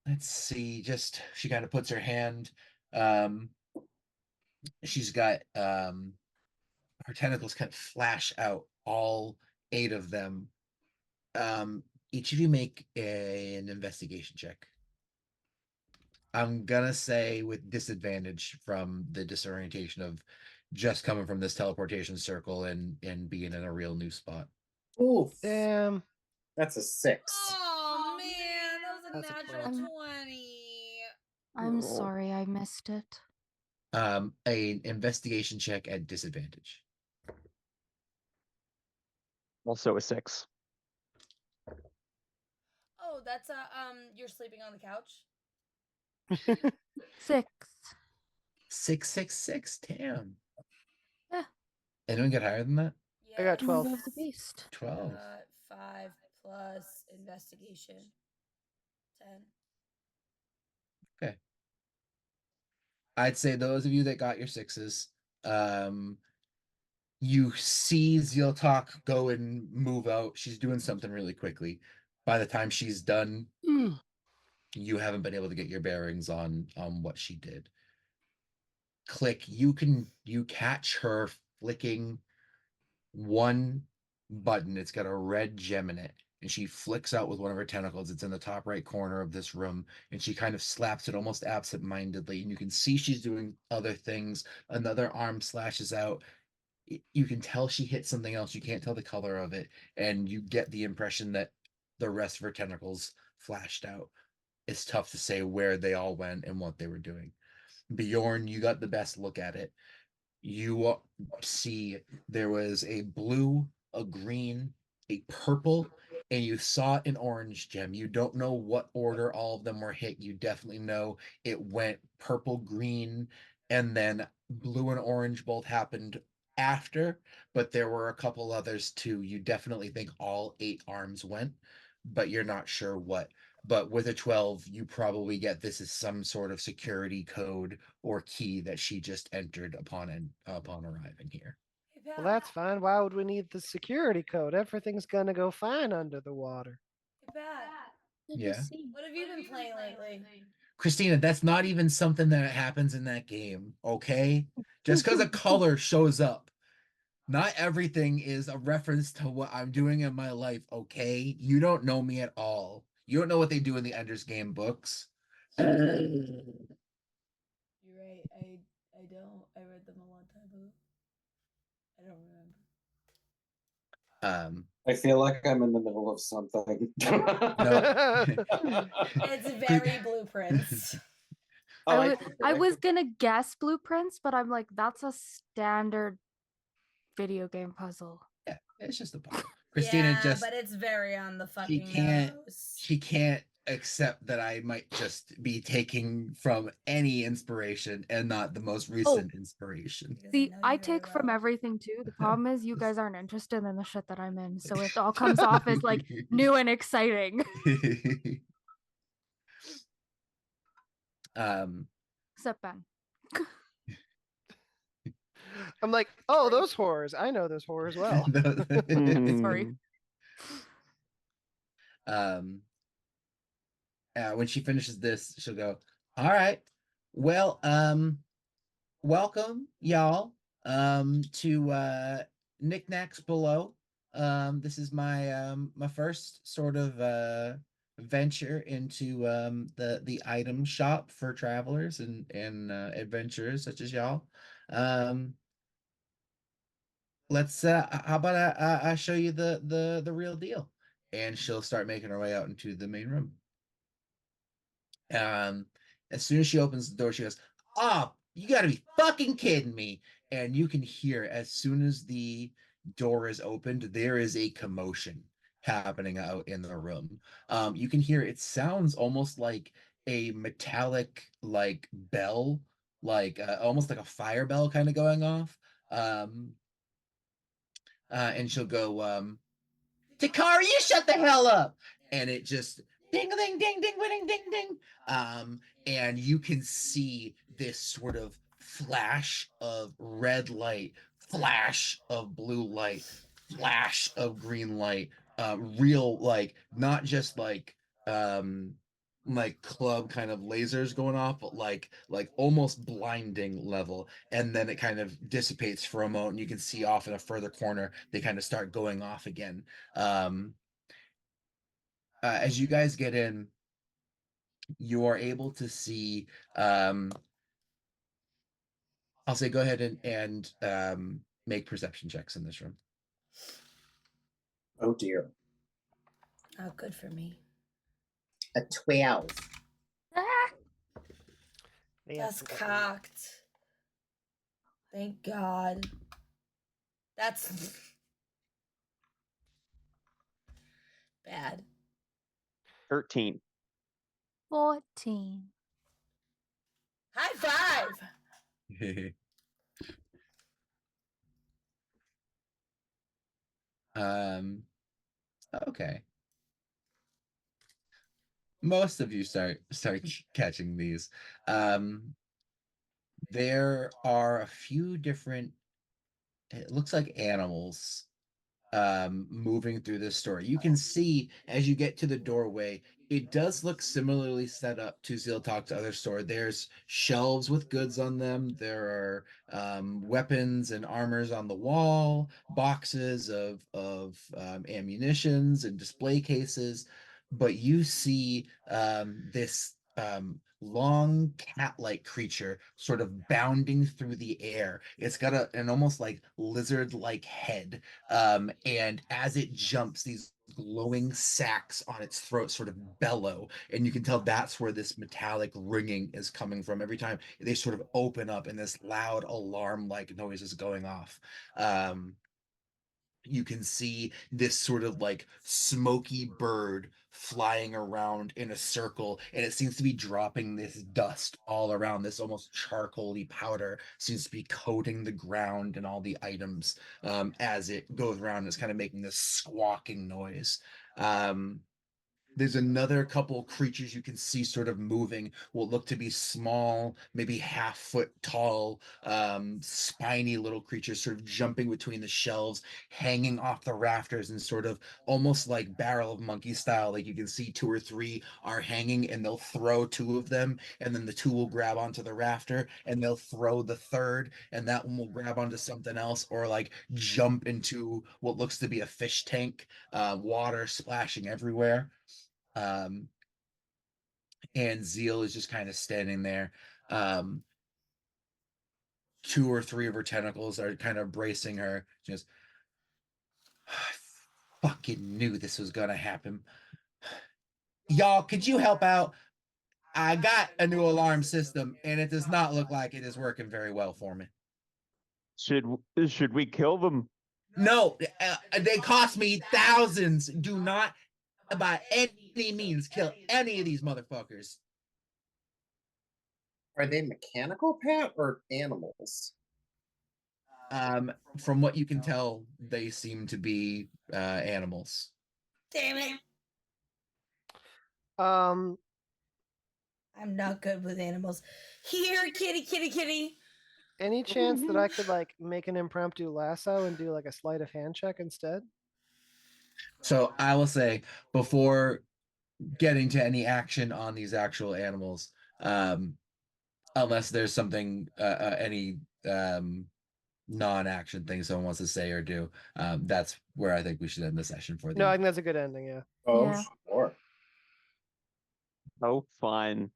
let's see." Just she kind of puts her hand. She's got her tentacles kind of flash out, all 8 of them. Each of you make an investigation check. I'm gonna say with disadvantage from the disorientation of just coming from this teleportation circle and being in a real new spot. Oof. Damn. That's a 6. Oh man, that was a That's a natural 12. 20. I'm Oh. sorry I missed it. A investigation check at disadvantage. Also a 6. Oh, that's you're sleeping on the couch? 6. 666. Damn. Yeah. Anyone get higher than that? I got Yes. 12. Move of the beast. 12. 5 plus investigation. 10. Okay. I'd say those of you that got your 6s, you see Zeal Talk go and move out. She's doing something really quickly. By the time she's done, you haven't been able to get your bearings on what she did. Click, you catch her flicking one button. It's got a red gem in it, and she flicks out with one of her tentacles. It's in the top right corner of this room, and she kind of slaps it almost absent-mindedly, and you can see she's doing other things. Another arm slashes out. You can tell she hit something else. You can't tell the color of it, and you get the impression that the rest of her tentacles flashed out. It's tough to say where they all went and what they were doing. Bjorn, you got the best look at it. You see there was a blue, a green, a purple, and you saw an orange gem. You don't know what order all of them were hit. You definitely know it went purple, green, and then blue and orange both happened after, but there were a couple others too. You definitely think all 8 arms went, but you're not sure what. But with a 12, you probably get this is some sort of security code or key that she just entered upon arriving here. Hey, Pat. Well, that's fine. Why would we need the security code? Everything's gonna go fine under the water. Hey, Pat. Yeah. What have you been playing lately? Christina, that's not even something that happens in that game, okay? Just because a color shows up, not everything is a reference to what I'm doing in my life, okay? You don't know me at all. You don't know what they do in the Ender's Game books. You're right. I don't. I read them a long time ago. I don't remember. I feel like I'm in the middle of something. No. It's very blueprints. Oh, I was gonna guess blueprints, but I'm like, that's a standard video game puzzle. Yeah, it's just a puzzle. Christina yeah, just but it's very on the she fucking can't nose. she can't accept that I might just be taking from any inspiration and not the most recent inspiration. Because See, know I you very take from well. everything too. The problem is you guys aren't interested in the shit that I'm in, so it all comes off as like new and exciting. Except Ben. I'm like, oh, those horrors. I know those horrors well. Sorry. Um, when she finishes this, she'll go, "All right, well, welcome y'all to Knickknacks Below. This is my first sort of venture into the item shop for travelers and adventurers such as y'all. Um, let's how about I show you the real deal." And she'll start making her way out into the main room. Um, as soon as she opens the door, she goes, "Oh, you gotta be fucking kidding me!" And you can hear as soon as the door is opened, there is a commotion happening out in the room. You can hear it sounds almost like a metallic like bell, like almost like a fire bell kind of going off. Um, and she'll go, "Takara, you shut the hell up!" And it just ding ding ding ding ding ding ding. And you can see this sort of flash of red light, flash of blue light, flash of green light, real like not just like club kind of lasers going off, but like almost blinding level. And then it kind of dissipates for a moment and you can see off in a further corner they kind of start going off again. um as you guys get in, you are able to see, I'll say go ahead and make perception checks in this room. Oh dear. Oh, good for me. A 12. Ah, Yeah, That's forgot cocked. Thank God. That's bad. 13. 14. High five. Okay, most of you start catching these. There are a few different, it looks like animals moving through this store. You can see as you get to the doorway, it does look similarly set up to Zeal Talk's other store. There's shelves with goods on them. There are weapons and armors on the wall, boxes of ammunitions and display cases. But you see this long cat-like creature sort of bounding through the air. It's got an almost like lizard-like head, and as it jumps, these glowing sacs on its throat sort of bellow, and you can tell that's where this metallic ringing is coming from. Every time they sort of open up and this loud alarm-like noise is going off. You can see this sort of like smoky bird flying around in a circle, and it seems to be dropping this dust all around. This almost charcoaly powder seems to be coating the ground and all the items as it goes around. It's kind of making this squawking noise. There's another couple creatures you can see sort of moving, what look to be small, maybe half-foot tall, spiny little creatures sort of jumping between the shelves, hanging off the rafters and sort of almost like barrel of monkey style. Like you can see two or three are hanging and they'll throw two of them, and then the two will grab onto the rafter and they'll throw the third, and that one will grab onto something else or like jump into what looks to be a fish tank, water splashing everywhere. um, and Zeal is just kind of standing there. Um, two or three of her tentacles are kind of bracing her. She goes, "I fucking knew this was gonna happen. Y'all, could you help out? I got a new alarm system, and it does not look like it is working very well for me." Should we kill them? "No, they cost me thousands. Do not, by any means, kill any of these motherfuckers." Are they mechanical, Pat, or animals? From what you can tell, they seem to be animals. Damn it. Um, I'm not good with animals. Here, kitty, kitty, kitty. any chance that I could like make an impromptu lasso and do like a sleight of hand check instead? So I will say, before getting to any action on these actual animals, unless there's something, any non-action thing someone wants to say or do. That's where I think we should end the session for the No, I evening. think that's a good ending. Yeah. Oh, Yeah. sure. Oh, fun.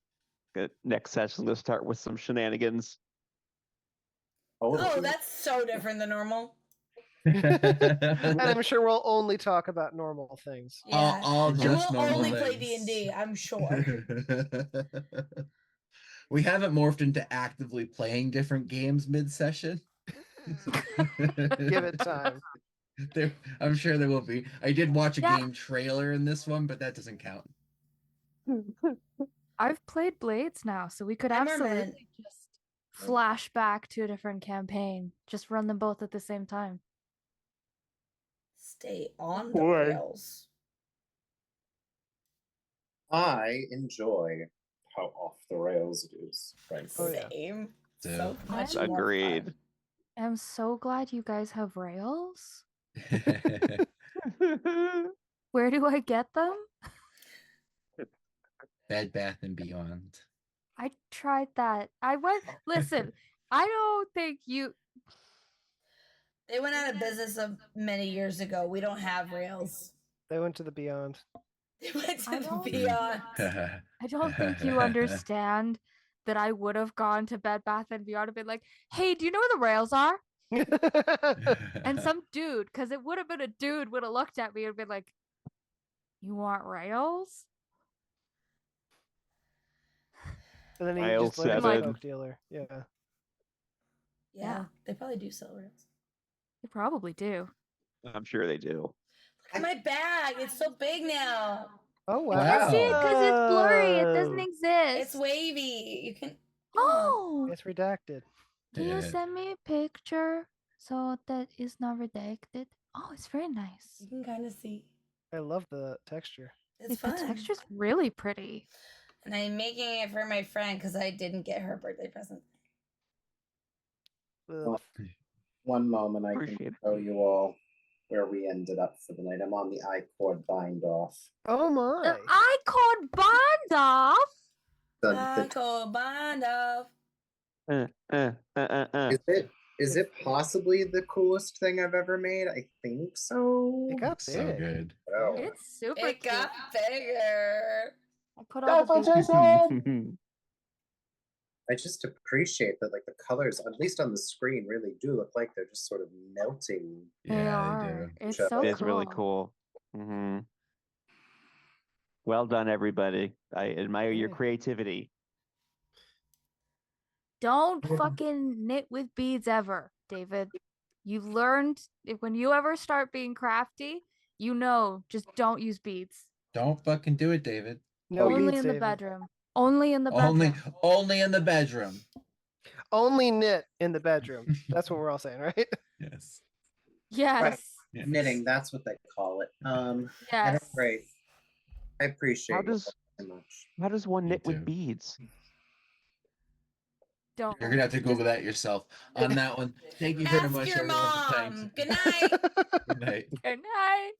Good. Next session, let's start with some shenanigans. Oh, that's so different than normal. And I'm sure we'll only talk about normal things. Yeah. all And just we'll normal only play things. D&D, I'm sure. We haven't morphed into actively playing different games mid-session. Give it time. I'm sure there will be. I did watch a Yeah. game trailer in this one, but that doesn't count. I've played Blades now, so we could Hi, Merman. absolutely just flash back to a different campaign. Just run them both at the same time. Stay on the Boy. rails. I enjoy how off the rails it is. Frankly. Oh, yeah. Same. So, So much I'm more Agreed. fun. I'm so glad you guys have rails. Where do I get them? Bed Bath and Beyond. I tried that. I went. Listen, I don't think you. They went out of business many years ago. We don't have rails. They went to the beyond. They went to I the don't- beyond. I don't think you understand that I would have gone to Bed Bath and Beyond and been like, "Hey, do you know where the rails are?" And some dude, because it would have been a dude, would have looked at me and been like, "You want rails?" And then he Aisle just looked at the seven. coke dealer. Yeah. Yeah, Yeah. they probably do sell rails. You probably do. I'm sure they do. Look at my bag. It's so big now. Oh wow. I can't see it because it's blurry. It doesn't Whoa. exist. It's wavy. You can. Oh, It's redacted. can you send me a picture so that is not redacted? Oh, it's very nice. You can kind of see. I love the texture. It's The fun. texture's really pretty. And I'm making it for my friend because I didn't get her birthday present. Ugh. One moment, I Appreciate can it. show you all where we ended up for the night. I'm on the I-cord bind off. Oh my. The icon bond off. The, Taco bond off. is it possibly the coolest thing I've ever made? I think so. It got So big. good. Oh. It's super It cute. got bigger. I put all the beads. I just appreciate that, like, the colors, at least on the screen, really do look like they're just sort of melting. They Yeah, are. they do. It's It so It's cool. really cool. Hmm. Well done, everybody. I admire your Yeah. creativity. Don't fucking knit with beads ever, David. You learned when you ever start being crafty, you know, just don't use beads. Don't fucking do it, David. No Only beads, in the David. bedroom. Only in the bedroom. Only in the bedroom. Only knit in the bedroom. That's what we're all saying, right? Yes. Yes. Right. Yes. Knitting, that's what they call it. Yes. Great. I appreciate How it does so much. how does one Me knit too. with beads? Don't. You're gonna have to Google that yourself. On that one, thank you very Ask much, your everyone. mom. Thanks. Good night. Good night. Good night.